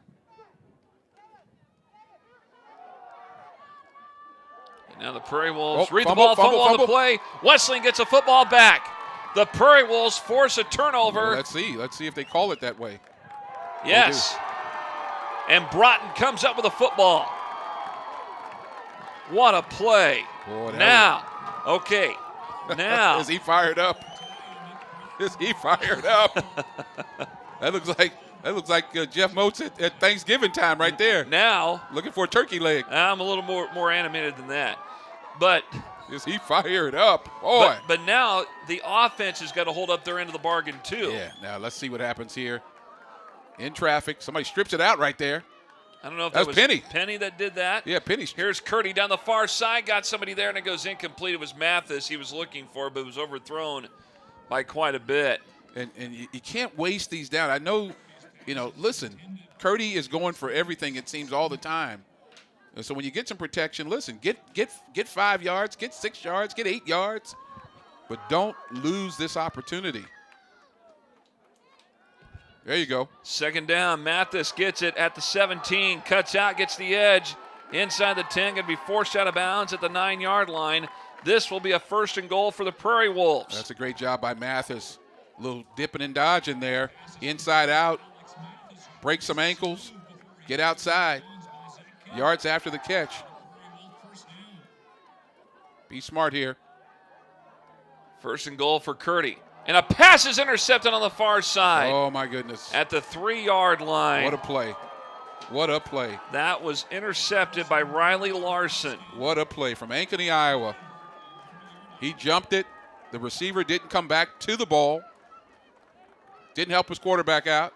And now the Prairie Wolves read fumble, the ball, fumble on the play. Wesleyan gets a football back. The Prairie Wolves force a turnover. Well, let's see if they call it that way. Yes. And Broughton comes up with a football. What a play. Boy, now. Is he fired up? Is he fired up? That looks like Jeff Moats at Thanksgiving time right there. Now. Looking for a turkey leg. I'm a little more animated than that. But is he fired up? Boy. But now the offense has got to hold up their end of the bargain too. Yeah. Now let's see what happens here. In traffic, somebody strips it out right there. I don't know if that was Penny that did that. Yeah, Penny. Here's Curdy down the far side. Got somebody there, and it goes incomplete. It was Mathis he was looking for, but it was overthrown by quite a bit. And you can't waste these down. I know, listen, Curdy is going for everything, it seems, all the time. And so when you get some protection, listen, get 5 yards, get 6 yards, get 8 yards, but don't lose this opportunity. There you go. 2nd down. Mathis gets it at the 17, cuts out, gets the edge. Inside the 10, going to be forced out of bounds at the 9-yard line. This will be a 1st and goal for the Prairie Wolves. That's a great job by Mathis. A little dipping and dodging there. Inside out. Break some ankles. Get outside. Yards after the catch. Be smart here. 1st and goal for Curdy. And a pass is intercepted on the far side. Oh, my goodness. At the 3-yard line. What a play. What a play. That was intercepted by Riley Larson. What a play from Ankeny, Iowa. He jumped it. The receiver didn't come back to the ball. Didn't help his quarterback out.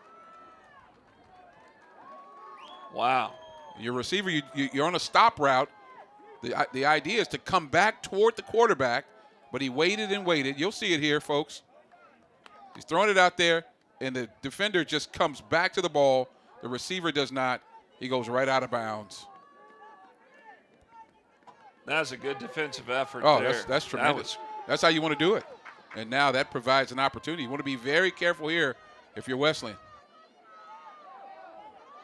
Wow. Your receiver, you're on a stop route. The idea is to come back toward the quarterback, but he waited and waited. You'll see it here, folks. He's throwing it out there, and the defender just comes back to the ball. The receiver does not. He goes right out of bounds. That was a good defensive effort. Oh, there. that's tremendous. That's how you want to do it. And now that provides an opportunity. You want to be very careful here if you're Wesleyan.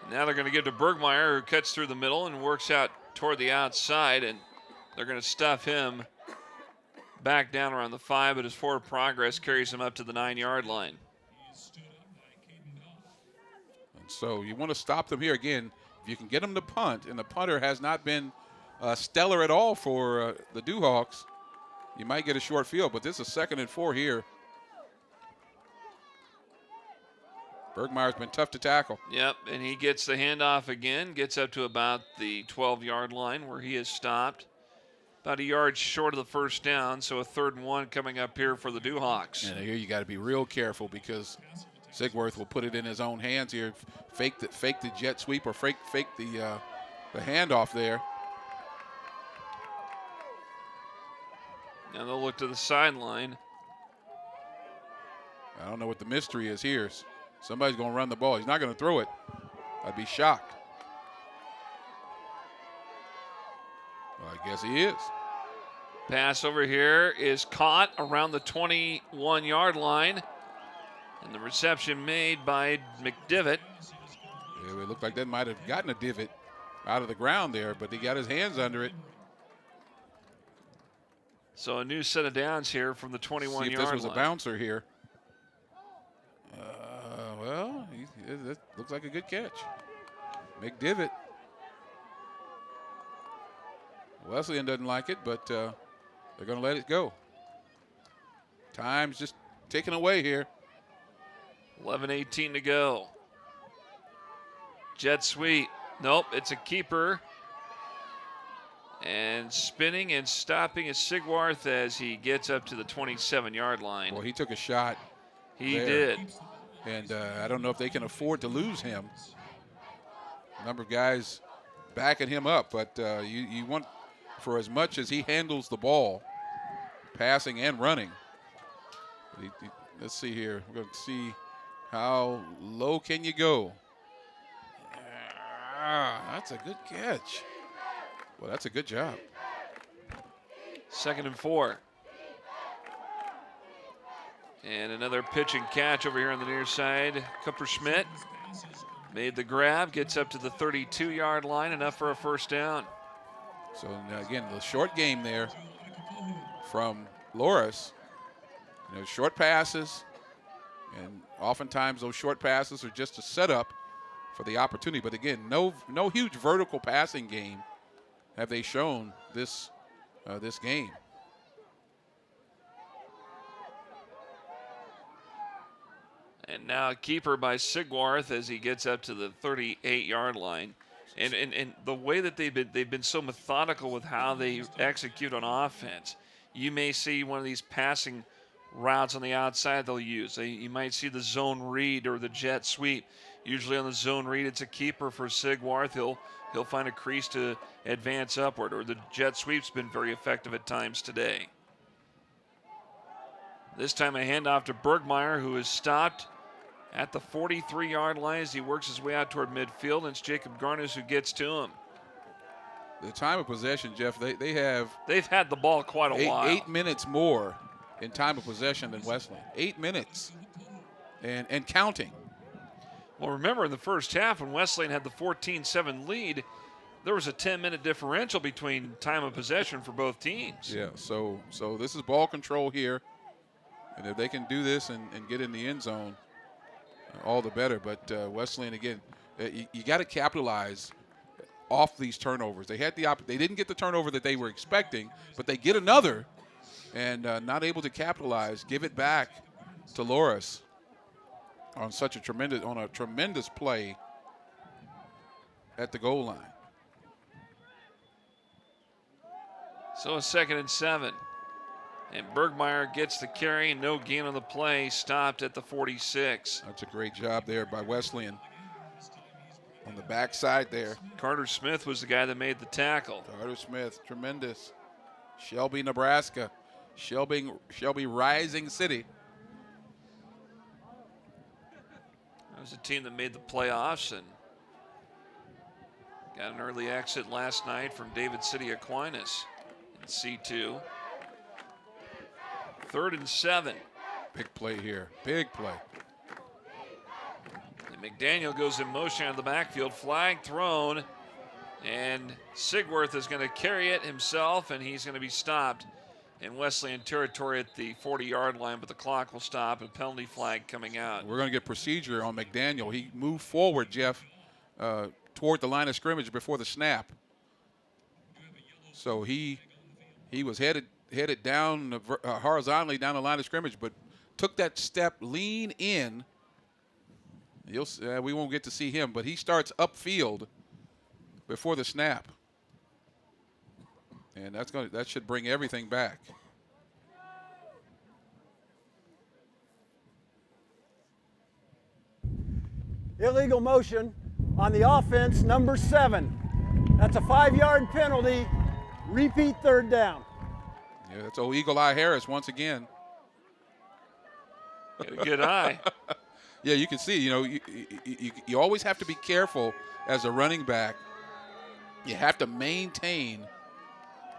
Now they're going to give to Bergmeyer, who cuts through the middle and works out toward the outside, and they're going to stuff him back down around the 5, but his forward progress carries him up to the 9-yard line. And so you want to stop them here again. If you can get them to punt, and the punter has not been stellar at all for the Dewhawks, you might get a short field, but this is 2nd and 4 here. Bergmeyer's been tough to tackle. Yep, and he gets the handoff again, gets up to about the 12-yard line where he is stopped. About a yard short of the first down, so a 3rd and 1 coming up here for the Dewhawks. And here you got to be real careful because Sigworth will put it in his own hands here, fake the jet sweep or fake the handoff there. Now they'll look to the sideline. I don't know what the mystery is here. Somebody's going to run the ball. He's not going to throw it. I'd be shocked. Well, I guess he is. Pass over here is caught around the 21-yard line. And the reception made by McDivitt. Yeah, it looked like that might have gotten a divot out of the ground there, but he got his hands under it. So a new set of downs here from the 21-yard line. See if this was a bouncer here. Well, it looks like a good catch. McDivitt. Wesleyan doesn't like it, but they're going to let it go. Time's just ticking away here. 11:18 to go. Jet sweep. Nope, it's a keeper. And spinning and stopping is Sigwarth as he gets up to the 27-yard line. Well, he took a shot. He there. did. And I don't know if they can afford to lose him. A number of guys backing him up, but you want, for as much as he handles the ball, passing and running. Let's see here. We're going to see how low can you go. That's a good catch. Well, that's a good job. 2nd and 4. And another pitch and catch over here on the near side. Kupperschmidt made the grab, gets up to the 32-yard line, enough for a 1st down. So now again, the short game there from Loras. Short passes, and oftentimes those short passes are just a setup for the opportunity. But again, no huge vertical passing game have they shown this game. And now a keeper by Sigwarth as he gets up to the 38-yard line. And the way that they've been so methodical with how they execute on offense. You may see one of these passing routes on the outside they'll use. You might see the zone read or the jet sweep. Usually on the zone read, it's a keeper for Sigwarth. He'll find a crease to advance upward, or the jet sweep's been very effective at times today. This time a handoff to Bergmeyer, who is stopped at the 43-yard line as he works his way out toward midfield, and it's Jacob Garnus who gets to him. The time of possession, Jeff, they've had the ball quite a while. 8 minutes more in time of possession than Wesleyan. 8 minutes and counting. Well, remember in the first half when Wesleyan had the 14-7 lead, there was a 10-minute differential between time of possession for both teams. Yeah, so this is ball control here. And if they can do this and get in the end zone, all the better. But Wesleyan, again, you got to capitalize off these turnovers. They didn't get the turnover that they were expecting, but they get another and not able to capitalize. Give it back to Loras on a tremendous play at the goal line. So a 2nd and 7. And Bergmeyer gets the carry, no gain on the play, stopped at the 46. That's a great job there by Wesleyan on the backside there. Carter Smith was the guy that made the tackle. Carter Smith, tremendous. Shelby, Nebraska. Shelby Rising City. That was a team that made the playoffs and got an early exit last night from David City Aquinas in C2. 3rd and 7. Big play here. Big play. And McDaniel goes in motion out of the backfield. Flag thrown. And Sigwarth is going to carry it himself, and he's going to be stopped in Wesleyan territory at the 40-yard line, but the clock will stop and penalty flag coming out. We're going to get procedure on McDaniel. He moved forward, Jeff, toward the line of scrimmage before the snap. So he was headed down horizontally down the line of scrimmage, but took that step, lean in. We won't get to see him, but he starts upfield before the snap. And that should bring everything back. Illegal motion on the offense, number 7. That's a 5-yard penalty. Repeat third down. Yeah, that's old Eagle Eye Harris once again. Got a good eye. Yeah, you can see, you always have to be careful as a running back. You have to maintain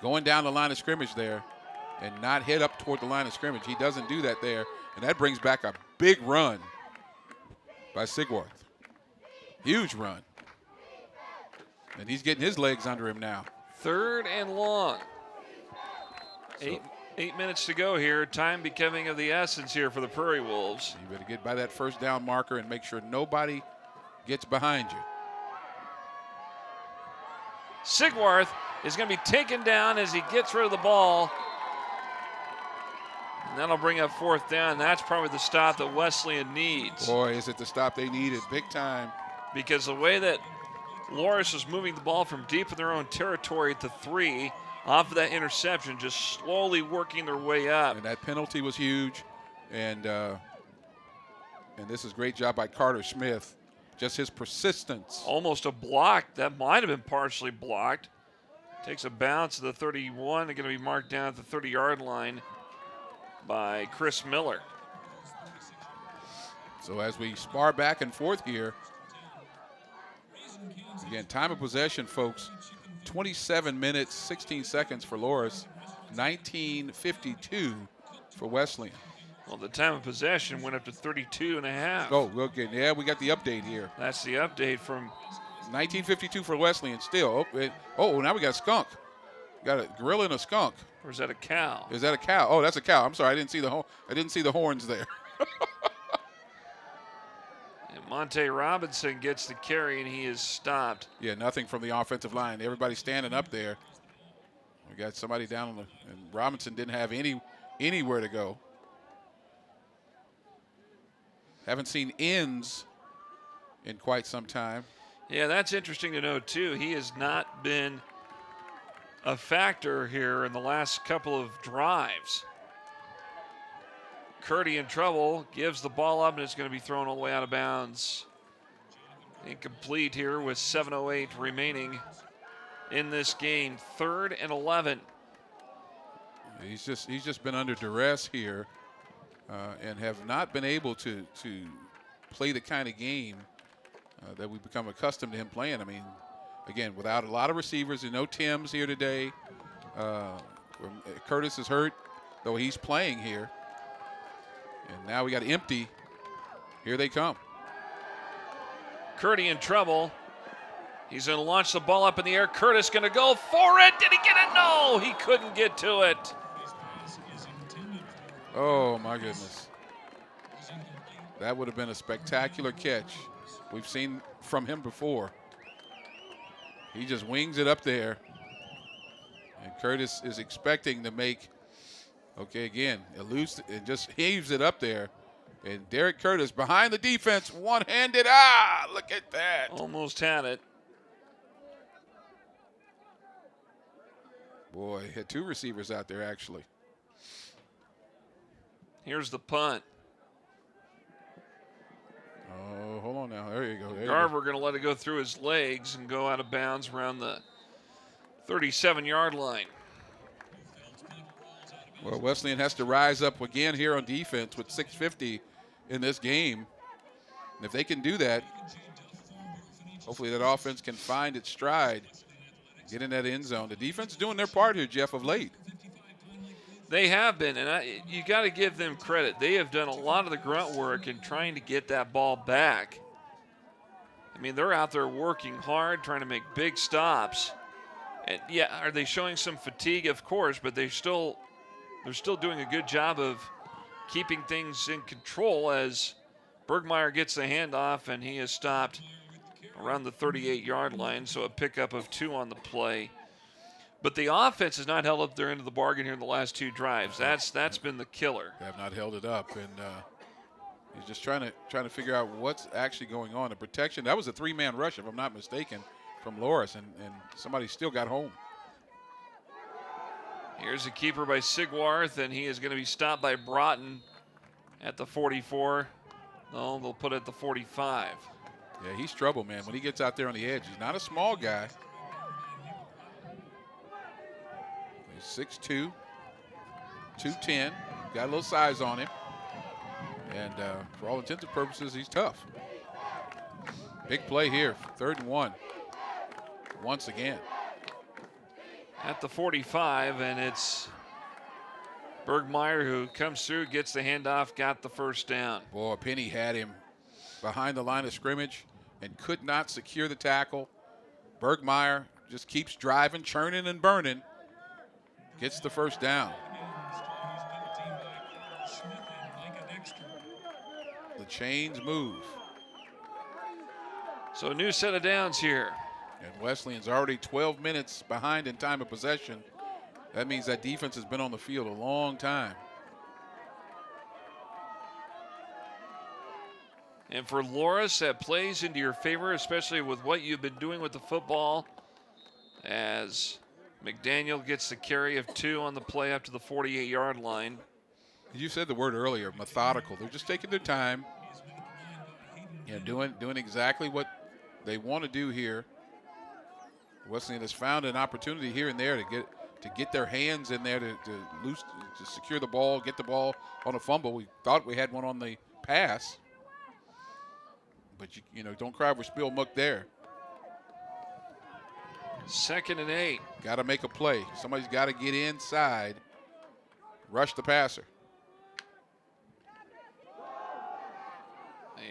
going down the line of scrimmage there and not head up toward the line of scrimmage. He doesn't do that there, and that brings back a big run by Sigwarth. Huge run. And he's getting his legs under him now. 3rd and long. So, 8 minutes to go here. Time becoming of the essence here for the Prairie Wolves. You better get by that first down marker and make sure nobody gets behind you. Sigwarth is going to be taken down as he gets rid of the ball. And that'll bring up 4th down. That's probably the stop that Wesleyan needs. Boy, is it the stop they needed, big time. Because the way that Loras was moving the ball from deep in their own territory to 3, off of that interception, just slowly working their way up. And that penalty was huge. And this is a great job by Carter Smith. Just his persistence. Almost a block. That might have been partially blocked. Takes a bounce to the 31. They're going to be marked down at the 30-yard line by Chris Miller. So as we spar back and forth here, again, time of possession, folks, 27 minutes, 16 seconds for Loras, 19:52 for Wesleyan. Well, the time of possession went up to 32 and a half. Oh, okay. Yeah, we got the update here. That's the update from 19:52 for Wesleyan still. Now we got a skunk. Got a gorilla and a skunk. Or is that a cow? Is that a cow? Oh, that's a cow. I'm sorry, I didn't see the horns there. And Monte Robinson gets the carry, and he is stopped. Yeah, nothing from the offensive line. Everybody standing up there. We got somebody down on and Robinson didn't have anywhere to go. Haven't seen ends in quite some time. Yeah, that's interesting to know, too. He has not been a factor here in the last couple of drives. Curdy in trouble, gives the ball up, and it's going to be thrown all the way out of bounds. Incomplete here with 7:08 remaining in this game. 3rd and 11. He's just been under duress here and have not been able to play the kind of game that we've become accustomed to him playing. I mean, again, without a lot of receivers, and no Tim's here today. Curtis is hurt, though he's playing here. And now we got empty. Here they come. Curdy in trouble. He's going to launch the ball up in the air. Curtis going to go for it. Did he get it? No, he couldn't get to it. Oh, my goodness. That would have been a spectacular catch. We've seen from him before. He just wings it up there. And Curtis is expecting to make, again, elusive, and just heaves it up there. And Derek Curtis behind the defense, one-handed. Look at that. Almost had it. Boy, had 2 receivers out there, actually. Here's the punt. Oh, hold on now. There you go. Garver going to let it go through his legs and go out of bounds around the 37-yard line. Well, Wesleyan has to rise up again here on defense with 6:50 in this game. And if they can do that, hopefully that offense can find its stride, get in that end zone. The defense is doing their part here, Jeff, of late. They have been, and you got to give them credit. They have done a lot of the grunt work in trying to get that ball back. I mean, they're out there working hard, trying to make big stops. And yeah, are they showing some fatigue? Of course, but they're still doing a good job of keeping things in control as Bergmeyer gets the handoff, and he is stopped around the 38-yard line, so a pickup of 2 on the play. But the offense has not held up their end of the bargain here in the last 2 drives. That's been the killer. They have not held it up. And He's just trying to figure out what's actually going on. The protection, that was a 3-man rush, if I'm not mistaken, from Loras, and somebody still got home. Here's a keeper by Sigwarth, and he is going to be stopped by Broughton at the 44. No, they'll put it at the 45. Yeah, he's trouble, man. When he gets out there on the edge, he's not a small guy. He's 6'2", 210, got a little size on him. And for all intents and purposes, he's tough. Big play here, 3rd and 1, once again. At the 45, and it's Bergmeyer who comes through, gets the handoff, got the first down. Boy, Penny had him behind the line of scrimmage and could not secure the tackle. Bergmeyer just keeps driving, churning and burning, gets the first down. The chains move. So a new set of downs here. And Wesleyan's already 12 minutes behind in time of possession. That means that defense has been on the field a long time. And for Loras, that plays into your favor, especially with what you've been doing with the football, as McDaniel gets the carry of 2 on the play up to the 48-yard line. You said the word earlier, methodical. They're just taking their time, doing exactly what they want to do here. Wesleyan has found an opportunity here and there to get their hands in there to secure the ball, get the ball on a fumble. We thought we had one on the pass, but you don't cry for spilled milk there. 2nd and 8. Got to make a play. Somebody's got to get inside, rush the passer.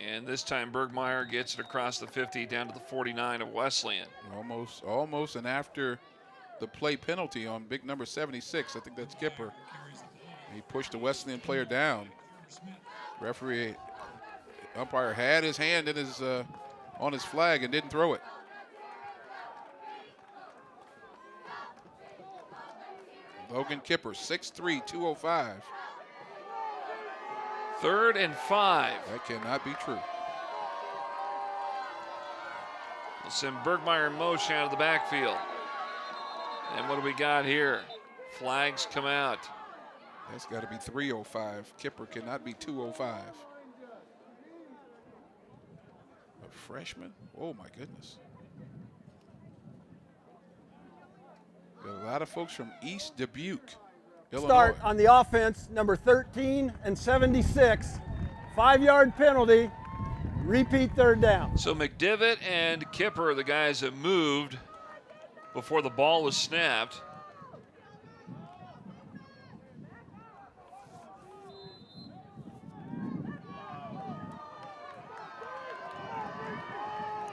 And this time Bergmeyer gets it across the 50 down to the 49 of Wesleyan. Almost, and after the play penalty on big number 76, I think that's Kipper, he pushed the Wesleyan player down. Referee, umpire had his hand in his on his flag and didn't throw it. Logan Kipper, 6'3", 205. 3rd and 5. That cannot be true. We'll send Bergmeyer in motion out of the backfield. And what do we got here? Flags come out. That's got to be 305. Kipper cannot be 205. A freshman? Oh, my goodness. Got a lot of folks from East Dubuque, Illinois. Start on the offense, number 13 and 76. 5-yard penalty. Repeat 3rd down. So McDivitt and Kipper are the guys that moved before the ball was snapped.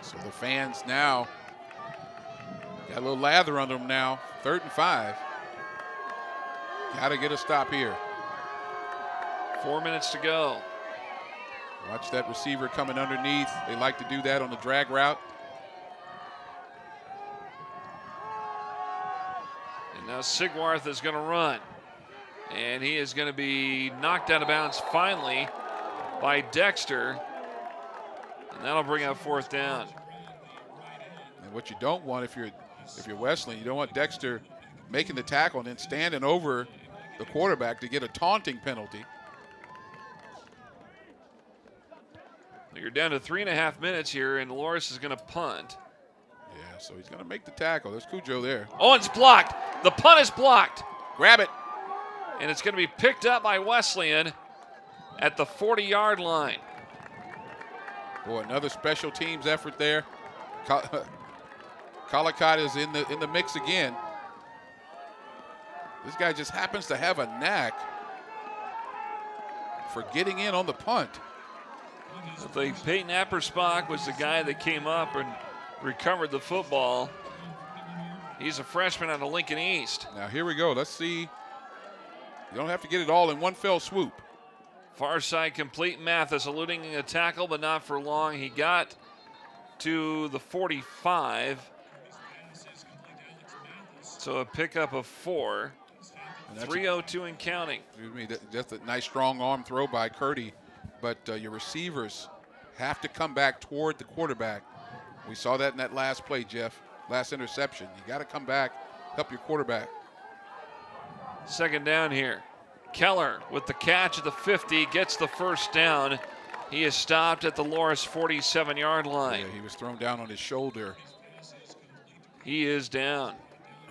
So the fans now got a little lather on them now. 3rd and 5. Got to get a stop here. 4 minutes to go. Watch that receiver coming underneath. They like to do that on the drag route. And now Sigwarth is going to run. And he is going to be knocked out of bounds finally by Dexter. And that'll bring up 4th down. And what you don't want if you're Wesleyan, you don't want Dexter making the tackle and then standing over the quarterback to get a taunting penalty. You're down to 3.5 minutes here, and Loras is going to punt. Yeah, so he's going to make the tackle. There's Cujo there. Oh, it's blocked. The punt is blocked. Grab it. And it's going to be picked up by Wesleyan at the 40-yard line. Boy, another special teams effort there. Collicott is in the mix again. This guy just happens to have a knack for getting in on the punt. I think Peyton Appersbach was the guy that came up and recovered the football. He's a freshman out of Lincoln East. Now here we go. Let's see. You don't have to get it all in one fell swoop. Far side complete. Mathis eluding a tackle, but not for long. He got to the 45. So a pickup of 4. 3:02 and counting. Excuse me, just a nice strong arm throw by Curdy but your receivers have to come back toward the quarterback. We saw that in that last play, Jeff, last interception. You got to come back, help your quarterback. Second down here. Keller with the catch at the 50, gets the first down. He is stopped at the Loras 47-yard line. Yeah, he was thrown down on his shoulder. He is down.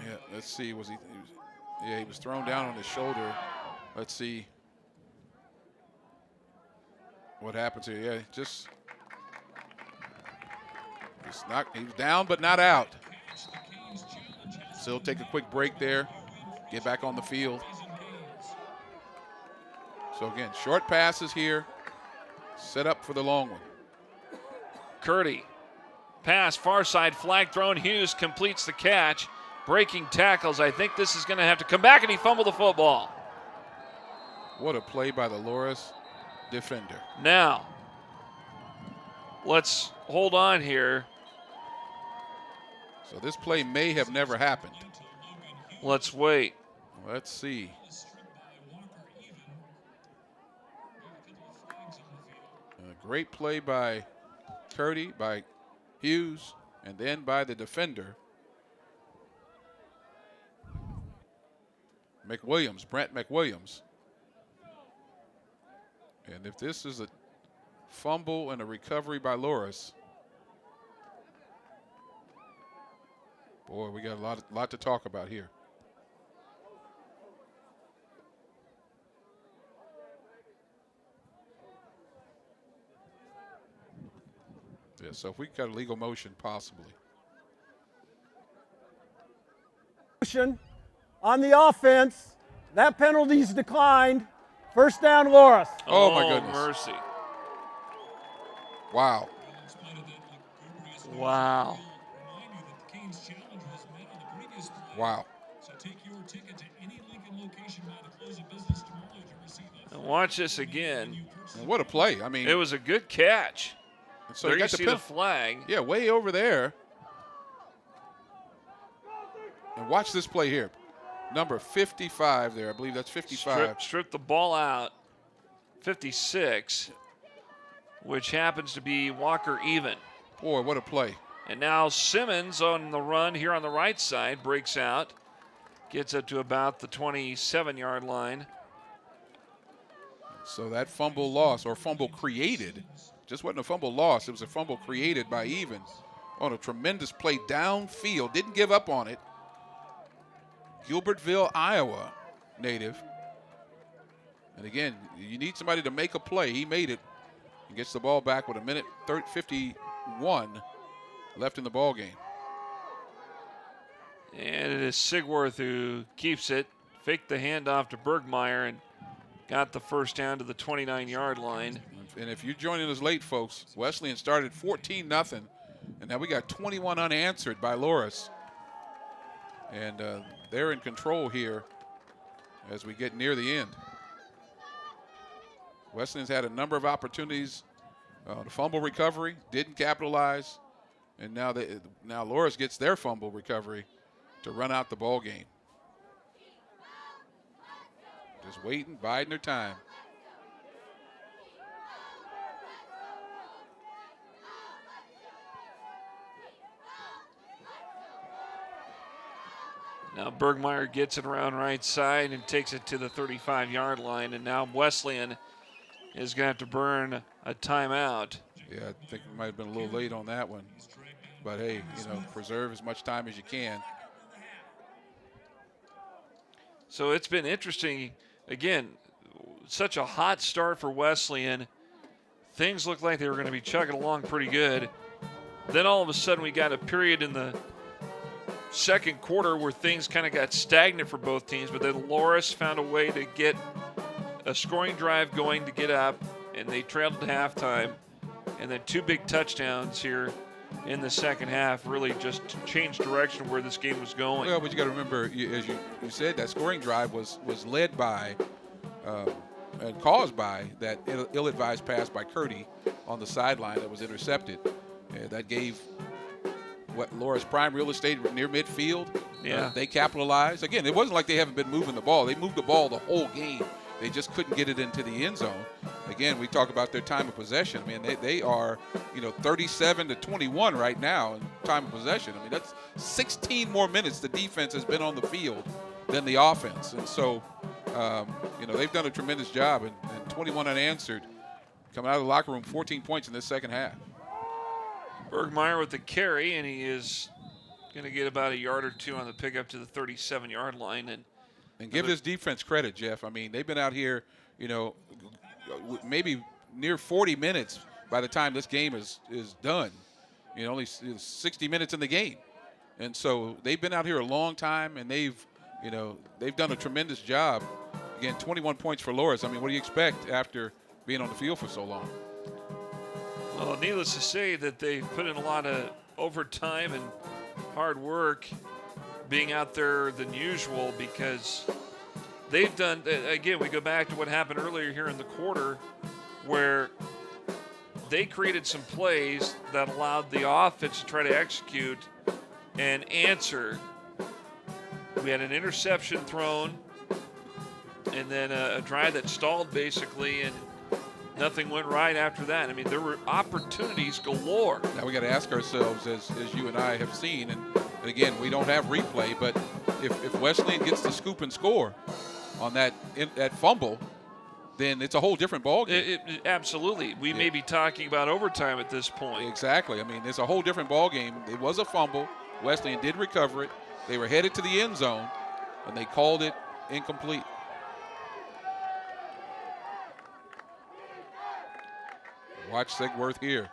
Yeah, let's see. He was thrown down on his shoulder. Let's see what happens here. Yeah, just he was down but not out. So he'll take a quick break there, get back on the field. So again, short passes here, set up for the long one. Curdy, pass, far side, flag thrown. Hughes completes the catch. Breaking tackles. I think this is going to have to come back, and he fumbled the football. What a play by the Loras defender. Now, let's hold on here. So this play may have never happened. Let's wait. Let's see. A great play by Curdy, by Hughes, and then by the defender. Brent McWilliams. And if this is a fumble and a recovery by Loras, boy, we got a lot to talk about here. Yeah, so if we got a legal motion, possibly. Motion on the offense. That penalty's declined. First down, Loras. Oh my goodness. Mercy. Wow. Wow. Wow. So take your ticket to any Lincoln location by the close of business tomorrow to receive And watch this again. And what a play. I mean, it was a good catch. So there you got see the flag. Yeah, way over there. And watch this play here. Number 55 there. I believe that's 55. Strip the ball out. 56, which happens to be Walker Even. Boy, what a play. And now Simmons on the run here on the right side breaks out. Gets up to about the 27-yard line. So that fumble loss, or fumble created, just wasn't a fumble loss. It was a fumble created by Even on a tremendous play downfield. Didn't give up on it. Gilbertville, Iowa native. And again, you need somebody to make a play. He made it. He gets the ball back with a minute 51 left in the ball game. And it is Sigworth who keeps it. Faked the handoff to Bergmeyer and got the first down to the 29-yard line. And if you're joining us late, folks, Wesleyan started 14-0, and now we got 21 unanswered by Loras. And they're in control here as we get near the end. Wesleyan's had a number of opportunities. The fumble recovery, didn't capitalize. And now Loras gets their fumble recovery to run out the ball game. Just waiting, biding their time. Now Bergmeyer gets it around right side and takes it to the 35-yard line. And now Wesleyan is going to have to burn a timeout. Yeah, I think we might have been a little late on that one. But, hey, preserve as much time as you can. So it's been interesting. Again, such a hot start for Wesleyan. Things looked like they were going to be chugging along pretty good. Then all of a sudden we got a period in the second quarter where things kind of got stagnant for both teams, but then Loras found a way to get a scoring drive going to get up, and they trailed at halftime. And then two big touchdowns here in the second half really just changed direction of where this game was going. Well, but you got to remember, as you said, that scoring drive was led by and caused by that ill-advised pass by Curdy on the sideline that was intercepted. That gave Loras prime real estate near midfield. Yeah. They capitalized. Again, it wasn't like they haven't been moving the ball. They moved the ball the whole game. They just couldn't get it into the end zone. again, we talk about their time of possession. I mean, they are, 37-21 right now in time of possession. I mean, that's 16 more minutes the defense has been on the field than the offense. And so, they've done a tremendous job, and 21 unanswered. Coming out of the locker room, 14 points in this second half. Bergmeyer with the carry, and he is going to get about a yard or two on the pickup to the 37-yard line. And give this defense credit, Jeff. I mean, they've been out here, maybe near 40 minutes by the time this game is done. Only 60 minutes in the game. And so they've been out here a long time, and they've done a tremendous job. Again, 21 points for Loras. I mean, what do you expect after being on the field for so long? Well, needless to say that they've put in a lot of overtime and hard work being out there than usual, because they've done, again, we go back to what happened earlier here in the quarter where they created some plays that allowed the offense to try to execute and answer. We had an interception thrown and then a drive that stalled basically, and nothing went right after that. I mean, there were opportunities galore. Now we got to ask ourselves, as you and I have seen, and again, we don't have replay, but if Wesleyan gets the scoop and score on that fumble, then it's a whole different ballgame. Absolutely. We may be talking about overtime at this point. Exactly. I mean, it's a whole different ballgame. It was a fumble. Wesleyan did recover it. They were headed to the end zone, and they called it incomplete. Watch Sigworth here.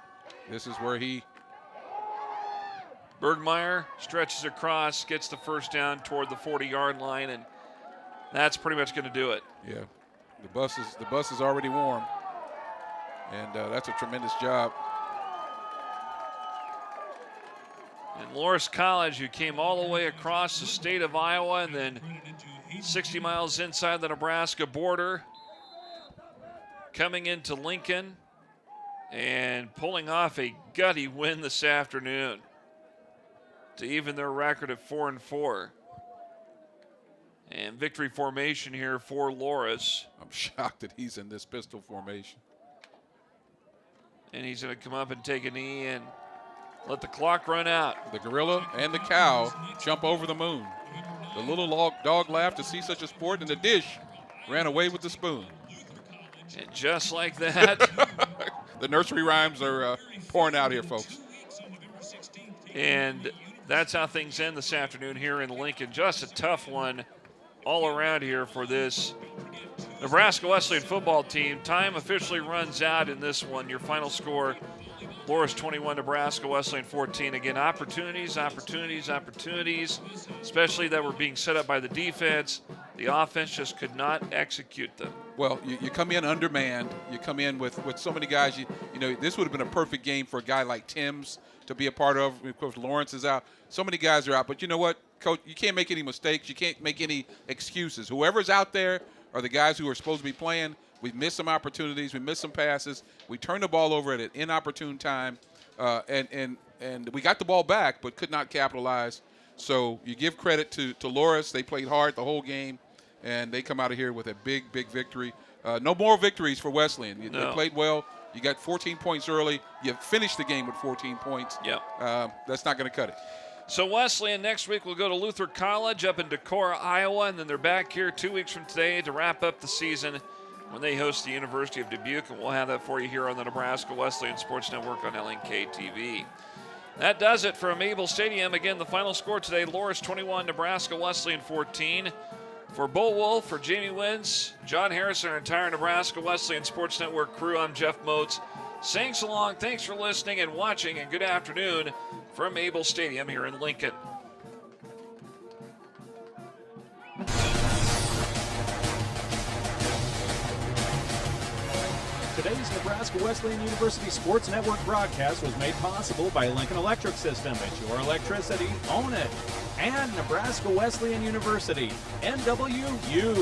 This is where Bergmeyer stretches across, gets the first down toward the 40-yard line, and that's pretty much going to do it. Yeah, the bus is already warm, and that's a tremendous job. And Loras College, who came all the way across the state of Iowa and then 60 miles inside the Nebraska border, coming into Lincoln and pulling off a gutty win this afternoon to even their record of 4-4. And victory formation here for Loras. I'm shocked that he's in this pistol formation. And he's going to come up and take a knee and let the clock run out. The gorilla and the cow jump over the moon. The little dog laughed to see such a sport, and the dish ran away with the spoon. And just like that, the nursery rhymes are pouring out here, folks. And that's how things end this afternoon here in Lincoln. Just a tough one all around here for this Nebraska Wesleyan football team. Time officially runs out in this one. Your final score, Loras 21, Nebraska Wesleyan 14. Again, opportunities, especially that were being set up by the defense. The offense just could not execute them. Well, you come in undermanned. You come in with so many guys. This would have been a perfect game for a guy like Timms to be a part of. Of course, Lawrence is out. So many guys are out. But you know what, Coach? You can't make any mistakes. You can't make any excuses. Whoever's out there are the guys who are supposed to be playing. We've missed some opportunities. We missed some passes. We turned the ball over at an inopportune time. And we got the ball back but could not capitalize. So you give credit to Loras. They played hard the whole game, and they come out of here with a big, big victory. No more victories for Wesleyan. They played well. You got 14 points early. You finished the game with 14 points. Yep. That's not going to cut it. So Wesleyan next week will go to Luther College up in Decorah, Iowa, and then they're back here 2 weeks from today to wrap up the season when they host the University of Dubuque, and we'll have that for you here on the Nebraska Wesleyan Sports Network on LNK TV. That does it from Able Stadium. Again, the final score today, Loras 21, Nebraska Wesleyan 14. For Bull Wolf, for Jamie Wins, John Harris, and our entire Nebraska Wesleyan Sports Network crew, I'm Jeff Moats. Saying so long, thanks for listening and watching, and good afternoon from Able Stadium here in Lincoln. Today's Nebraska Wesleyan University Sports Network broadcast was made possible by Lincoln Electric System. It's your electricity, own it. And Nebraska Wesleyan University, NWU.